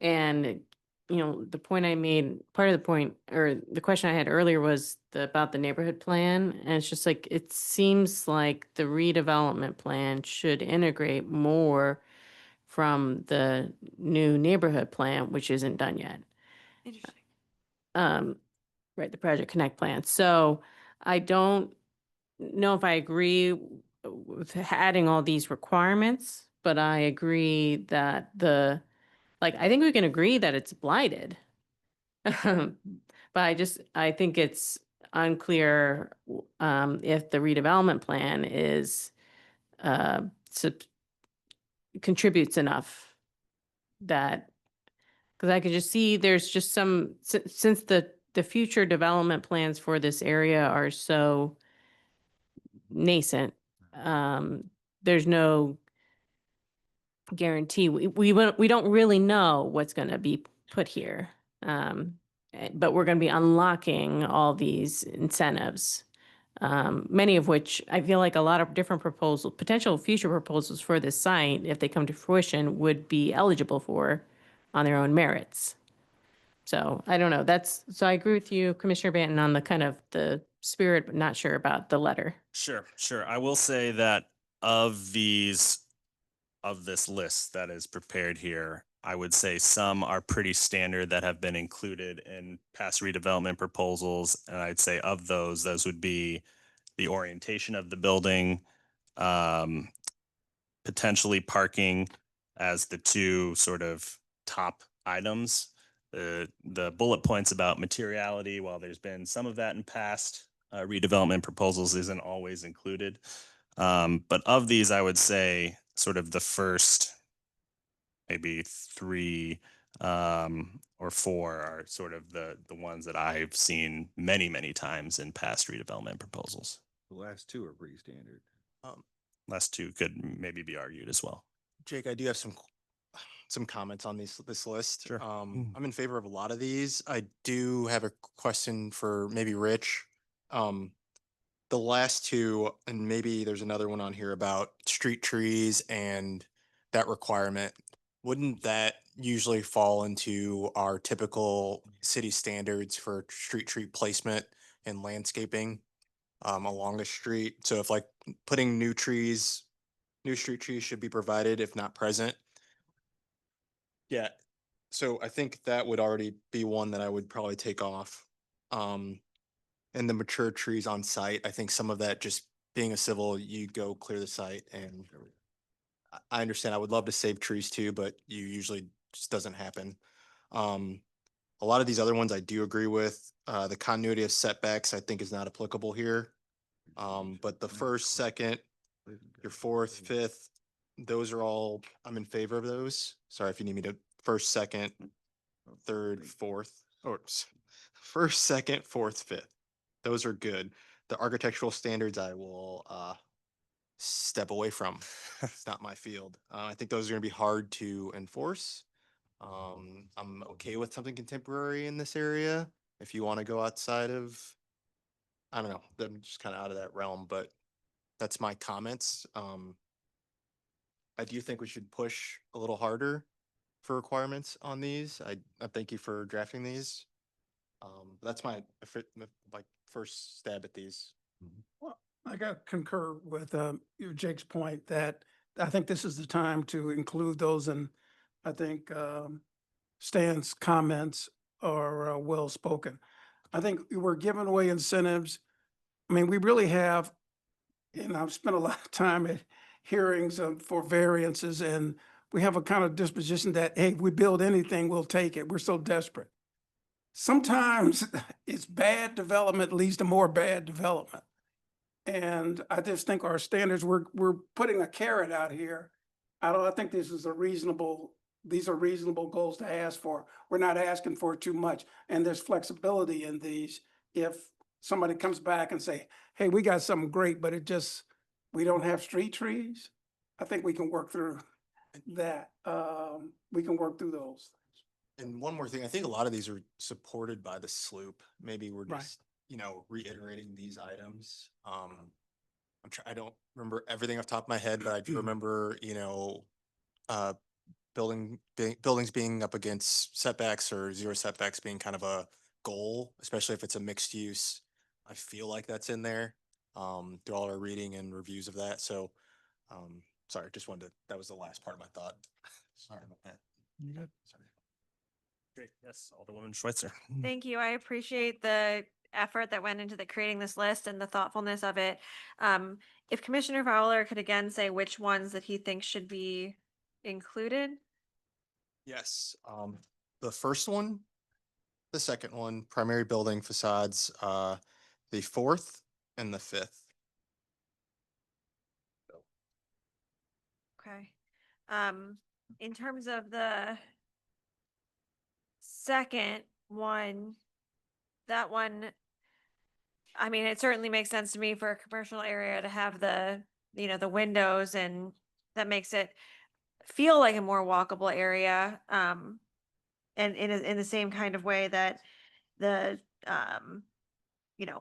S11: the point I made, part of the point, or the question I had earlier was about the neighborhood plan. And it's just like, it seems like the redevelopment plan should integrate more from the new neighborhood plan, which isn't done yet.
S4: Interesting.
S11: Right, the Project Connect plan. So I don't know if I agree with adding all these requirements, but I agree that I think we can agree that it's blighted. But I think it's unclear if the redevelopment plan is contributes enough that, because I could just see there's just some, since the future development plans for this area are so nascent, there's no guarantee. We don't really know what's going to be put here, but we're going to be unlocking all these incentives, many of which I feel like a lot of different potential future proposals for this site, if they come to fruition, would be eligible for on their own merits. So I don't know. So I agree with you, Commissioner Banton, on the kind of the spirit, but not sure about the letter.
S3: Sure. I will say that of this list that is prepared here, I would say some are pretty standard that have been included in past redevelopment proposals. And I'd say of those would be the orientation of the building, potentially parking as the two sort of top items. The bullet points about materiality, while there's been some of that in past redevelopment proposals isn't always included. But of these, I would say sort of the first maybe 3 or 4 are sort of the ones that I've seen many times in past redevelopment proposals.
S15: The last 2 are pretty standard.
S3: Last 2 could maybe be argued as well.
S10: Jake, I do have some comments on this list.
S3: Sure.
S10: I'm in favor of a lot of these. I do have a question for maybe Rich. The last 2, and maybe there's another one on here about street trees and that requirement. Wouldn't that usually fall into our typical city standards for street tree placement and landscaping along a street? So if like putting new street trees should be provided if not present. Yeah, so I think that would already be one that I would probably take off. And the mature trees on site, I think some of that just being a civil, you go clear the site and I understand I would love to save trees too, but you usually just doesn't happen. A lot of these other ones I do agree with. The continuity of setbacks I think is not applicable here. But the first, second, your fourth, fifth, those are all, I'm in favor of those. Sorry if you need me to first, second, third, fourth, or first, second, fourth, fifth. Those are good. The architectural standards I will step away from. It's not my field. I think those are going to be hard to enforce. I'm okay with something contemporary in this area. If you want to go outside of, I don't know, I'm just kind of out of that realm, but that's my comments. I do think we should push a little harder for requirements on these. I thank you for drafting these. That's my like first stab at these.
S14: Well, I got to concur with Jake's point that I think this is the time to include those, and I think Stan's comments are well spoken. I think we're giving away incentives. I mean, we really have, and I've spent a lot of time at hearings for variances, and we have a kind of disposition that, hey, if we build anything, we'll take it. We're so desperate. Sometimes it's bad development leads to more bad development. And I just think our standards, we're putting a carrot out here. I think these are reasonable goals to ask for. We're not asking for too much. And there's flexibility in these. If somebody comes back and say, hey, we got something great, but we don't have street trees, I think we can work through that. We can work through those.
S10: And one more thing, I think a lot of these are supported by the sloop. Maybe we're
S14: Right.
S10: just, reiterating these items. I don't remember everything off the top of my head, but I do remember, buildings being up against setbacks or zero setbacks being kind of a goal, especially if it's a mixed use. I feel like that's in there, through all our reading and reviews of that. So, sorry, that was the last part of my thought. Sorry about that. Sorry.
S3: Great. Yes, Alderwoman Schweitzer.
S4: Thank you. I appreciate the effort that went into creating this list and the thoughtfulness of it. If Commissioner Fowler could again say which ones that he thinks should be included.
S10: Yes, the first one, the second one, primary building facades, the fourth and the fifth.
S4: Okay. In terms of the second one, that one, I mean, it certainly makes sense to me for a commercial area to have the windows, and that makes it feel like a more walkable area. And in the same kind of way that the,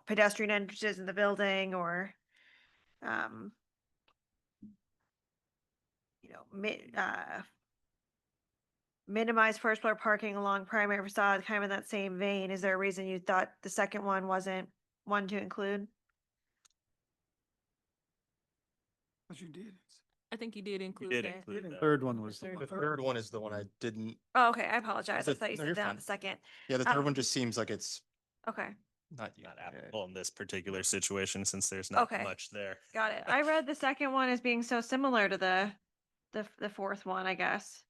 S4: pedestrian entrances in the building or, minimize first floor parking along primary facade, kind of in that same vein. Is there a reason you thought the second one wasn't one to include?
S14: But you did.
S9: I think you did include
S3: did
S9: that.
S3: include that.
S12: Third one was
S10: The third one is the one I didn't.
S4: Oh, okay. I apologize. I
S10: The-
S4: thought you
S10: no,
S4: said
S10: you're
S4: that on
S10: fine.
S4: the second.
S10: Yeah, the third one just seems like it's
S4: Okay.
S10: not
S3: Applicable in this particular situation since there's not
S4: Okay.
S3: much there.
S4: Got it. I read the second one as being so similar to the fourth one, I guess,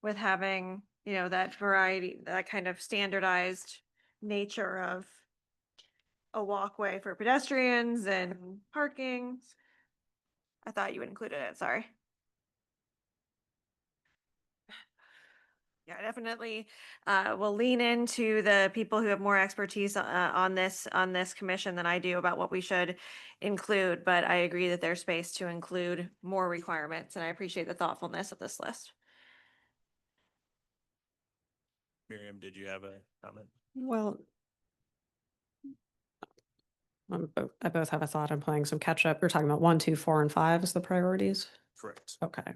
S4: with having, that variety, that kind of standardized nature a walkway for pedestrians and parking. I thought you had included it, sorry. Yeah, definitely. We'll lean into the people who have more expertise on this commission than I do about what we should include, but I agree that there's space to include more requirements, and I appreciate the thoughtfulness of this list.
S3: Miriam, did you have a comment?
S19: Well, I both have a thought. I'm playing some catch up. You're talking about 1, 2, 4, and 5 as the priorities.
S3: Correct.
S19: Okay.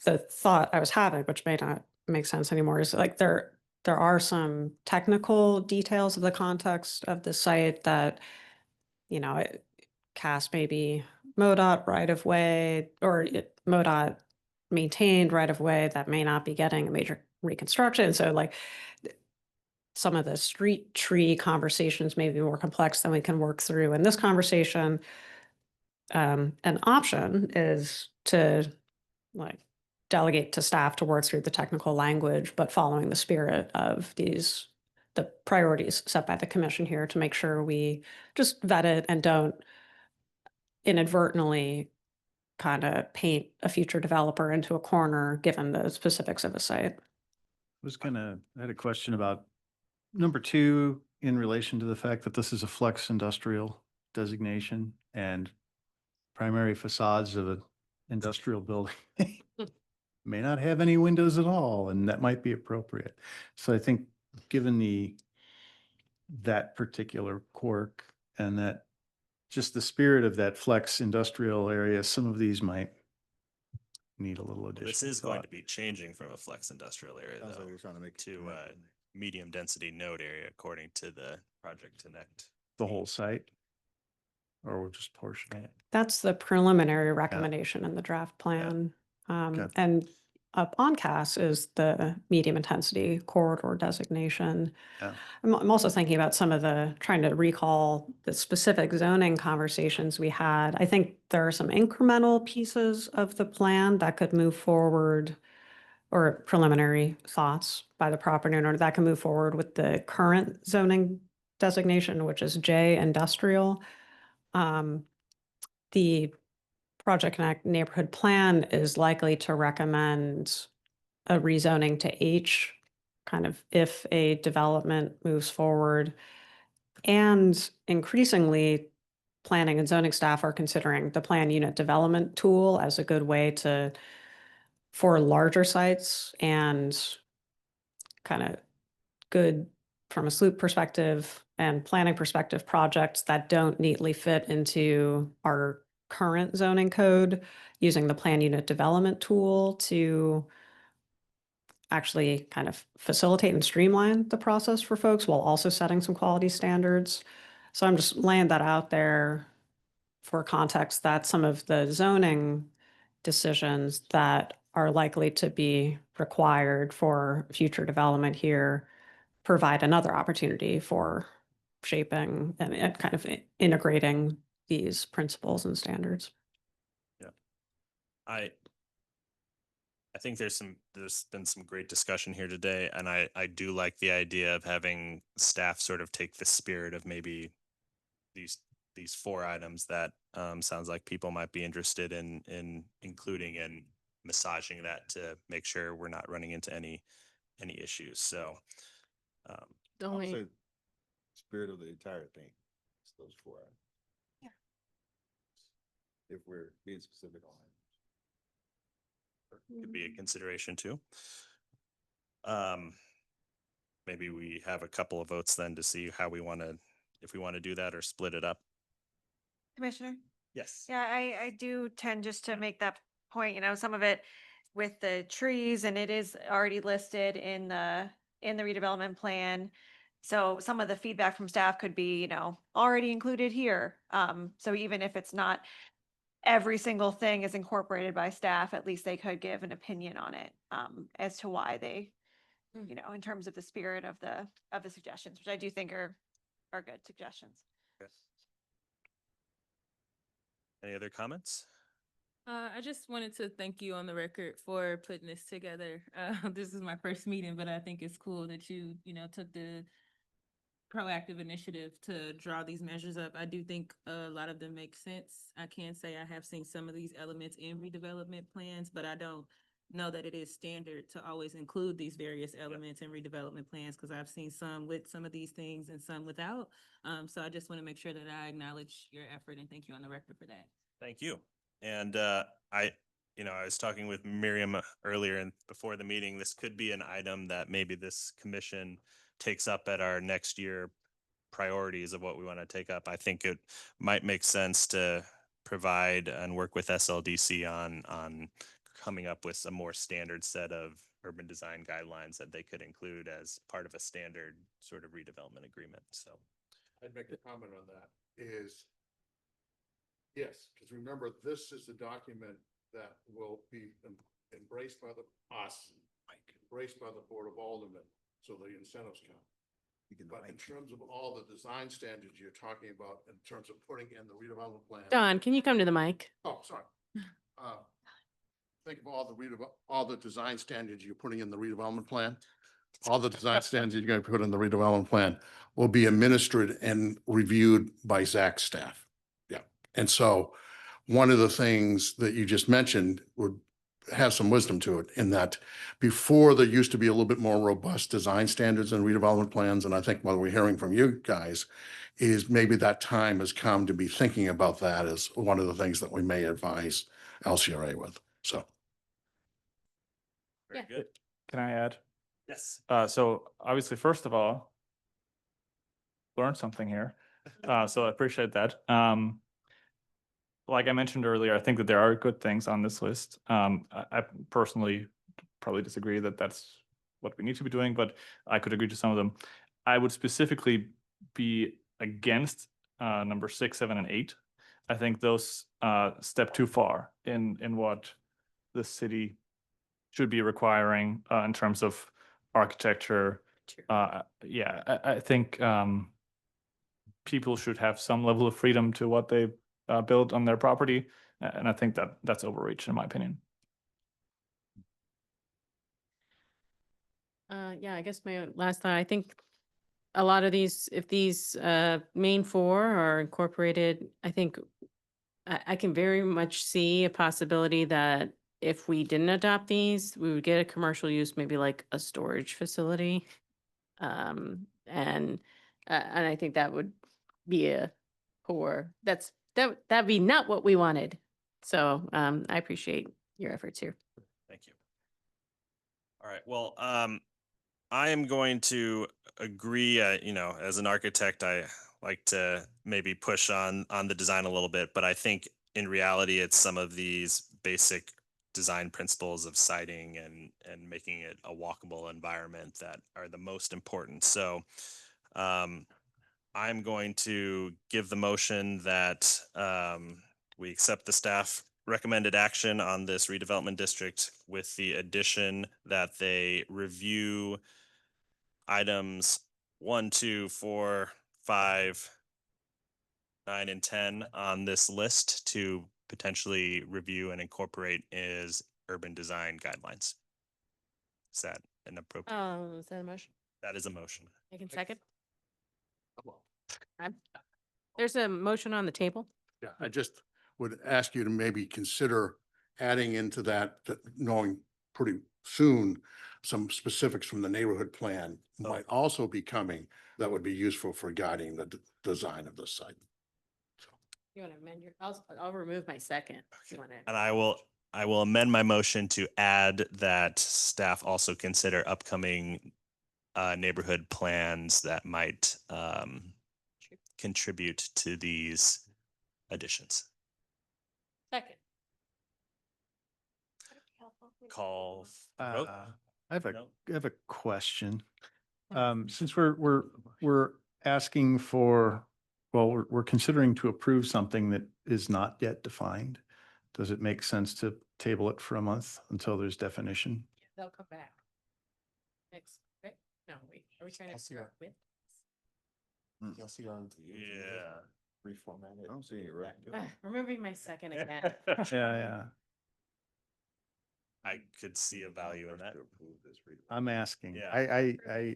S19: The thought I was having, which may not make sense anymore, is like there are some technical details of the context of the site that, you know, CAS may be MoDOT right of way or MoDOT maintained right of way that may not be getting a major reconstruction. So like some of the street tree conversations may be more complex than we can work through in this conversation. An option is to like delegate to staff to work through the technical language, but following the spirit of the priorities set by the commission here to make sure we just vet it and don't inadvertently kind of paint a future developer into a corner, given the specifics of the site.
S12: I had a question about number 2 in relation to the fact that this is a flex industrial designation and primary facades of an industrial building may not have any windows at all, and that might be appropriate. So I think given that particular quirk and that just the spirit of that flex industrial area, some of these might need a little additional.
S3: This is going
S12: thought.
S3: to be changing from a flex industrial area
S15: Sounds like
S3: though
S15: you're trying to make
S3: to a medium density node area according to the Project Connect.
S12: The whole site? Or just portion of it?
S19: That's the preliminary recommendation in the draft plan. And up on CAS is the medium intensity corridor designation.
S12: Yeah.
S19: I'm also thinking about trying to recall the specific zoning conversations we had. I think there are some incremental pieces of the plan that could move forward, or preliminary thoughts by the property owner that can move forward with the current zoning designation, which is J industrial. The Project Connect neighborhood plan is likely to recommend a rezoning to H, kind of if a development moves forward. And increasingly, planning and zoning staff are considering the plan unit development tool as a good way for larger sites and kind of good from a SLOOP perspective and planning perspective projects that don't neatly fit into our current zoning code, using the plan unit development tool to actually kind of facilitate and streamline the process for folks while also setting some quality standards. So I'm just laying that out there for context that some of the zoning decisions that are likely to be required for future development here provide another opportunity for shaping and kind of integrating these principles and standards.
S3: Yeah. I think there's been some great discussion here today, and I do like the idea of having staff sort of take the spirit of maybe these 4 items that sounds like people might be interested in including and massaging that to make sure we're not running into any issues. So
S11: The only
S15: spirit of the entire thing. It's those 4 items.
S4: Yeah.
S15: If we're being specific on it.
S3: could be a consideration too. Maybe we have a couple of votes then to see how we want to, if we want to do that or split it up.
S4: Commissioner?
S3: Yes.
S4: Yeah, I do tend just to make that point, some of it with the trees, and it is already listed in the redevelopment plan. So some of the feedback from staff could be, already included here. So even if it's not every single thing is incorporated by staff, at least they could give an opinion on it, as to why they, in terms of the spirit of the suggestions, which I do think are good suggestions.
S3: Yes. Any other comments?
S9: I just wanted to thank you on the record for putting this together. This is my first meeting, but I think it's cool that you took the proactive initiative to draw these measures up. I do think a lot of them make sense. I can say I have seen some of these elements in redevelopment plans, but I don't know that it is standard to always include these various elements in redevelopment plans, because I've seen some with some of these things and some without. So I just want to make sure that I acknowledge your effort and thank you on the record for that.
S3: Thank you. And I was talking with Miriam earlier and before the meeting, this could be an item that maybe this commission takes up at our next year priorities of what we want to take up. I think it might make sense to provide and work with SLDC on coming up with a more standard set of urban design guidelines that they could include as part of a standard sort of redevelopment agreement. So
S8: I'd make a comment on that is, yes, because remember, this is the document that will be embraced by embraced by the Board of Aldermen, so the incentives count. But in terms of all the design standards you're talking about, in terms of putting in the redevelopment plan.
S11: Don, can you come to the mic?
S8: Oh, sorry. Think of all the design standards you're putting in the redevelopment plan. All the design standards you're going to put in the redevelopment plan will be administered and reviewed by Zach's staff. Yeah. And so one of the things that you just mentioned would have some wisdom to it, in that before there used to be a little bit more robust design standards and redevelopment plans. And I think what we're hearing from you guys is maybe that time has come to be thinking about that as one of the things that we may advise LCRA with. So.
S3: very good.
S13: Can I add?
S3: Yes.
S13: So obviously, first of all, learned something here. So I appreciate that. Like I mentioned earlier, I think that there are good things on this list. I personally probably disagree that that's what we need to be doing, but I could agree to some of them. I would specifically be against number 6, 7, and 8. I think those step too far in what the city should be requiring in terms of architecture. Yeah, I think people should have some level of freedom to what they build on their property, and I think that that's overreach in my opinion.
S11: Yeah, I guess my last thought, I think a lot of these, if these main 4 are incorporated, I think I can very much see a possibility that if we didn't adopt these, we would get a commercial use, maybe like a storage facility. And I think that would be a poor, that'd be not what we wanted. So I appreciate your efforts here.
S3: Thank you. All right. Well, I am going to agree. As an architect, I like to maybe push on the design a little bit, but I think in reality, it's some of these basic design principles of siting and making it a walkable environment that are the most important. So I'm going to give the motion that we accept the staff recommended action on this redevelopment district with the addition that they review items 1, 2, 4, 5, 9, and 10 on this list to potentially review and incorporate as urban design guidelines. Is that an appropriate?
S11: Is that a motion?
S3: That is a motion.
S11: I can second. There's a motion on the table.
S8: Yeah, I just would ask you to maybe consider adding into that, knowing pretty soon, some specifics from the neighborhood plan might also be coming that would be useful for guiding the design of the site.
S11: You want to amend your, I'll remove my second. If you want to.
S3: And I will amend my motion to add that staff also consider upcoming neighborhood plans that might contribute to these additions.
S11: Second.
S3: Call. vote?
S12: I have
S3: No?
S12: a question. Since we're asking for, well, we're considering to approve something that is not yet defined. Does it make sense to table it for a month until there's definition?
S11: They'll come back. Next, right? No, wait, are we trying to start with?
S10: You'll see on.
S3: Yeah.
S10: Reformat it.
S15: I don't see it right.
S11: Removing my second again.
S12: Yeah.
S3: I could see a value in that.
S12: I'm asking.
S3: Yeah.
S12: I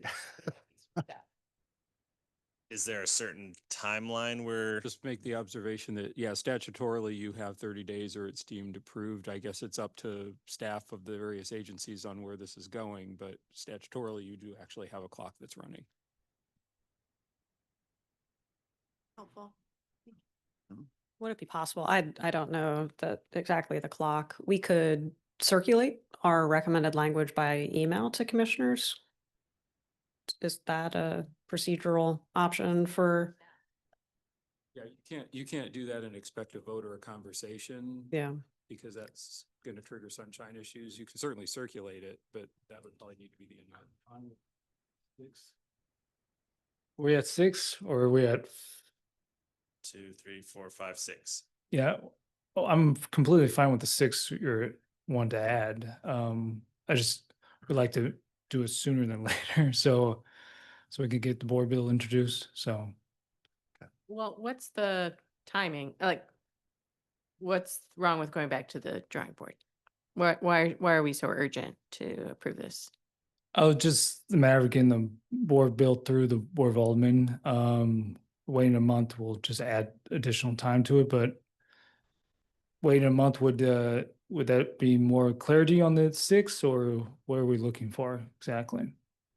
S3: is there a certain timeline where?
S21: Just make the observation that, yeah, statutorily you have 30 days or it's deemed approved. I guess it's up to staff of the various agencies on where this is going, but statutorily you do actually have a clock that's running.
S4: Helpful.
S19: Would it be possible? I don't know exactly the clock. We could circulate our recommended language by email to commissioners. Is that a procedural option for?
S21: Yeah, you can't do that and expect a vote or a conversation.
S19: Yeah.
S21: Because that's going to trigger sunshine issues. You can certainly circulate it, but that would probably need to be the amount. On 6.
S18: We at 6 or are we at?
S3: 2, 3, 4, 5, 6.
S18: Yeah, oh, I'm completely fine with the 6 you're want to add. I just would like to do it sooner than later, so we could get the board bill introduced. So
S11: Well, what's the timing? Like, what's wrong with going back to the drawing board? Why are we so urgent to approve this?
S18: oh, just the matter of getting the board bill through the Board of Aldermen. Waiting a month will just add additional time to it, but waiting a month would that be more clarity on the 6, or what are we looking for exactly?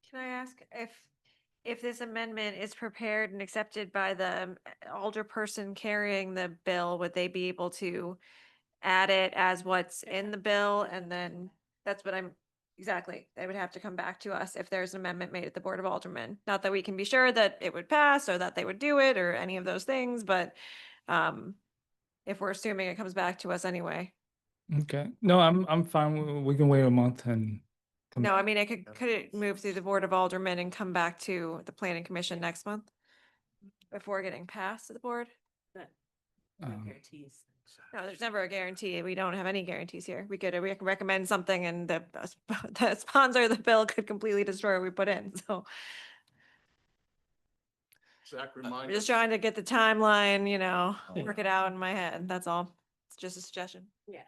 S4: Can I ask if this amendment is prepared and accepted by the alderperson carrying the bill, would they be able to add it as what's in the bill? And then that's what exactly, they would have to come back to us if there's an amendment made at the Board of Aldermen. Not that we can be sure that it would pass or that they would do it or any of those things, but if we're assuming it comes back to us anyway.
S18: Okay, no, I'm fine. We can wait a month and.
S4: No, I mean, could it move through the Board of Aldermen and come back to the Planning Commission next month? Before getting passed to the board?
S11: Guarantees.
S4: No, there's never a guarantee. We don't have any guarantees here. We can recommend something and the the sponsor of the bill could completely destroy what we put in, so.
S8: Zach,
S4: I'm just trying to get the timeline, work it out in my head, that's all. It's just a suggestion.
S11: Yeah.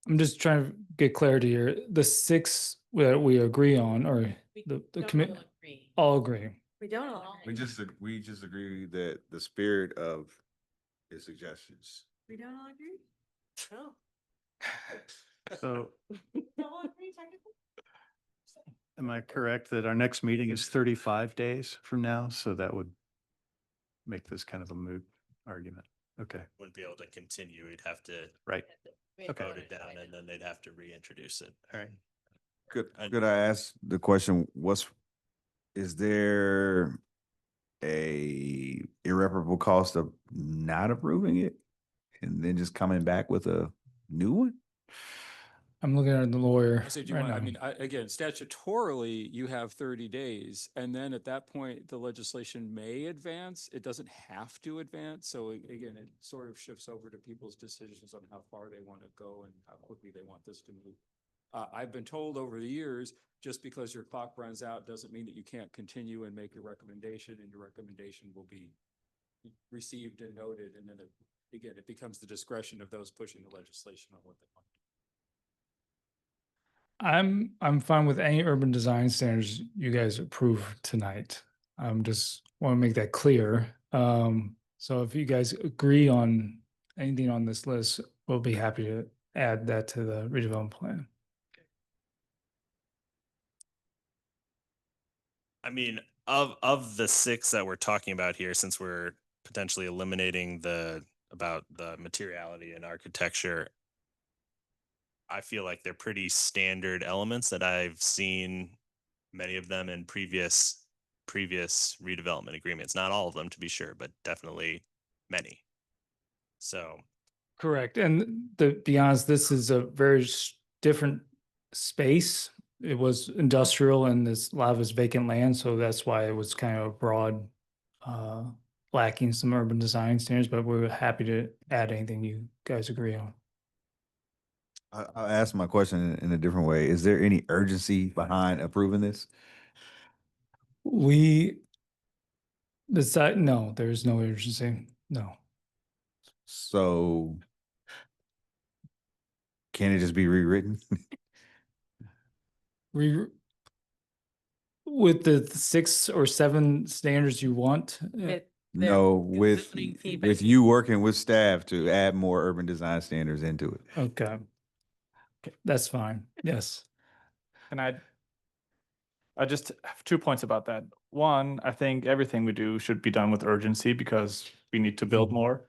S18: I'm just trying to get clarity here. The 6 that we agree on, or the commit, all agree.
S4: We don't all.
S15: We just agree that the spirit of his suggestions.
S4: We don't all agree? Oh.
S12: So
S4: Don't all agree technically?
S12: am I correct that our next meeting is 35 days from now? So that would make this kind of a moot argument. Okay,
S3: Wouldn't be able to continue. We'd have to
S12: right. Okay.
S3: vote it down and then they'd have to reintroduce it.
S12: All right.
S15: Could I ask the question, is there a irreparable cost of not approving it and then just coming back with a new one?
S18: I'm looking at the lawyer
S21: I said, you
S18: right
S21: want, I
S18: now.
S21: mean, again, statutorily, you have 30 days. And then at that point, the legislation may advance. It doesn't have to advance. So again, it sort of shifts over to people's decisions on how far they want to go and how quickly they want this to move. I've been told over the years, just because your clock runs out doesn't mean that you can't continue and make a recommendation, and your recommendation will be received and noted. And then it becomes the discretion of those pushing the legislation on what they want.
S18: I'm fine with any urban design standards you guys approve tonight. Just want to make that clear. So if you guys agree on anything on this list, we'll be happy to add that to the redevelopment plan.
S3: I mean, of the 6 that we're talking about here, since we're potentially eliminating about the materiality and architecture, I feel like they're pretty standard elements that I've seen many of them in previous redevelopment agreements. Not all of them, to be sure, but definitely many. So
S18: Correct. And to be honest, this is a very different space. It was industrial and a lot of it's vacant land. So that's why it was kind of broad, lacking some urban design standards, but we're happy to add anything you guys agree on.
S15: I'll ask my question in a different way. Is there any urgency behind approving this?
S18: We decide, no, there's no urgency. No.
S15: So can it just be rewritten?
S18: with the 6 or 7 standards you want,
S15: No, with
S11: feedback.
S15: you working with staff to add more urban design standards into it.
S18: okay. Okay, that's fine. Yes.
S13: And I just have 2 points about that. One, I think everything we do should be done with urgency because we need to build more.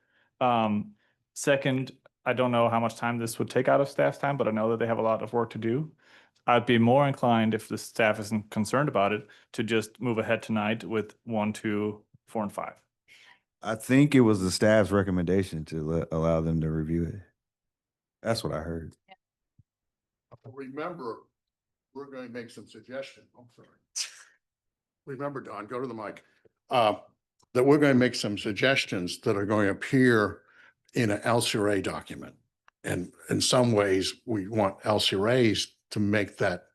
S13: Second, I don't know how much time this would take out of staff's time, but I know that they have a lot of work to do. I'd be more inclined, if the staff isn't concerned about it, to just move ahead tonight with 1, 2, 4, and 5.
S15: I think it was the staff's recommendation to allow them to review it. That's what I heard.
S8: Remember, we're going to make some suggestions. I'm sorry. Remember, Don, go to the mic. That we're going to make some suggestions that are going to appear in an LCRA document. And in some ways, we want LCRAs to make that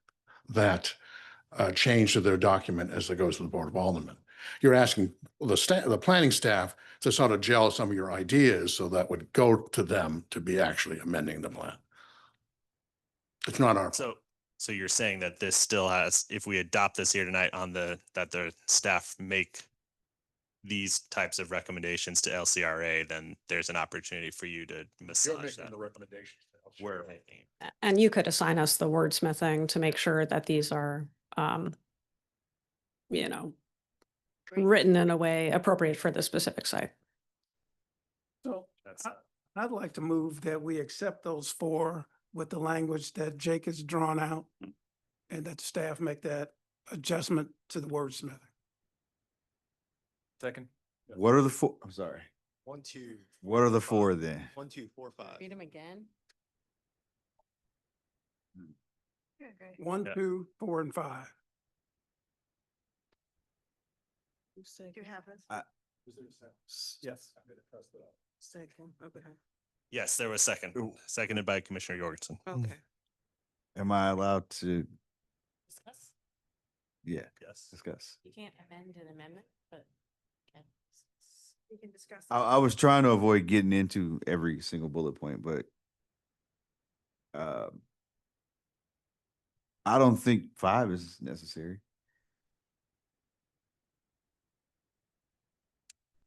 S8: change to their document as it goes to the Board of Aldermen. You're asking the planning staff to sort of gel some of your ideas, so that would go to them to be actually amending the plan. It's not our.
S3: So you're saying that this still has, if we adopt this here tonight that the staff make these types of recommendations to LCRA, then there's an opportunity for you to massage that.
S8: The recommendations.
S3: We're making.
S19: And you could assign us the wordsmithing to make sure that these are, written in a way appropriate for the specific site.
S14: So I'd like to move that we accept those 4 with the language that Jake has drawn out, and that staff make that adjustment to the wordsmithing.
S13: Second.
S15: What are the 4? I'm sorry.
S10: 1, 2.
S15: What are the 4 then?
S10: 1, 2, 4, 5.
S11: Read them again.
S14: 1, 2, 4, and 5.
S11: Do you have this?
S13: Yes.
S11: Second, okay.
S3: Yes, there was seconded by Commissioner Jorgensen.
S11: Okay.
S15: Am I allowed to?
S11: Discuss?
S15: Yeah.
S3: Yes.
S15: Discuss.
S11: You can't amend an amendment, but you can discuss.
S15: I was trying to avoid getting into every single bullet point, but I don't think 5 is necessary.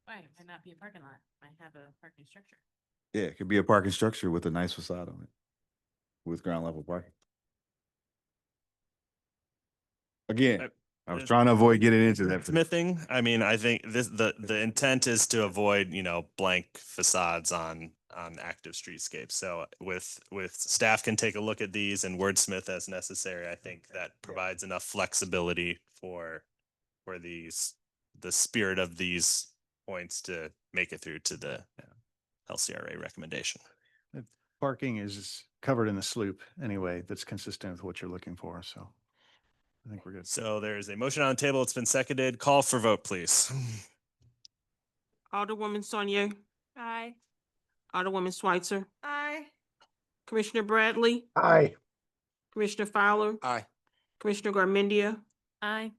S11: Right, might not be a parking lot, might have a parking structure.
S15: Yeah, it could be a parking structure with a nice facade on it, with ground level parking. Again, I was trying to avoid getting into that.
S3: Smithing, I mean, I think the intent is to avoid, blank facades on active streetscapes. So with staff can take a look at these and wordsmith as necessary. I think that provides enough flexibility for the spirit of these points to make it through to the LCRA recommendation.
S12: Parking is covered in the sloop anyway. That's consistent with what you're looking for. So I think we're good.
S3: So there's a motion on the table. It's been seconded. Call for vote, please.
S1: Alderwoman Saunier,
S4: Aye.
S1: Alderwoman Schweitzer,
S4: Aye.
S1: Commissioner Bradley,
S2: Aye.
S1: Commissioner Fowler,
S10: Aye.
S1: Commissioner Garmendia,
S11: Aye.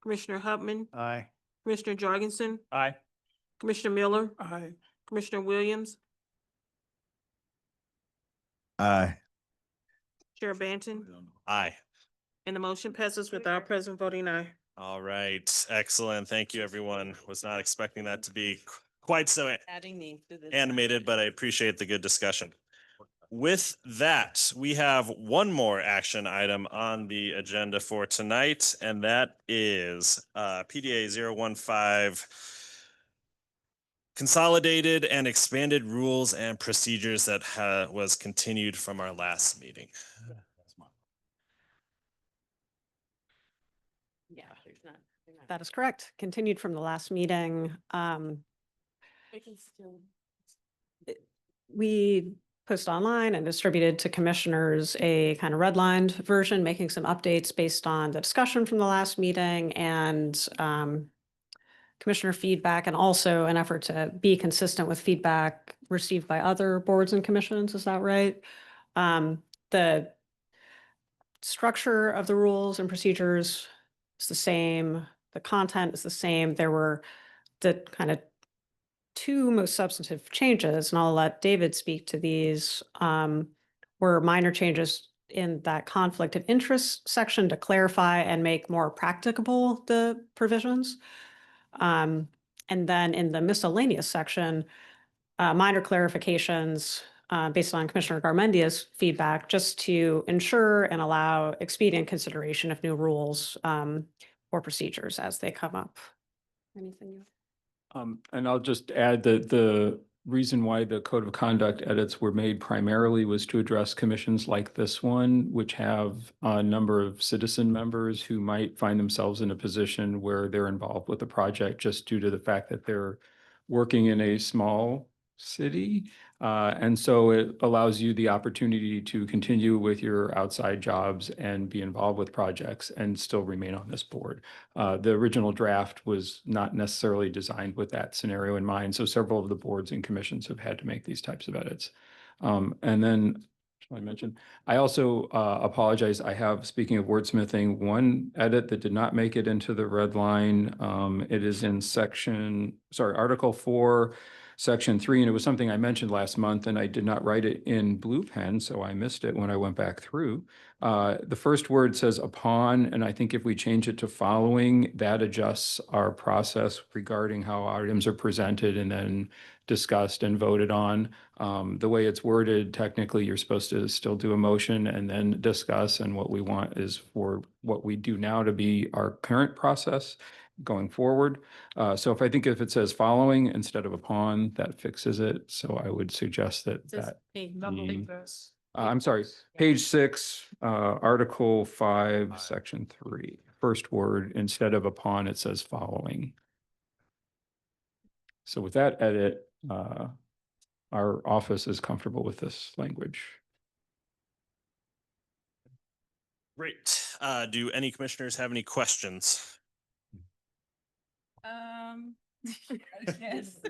S1: Commissioner Hubman,
S12: Aye.
S1: Commissioner Jorgensen,
S13: Aye.
S1: Commissioner Miller,
S14: Aye.
S1: Commissioner Williams,
S15: Aye.
S1: Chair Banton,
S3: Aye.
S1: and the motion passes with our present voting aye.
S3: All right. Excellent. Thank you, everyone. Was not expecting that to be quite so
S11: Adding names to this.
S3: animated, but I appreciate the good discussion. With that, we have one more action item on the agenda for tonight, and that is PDA 015 consolidated and expanded rules and procedures that was continued from our last meeting.
S11: Yeah, there's not.
S19: That is correct. Continued from the last meeting.
S11: We can still.
S19: We posted online and distributed to commissioners a kind of redlined version, making some updates based on the discussion from the last meeting and commissioner feedback, and also an effort to be consistent with feedback received by other boards and commissions. Is that right? The structure of the rules and procedures is the same. The content is the same. There were the kind of 2 most substantive changes, and I'll let David speak to these, were minor changes in that conflict of interest section to clarify and make more practicable the provisions. And then in the miscellaneous section, minor clarifications based on Commissioner Garmendia's feedback, just to ensure and allow expedient consideration of new rules or procedures as they come up. Anything you?
S21: And I'll just add that the reason why the code of conduct edits were made primarily was to address commissions like this one, which have a number of citizen members who might find themselves in a position where they're involved with the project just due to the fact that they're working in a small city. And so it allows you the opportunity to continue with your outside jobs and be involved with projects and still remain on this board. The original draft was not necessarily designed with that scenario in mind. So several of the boards and commissions have had to make these types of edits. And then I mentioned, I also apologize. I have, speaking of wordsmithing, one edit that did not make it into the red line. It is in Article 4, Section 3, and it was something I mentioned last month, and I did not write it in blue pen, so I missed it when I went back through. The first word says upon, and I think if we change it to following, that adjusts our process regarding how items are presented and then discussed and voted on. The way it's worded, technically, you're supposed to still do a motion and then discuss, and what we want is for what we do now to be our current process going forward. So if it says following instead of upon, that fixes it. So I would suggest that I'm sorry, page 6, Article 5, Section 3, first word, instead of upon, it says following. So with that edit, our office is comfortable with this language.
S3: Great. Do any commissioners have any questions?
S9: Yes.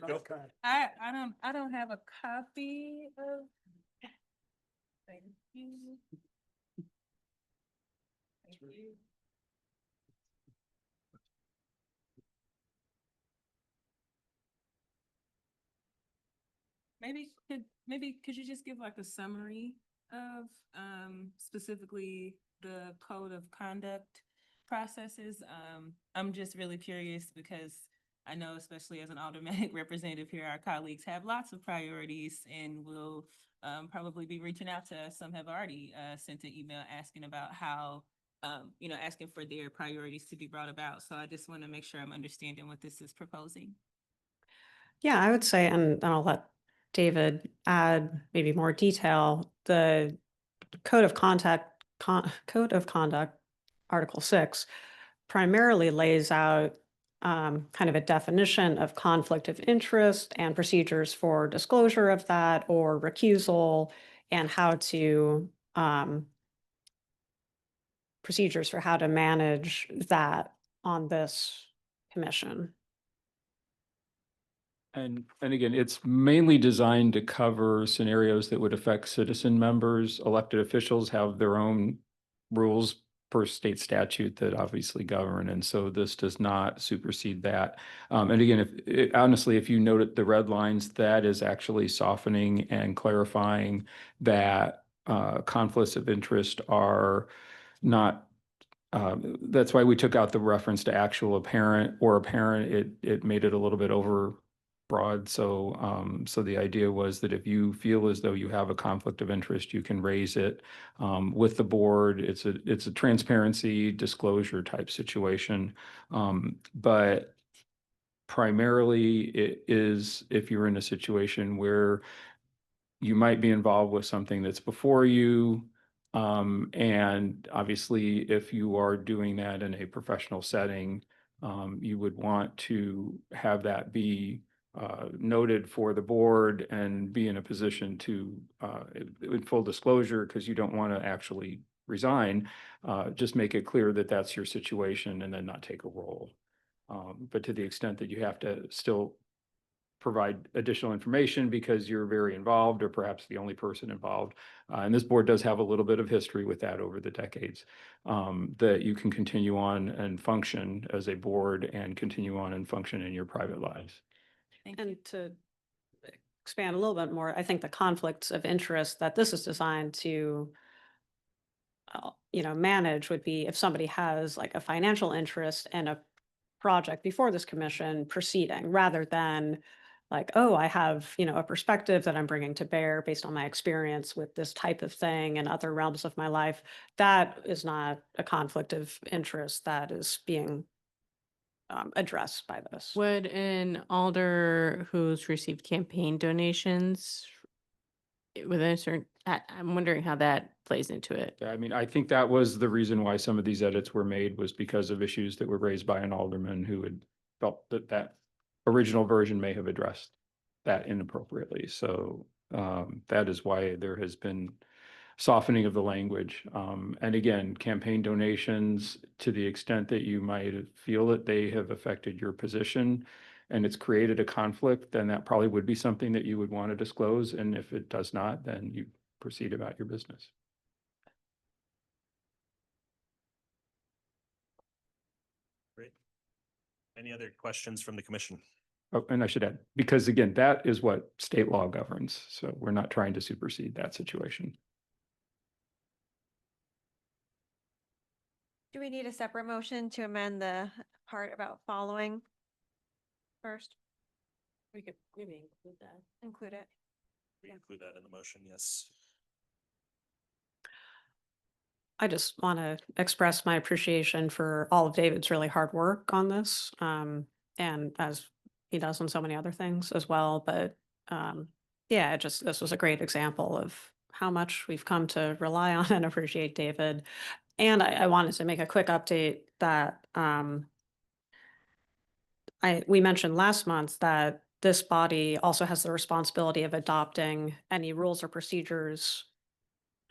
S9: I don't have a copy of. Thank you. Thank you. Maybe could you just give like a summary of specifically the code of conduct processes? I'm just really curious because I know, especially as an aldermanic representative here, our colleagues have lots of priorities and will probably be reaching out to us. Some have already sent an email asking about how, asking for their priorities to be brought about. So I just want to make sure I'm understanding what this is proposing.
S19: Yeah, I would say, and I'll let David add maybe more detail. The code of conduct, Article 6, primarily lays out kind of a definition of conflict of interest and procedures for disclosure of that or recusal, and how to procedures for how to manage that on this commission.
S21: And again, it's mainly designed to cover scenarios that would affect citizen members. Elected officials have their own rules per state statute that obviously govern, and so this does not supersede that. And again, honestly, if you note the red lines, that is actually softening and clarifying that conflicts of interest are not. That's why we took out the reference to actual apparent or apparent. It made it a little bit over broad. So the idea was that if you feel as though you have a conflict of interest, you can raise it with the board. It's a transparency disclosure type situation. But primarily it is if you're in a situation where you might be involved with something that's before you. And obviously, if you are doing that in a professional setting, you would want to have that be noted for the board and be in a position to, in full disclosure, because you don't want to actually resign, just make it clear that that's your situation and then not take a role. But to the extent that you have to still provide additional information because you're very involved or perhaps the only person involved. And this board does have a little bit of history with that over the decades, that you can continue on and function as a board and continue on and function in your private lives.
S19: And to expand a little bit more, I think the conflicts of interest that this is designed to manage would be if somebody has like a financial interest in a project before this commission proceeding, rather than like, oh, I have, a perspective that I'm bringing to bear based on my experience with this type of thing and other realms of my life. That is not a conflict of interest that is being addressed by this.
S11: Would an alder who's received campaign donations within a certain, I'm wondering how that plays into it.
S6: I mean, I think that was the reason why some of these edits were made, was because of issues that were raised by an alderman who had felt that that original version may have addressed that inappropriately. So that is why there has been softening of the language. And again, campaign donations, to the extent that you might feel that they have affected your position and it's created a conflict, then that probably would be something that you would want to disclose. And if it does not, then you proceed about your business.
S3: Great. Any other questions from the commission?
S6: Oh, and I should add, because again, that is what state law governs. So we're not trying to supersede that situation.
S4: Do we need a separate motion to amend the part about following first?
S11: We could maybe include that.
S4: Include it.
S3: We include that in the motion, yes.
S19: I just want to express my appreciation for all of David's really hard work on this, and as he does on so many other things as well. But yeah, this was a great example of how much we've come to rely on and appreciate David. And I wanted to make a quick update that we mentioned last month that this body also has the responsibility of adopting any rules or procedures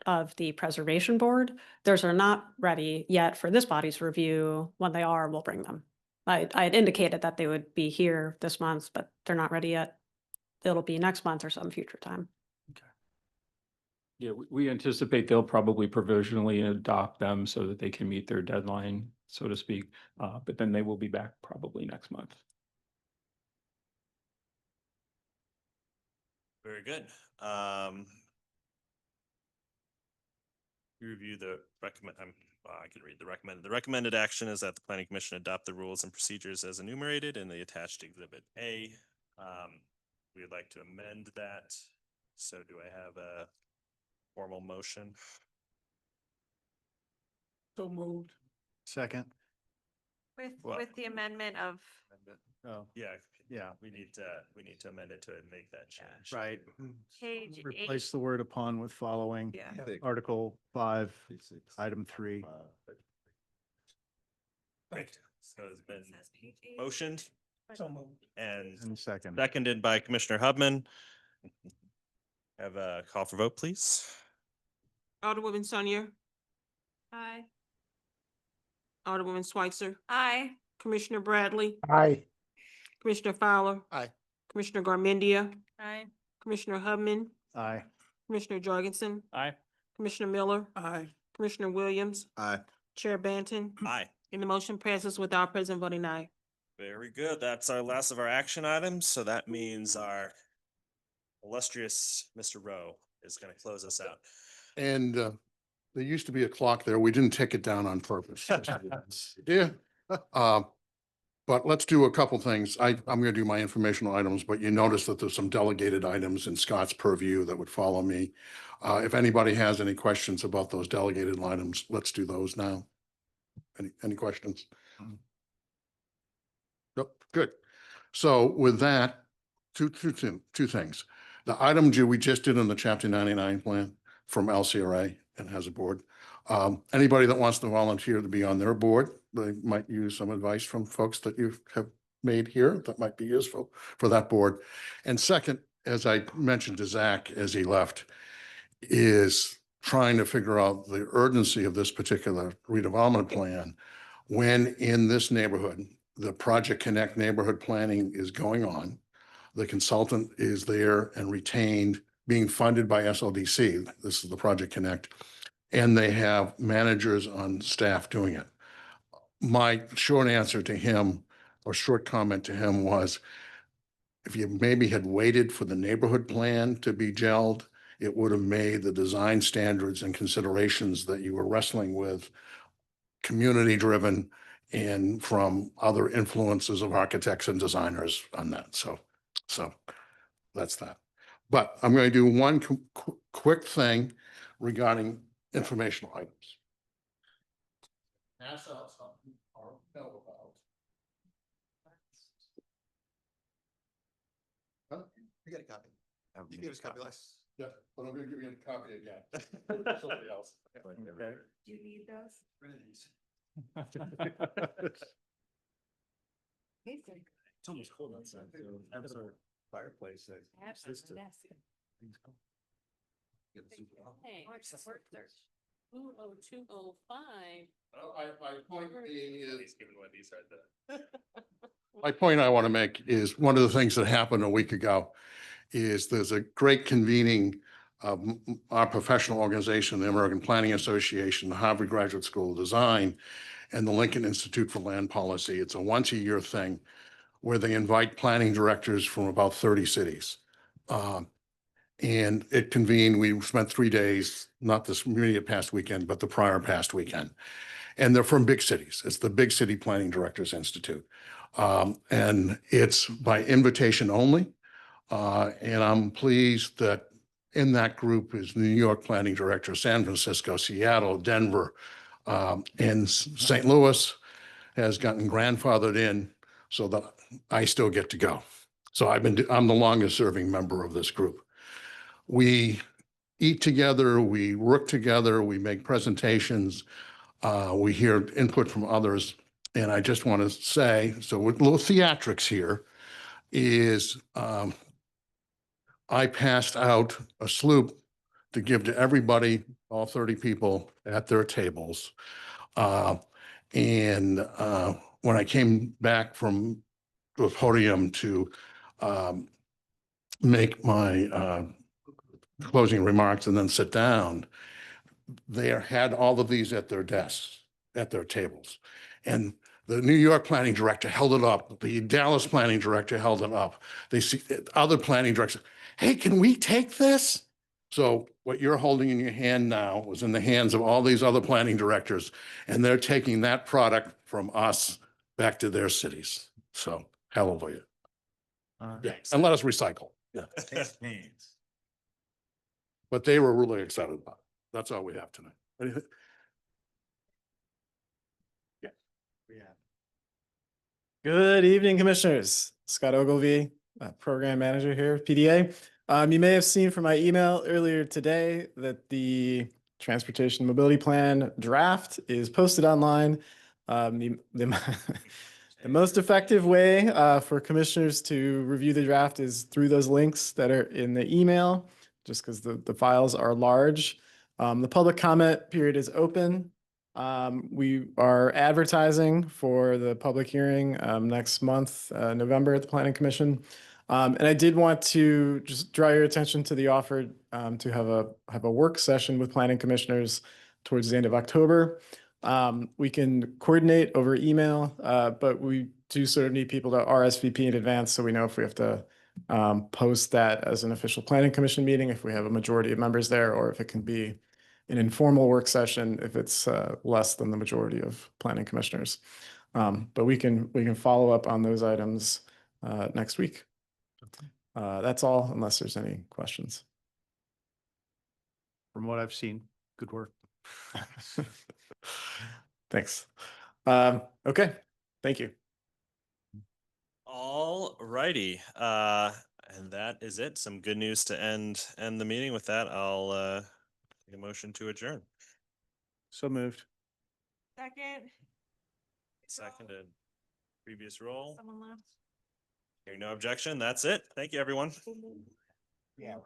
S19: of the preservation board. Those are not ready yet for this body's review. When they are, we'll bring them. I had indicated that they would be here this month, but they're not ready yet. It'll be next month or some future time.
S6: Yeah, we anticipate they'll probably provisionally adopt them so that they can meet their deadline, so to speak. But then they will be back probably next month.
S3: Very good. Review the I can read the recommended. The recommended action is that the planning commission adopt the rules and procedures as enumerated in the attached exhibit A. We'd like to amend that. So do I have a formal motion?
S14: So moved.
S12: Second.
S4: With the amendment of,
S12: Oh,
S3: Yeah, we need to amend it to make that change.
S12: right.
S4: page 8.
S12: Replace the word upon with following.
S4: Yeah.
S12: Article 5, item 3.
S3: Great. So it's been motioned
S14: So moved.
S3: and
S12: second.
S3: seconded by Commissioner Hubman. Have a call for vote, please.
S1: Alderwoman Sonier,
S4: Aye.
S1: Alderwoman Schweitzer,
S4: Aye.
S1: Commissioner Bradley,
S2: Aye.
S1: Commissioner Fowler.
S8: Aye.
S1: Commissioner Garmendia,
S4: Aye.
S1: Commissioner Hubman,
S12: Aye.
S1: Commissioner Jorgensen,
S13: Aye.
S1: Commissioner Miller,
S14: Aye.
S1: Commissioner Williams,
S8: Aye.
S1: Chair Banton,
S3: Aye.
S1: and the motion passes without President voting aye.
S3: Very good. That's our last of our action items. So that means our illustrious Mr. Rowe is going to close us out.
S8: And there used to be a clock there. We didn't take it down on purpose. Yeah. But let's do a couple things. I'm going to do my informational items, but you notice that there's some delegated items in Scott's purview that would follow me. If anybody has any questions about those delegated items, let's do those now. Any questions? Nope, good. So with that, two things. The item we just did on the Chapter 99 plan from LCRA and has a board. Anybody that wants to volunteer to be on their board, they might use some advice from folks that you have made here that might be useful for that board. And second, as I mentioned to Zach as he left, is trying to figure out the urgency of this particular redevelopment plan when in this neighborhood, the Project Connect neighborhood planning is going on. The consultant is there and retained, being funded by SLDC. This is the Project Connect. And they have managers on staff doing it. My short answer to him, or short comment to him, was if you maybe had waited for the neighborhood plan to be gelled it would have made the design standards and considerations that you were wrestling with community-driven and from other influences of architects and designers on that. So that's that. But I'm going to do one quick thing regarding informational items. Pass out something or know about. Huh?
S10: You got a copy. You gave us a copy last.
S8: Yeah, but I'm gonna give you a copy again. Somebody else. Okay.
S4: Do you need those?
S12: It's almost cold outside. That's our fireplace.
S11: Hey, support search. 20205.
S8: My point being is. My point I want to make is one of the things that happened a week ago is there's a great convening of our professional organization, the American Planning Association, the Harvard Graduate School of Design, and the Lincoln Institute for Land Policy. It's a once-a-year thing where they invite planning directors from about 30 cities. And it convened, we spent 3 days, not this immediate past weekend, but the prior past weekend. And they're from big cities. It's the Big City Planning Directors Institute. And it's by invitation only. And I'm pleased that in that group is New York Planning Director, San Francisco, Seattle, Denver, and St. Louis has gotten grandfathered in so that I still get to go. So I'm the longest serving member of this group. We eat together, we work together, we make presentations, we hear input from others. And I just want to say, so with little theatrics here, is I passed out a sloop to give to everybody, all 30 people at their tables. And when I came back from the podium to make my closing remarks and then sit down, they had all of these at their desks, at their tables. And the New York planning director held it up. The Dallas planning director held it up. They see other planning directors, hey, can we take this? So what you're holding in your hand now was in the hands of all these other planning directors, and they're taking that product from us back to their cities. So hallelujah. Yeah, and let us recycle. Yeah. But they were really excited about it. That's all we have tonight. Anything? Yeah.
S7: Good evening, Commissioners. Scott Ogilvie, Program Manager here, PDA. You may have seen from my email earlier today that the Transportation Mobility Plan draft is posted online. The most effective way for commissioners to review the draft is through those links that are in the email, just because the files are large. The public comment period is open. We are advertising for the public hearing next month, November, at the Planning Commission. And I did want to just draw your attention to the offer to have a work session with planning commissioners towards the end of October. We can coordinate over email, but we do sort of need people to RSVP in advance so we know if we have to post that as an official planning commission meeting, if we have a majority of members there, or if it can be an informal work session if it's less than the majority of planning commissioners. But we can follow up on those items next week. That's all, unless there's any questions.
S12: From what I've seen, good work.
S7: Thanks. Okay, thank you.
S3: All righty. And that is it. Some good news to end the meeting. With that, I'll take a motion to adjourn.
S12: So moved.
S4: Second.
S3: Seconded. Previous roll.
S4: Someone left.
S3: Hearing no objection, that's it. Thank you, everyone.
S10: Yeah.